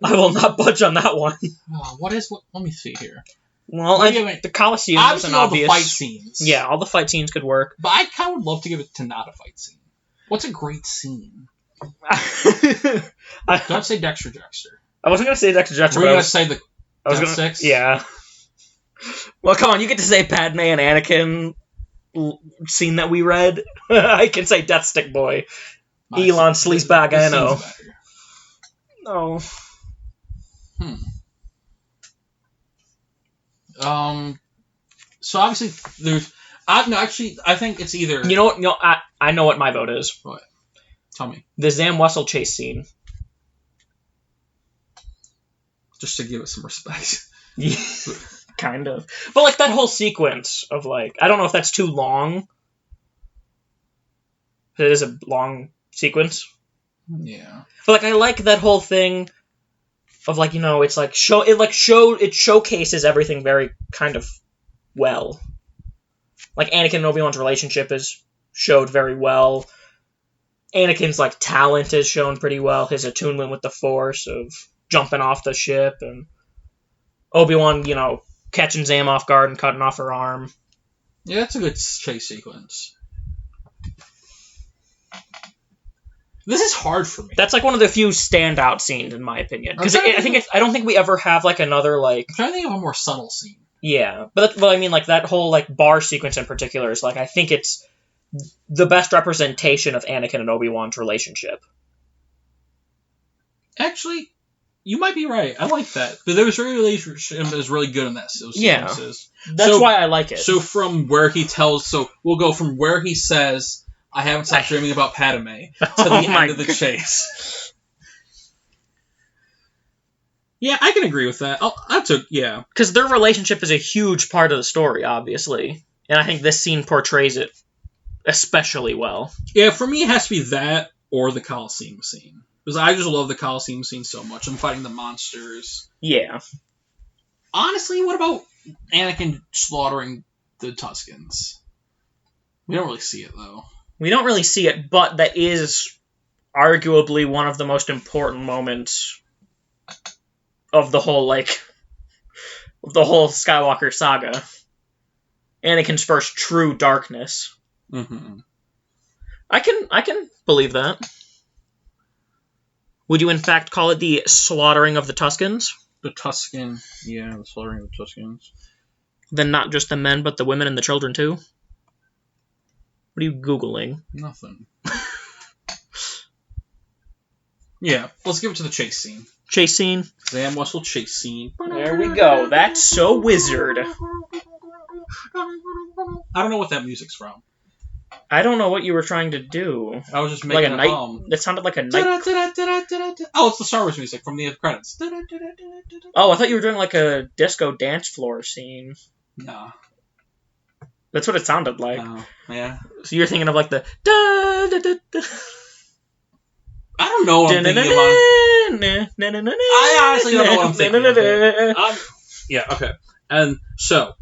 I will not budge on that one. What? Let me see here. Well, the Coliseum was an obvious. All the fight scenes. Yeah, all the fight scenes could work. But I kind of would love to give it to not a fight scene. What's a great scene? Don't say Dexter. I wasn't going to say Dexter. We're going to say the Death Six? Yeah. Well, come on, you get to say Padme and Anakin scene that we read. I can say Death Stick Boy. Elon Sleazebag, I know. No. So obviously there's. I think it's either. You know what? No, I know what my vote is. What? Tell me. The Zam Wessel chase scene. Just to give it some respect. Yeah, kind of. But like that whole sequence of like, I don't know if that's too long. It is a long sequence. Yeah. But like I like that whole thing of like, you know, it's like it showcases everything very kind of well. Like Anakin and Obi-Wan's relationship is showed very well. Anakin's like talent is shown pretty well. His attunement with the Force of jumping off the ship, and Obi-Wan, you know, catching Zam off guard and cutting off her arm. Yeah, that's a good chase sequence. This is hard for me. That's like one of the few standout scenes in my opinion. Because I don't think we ever have like another like. I'm trying to think of a more subtle scene. Yeah, but I mean, like that whole like bar sequence in particular is like I think it's the best representation of Anakin and Obi-Wan's relationship. Actually, you might be right. I like that. But their relationship is really good in this. Yeah, that's why I like it. So from where he tells, we'll go from where he says, "I haven't stopped dreaming about Padme," to the end of the chase. Yeah, I can agree with that. Yeah. Because their relationship is a huge part of the story, obviously. And I think this scene portrays it especially well. Yeah, for me it has to be that or the Coliseum scene. Because I just love the Coliseum scene so much. I'm fighting the monsters. Yeah. Honestly, what about Anakin slaughtering the Tuskens? We don't really see it, though. We don't really see it, but that is arguably one of the most important moments of the whole Skywalker saga. Anakin's first true darkness. Mm-hmm. I can believe that. Would you in fact call it the slaughtering of the Tuskens? The Tusken, yeah, the slaughtering of the Tuskens. Then not just the men, but the women and the children too? What are you Googling? Nothing. Yeah, let's give it to the chase scene. Chase scene? Zam Wessel chase scene. There we go. That's so wizard. I don't know what that music's from. I don't know what you were trying to do. I was just making like a night. That sounded like a night. Oh, it's the Star Wars music from the credits. Oh, I thought you were doing like a disco dance floor scene. No. That's what it sounded like. Oh, yeah. So you're thinking of like the da da da da. I don't know what I'm thinking about. I honestly don't know what I'm thinking of. Yeah, okay. And so...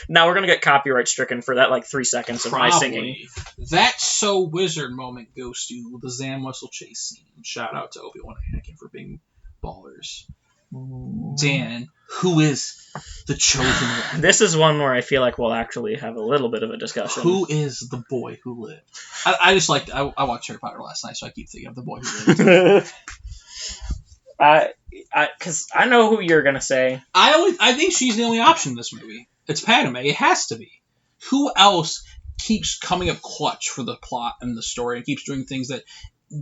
Now we're going to get copyright stricken for that, 3 seconds of my singing. That so wizard moment goes to the Zam Wessel chase scene. Shout out to Obi-Wan and Anakin for being ballers. Dan, who is the chosen one? This is one where I feel like we'll actually have a little bit of a discussion. Who is the boy who lived? I just like I watched Harry Potter last night, so I keep thinking of the boy who lived. Because I know who you're gonna say. I think she's the only option in this movie. It's Padme. It has to be. Who else keeps coming up clutch for the plot and the story and keeps doing things that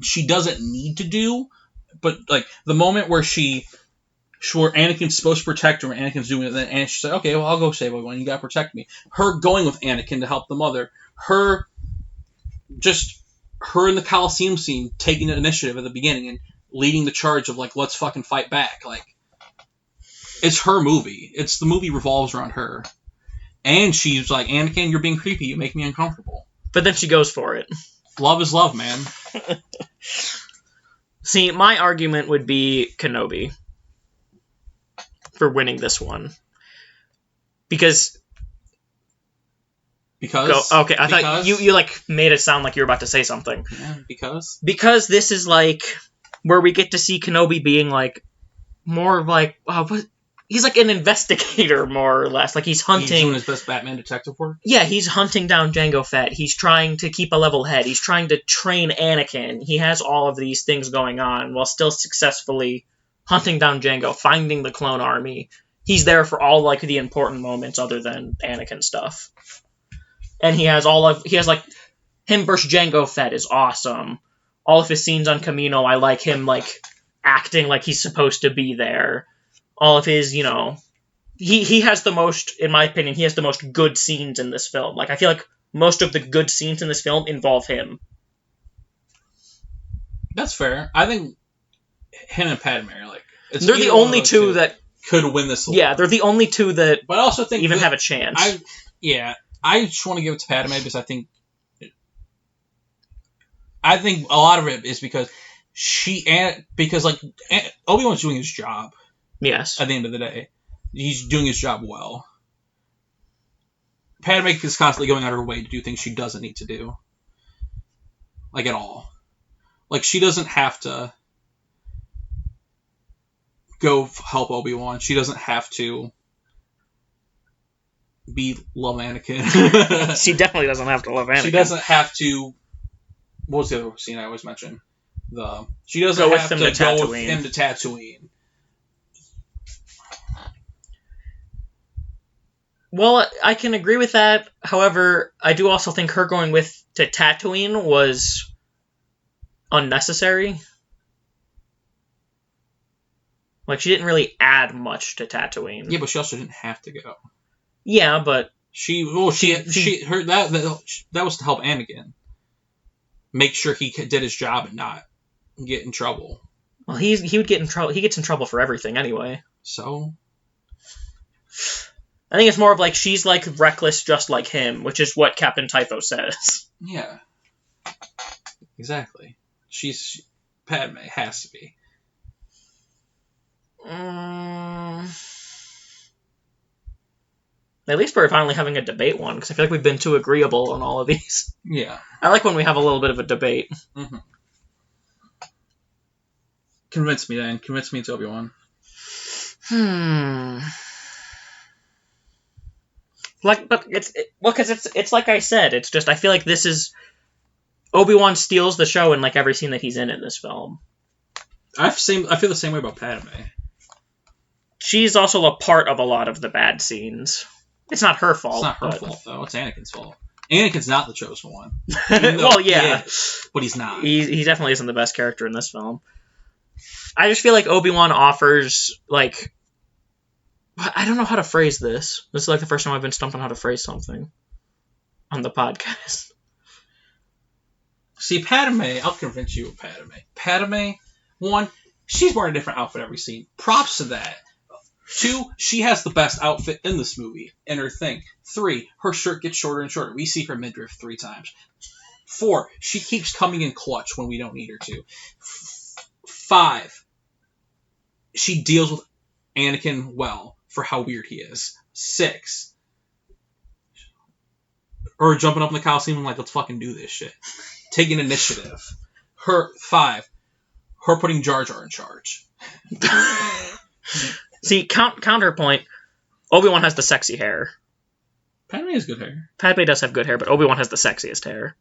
she doesn't need to do, but like the moment where where Anakin's supposed to protect her and Anakin's doing it, then she's like, okay, well, I'll go save Obi-Wan. You gotta protect me. Her going with Anakin to help the mother. Her in the Coliseum scene taking the initiative at the beginning and leading the charge of like, let's fucking fight back. Like, it's her movie. The movie revolves around her. And she's like, Anakin, you're being creepy. You make me uncomfortable. But then she goes for it. Love is love, man. See, my argument would be Kenobi for winning this one. Because... Okay, I thought you like made it sound like you were about to say something. Yeah, because? Because this is like where we get to see Kenobi being like more like he's like an investigator more or less. Like he's hunting. He's doing his best Batman detective work. Yeah, he's hunting down Jango Fett. He's trying to keep a level head. He's trying to train Anakin. He has all of these things going on while still successfully hunting down Jango, finding the clone army. He's there for all like the important moments other than Anakin stuff. And he has like him versus Jango Fett is awesome. All of his scenes on Kamino, I like him like acting like he's supposed to be there. All of his, he has the most, in my opinion, he has the most good scenes in this film. Like I feel like most of the good scenes in this film involve him. That's fair. I think him and Padme are like they're the only two that could win this. Yeah, they're the only two that. But I also think even have a chance. I just want to give it to Padme because I think a lot of it is because Obi-Wan's doing his job. Yes. At the end of the day, he's doing his job well. Padme is constantly going out of her way to do things she doesn't need to do, like at all. Like she doesn't have to go help Obi-Wan. She doesn't have to love Anakin. She definitely doesn't have to love Anakin. She doesn't have to. What was the other scene I always mention? She doesn't have to go with him to Tatooine. Well, I can agree with that. However, I do also think her going to Tatooine was unnecessary. Like she didn't really add much to Tatooine. Yeah, but she also didn't have to go. Yeah, but that was to help Anakin make sure he did his job and not get in trouble. Well, he would get in trouble. He gets in trouble for everything anyway. So, I think it's more of like she's like reckless, just like him, which is what Captain Typho says. Yeah, exactly. Padme has to be. At least we're finally having a debate one, because I feel like we've been too agreeable on all of these. Yeah. I like when we have a little bit of a debate. Mm-hmm. Convince me, then. Convince me it's Obi-Wan. Because it's like I said, it's just, I feel like this is... Obi-Wan steals the show in, like, every scene that he's in this film. I feel the same way about Padme. She's also a part of a lot of the bad scenes. It's not her fault. It's not her fault, though. It's Anakin's fault. Anakin's not the chosen one. Well, yeah. But he's not. He definitely isn't the best character in this film. I just feel like Obi-Wan offers, like... I don't know how to phrase this. This is like the first time I've been stumped on how to phrase something on the podcast. See, Padme, I'll convince you of Padme. Padme, one, she's wearing a different outfit every scene. Props to that. 2, she has the best outfit in this movie, in her thing. 3, her shirt gets shorter and shorter. We see her midriff 3 times. 4, she keeps coming in clutch when we don't need her to. 5, she deals with Anakin well for how weird he is. 6, her jumping up in the Coliseum and like, let's fucking do this shit. Taking initiative. 5, her putting Jar Jar in charge. See, counterpoint, Obi-Wan has the sexy hair. Padme has good hair. Padme does have good hair, but Obi-Wan has the sexiest hair.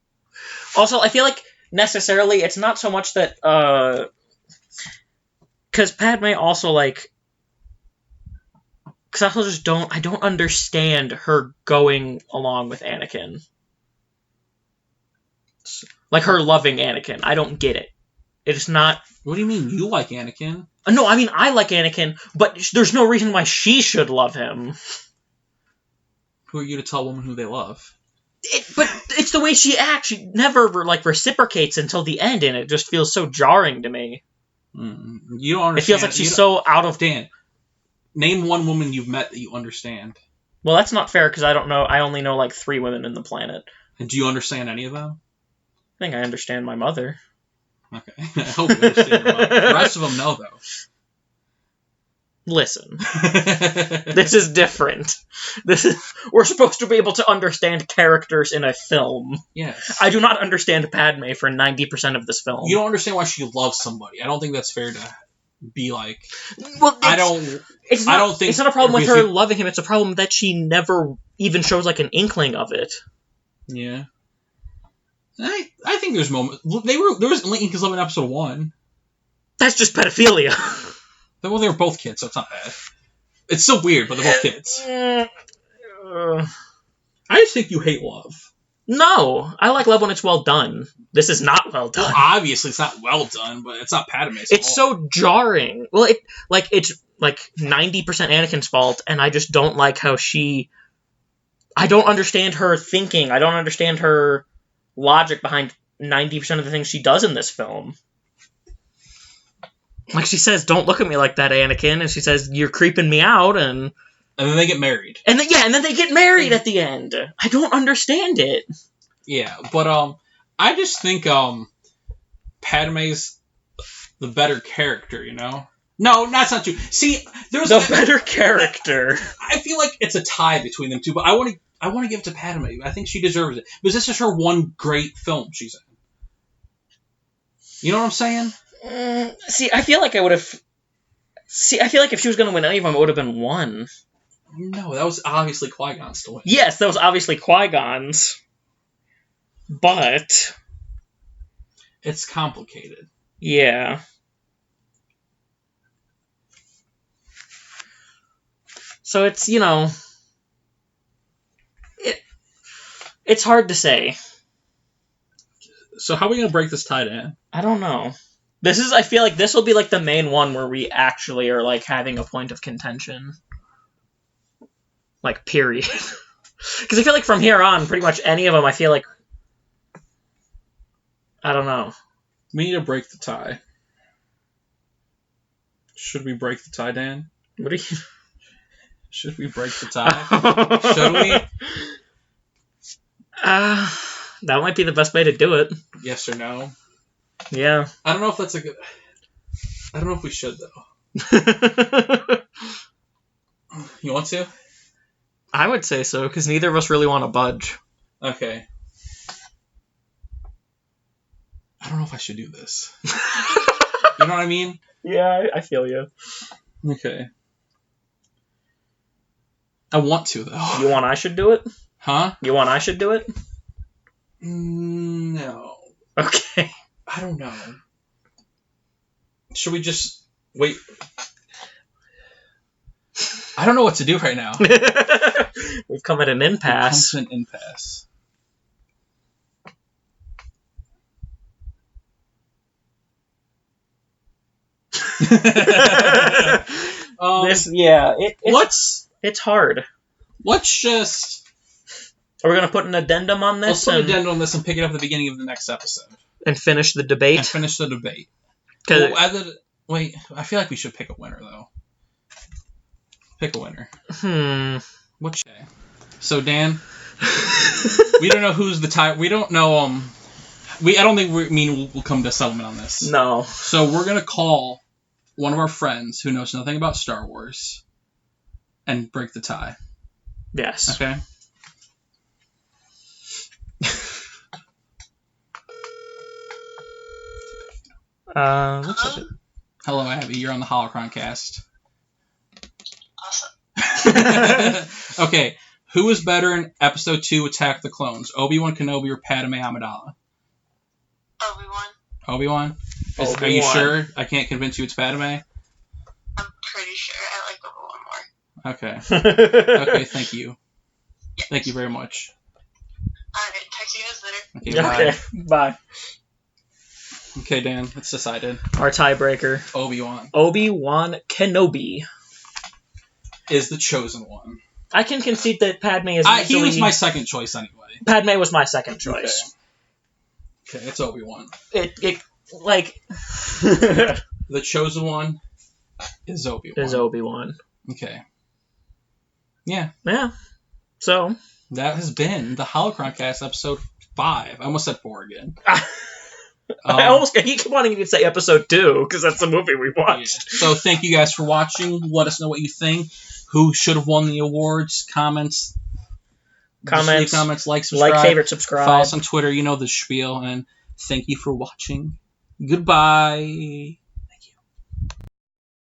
Also, I feel like necessarily it's not so much that because Padme also like because I also just don't understand her going along with Anakin. Like her loving Anakin. I don't get it. It's not. What do you mean you like Anakin? No, I mean I like Anakin, but there's no reason why she should love him. Who are you to tell a woman who they love? But it's the way she acts. She never like reciprocates until the end, and it just feels so jarring to me. You don't understand. It feels like she's so out of. Dan, name one woman you've met that you understand. Well, that's not fair because I don't know. I only know like 3 women in the planet. And do you understand any of them? I think I understand my mother. Okay, I hope you understand your mother. The rest of them know, though. Listen, this is different. We're supposed to be able to understand characters in a film. Yes. I do not understand Padme for 90% of this film. You don't understand why she loves somebody. I don't think that's fair to be like. Well, I don't think it's not a problem with her loving him. It's a problem that she never even shows like an inkling of it. Yeah. I think there's moments. There was Lincoln's Love in episode 1. That's just pedophilia. Well, they were both kids, so it's not bad. It's still weird, but they're both kids. I just think you hate love. No, I like love when it's well done. This is not well done. Well, obviously, it's not well done, but it's not Padme's fault. It's so jarring. Well, it's like 90% Anakin's fault, and I just don't like how she. I don't understand her thinking. I don't understand her logic behind 90% of the things she does in this film. Like she says, "Don't look at me like that, Anakin," and she says, "You're creeping me out," and then they get married. And then they get married at the end. I don't understand it. Yeah, but I just think Padme's the better character, you know? No, that's not true. See, there's the better character. I feel like it's a tie between them two, but I want to give it to Padme. I think she deserves it because this is her one great film she's in. You know what I'm saying? See, I feel like I would have. See, I feel like if she was going to win any of them, it would have been one. No, that was obviously Qui-Gon's to win. Yes, that was obviously Qui-Gon's. But it's complicated. Yeah. So it's, it's hard to say. So how are we going to break this tie down? I don't know. I feel like this will be like the main one where we actually are like having a point of contention. Like, period. Because I feel like from here on, pretty much any of them, I feel like... I don't know. We need to break the tie. Should we break the tie, Dan? What are you... Should we break the tie? Should we? That might be the best way to do it. Yes or no? Yeah. I don't know if that's a good... I don't know if we should, though. You want to? I would say so, because neither of us really want to budge. Okay. I don't know if I should do this. You know what I mean? Yeah, I feel you. Okay. I want to, though. You want I should do it? Huh? You want I should do it? No. Okay. I don't know. Should we just... Wait... I don't know what to do right now. We've come at an impasse. We've come to an impasse. It's hard. Let's just... Are we going to put an addendum on this? Let's put an addendum on this and pick it up at the beginning of the next episode. And finish the debate? And finish the debate. Wait, I feel like we should pick a winner, though. Pick a winner. What should I? So, Dan, we don't know who's the tie. We don't know. I don't think we'll come to a settlement on this. No. So we're gonna call one of our friends who knows nothing about Star Wars and break the tie. Yes. Okay. Looks like it. Hello, Abby. You're on the Holocron-Cast. Okay, who is better in Episode 2, Attack the Clones? Obi-Wan Kenobi or Padme Amidala? Obi-Wan. Obi-Wan? Obi-Wan. Are you sure? I can't convince you it's Padme? I'm pretty sure I like Obi-Wan more. Okay. Okay, thank you. Yes. Thank you very much. Alright, talk to you guys later. Okay, bye. Okay, bye. Okay, Dan, it's decided. Our tiebreaker. Obi-Wan Obi-Wan Kenobi. is the chosen one. I can concede that Padme is He was my second choice anyway. Padme was my second choice. Okay, it's Obi-Wan. It like... The chosen one is Obi-Wan. is Obi-Wan. Okay. Yeah. Yeah. So... That has been the Holocron-Cast episode 5. I almost said 4 again. I keep wanting to say episode 2, because that's the movie we watched. Yeah. So thank you guys for watching. Let us know what you think. Who should have won the awards? Comments, like, subscribe. Like, favorite, subscribe. Follow us on Twitter. You know the spiel. And thank you for watching. Goodbye.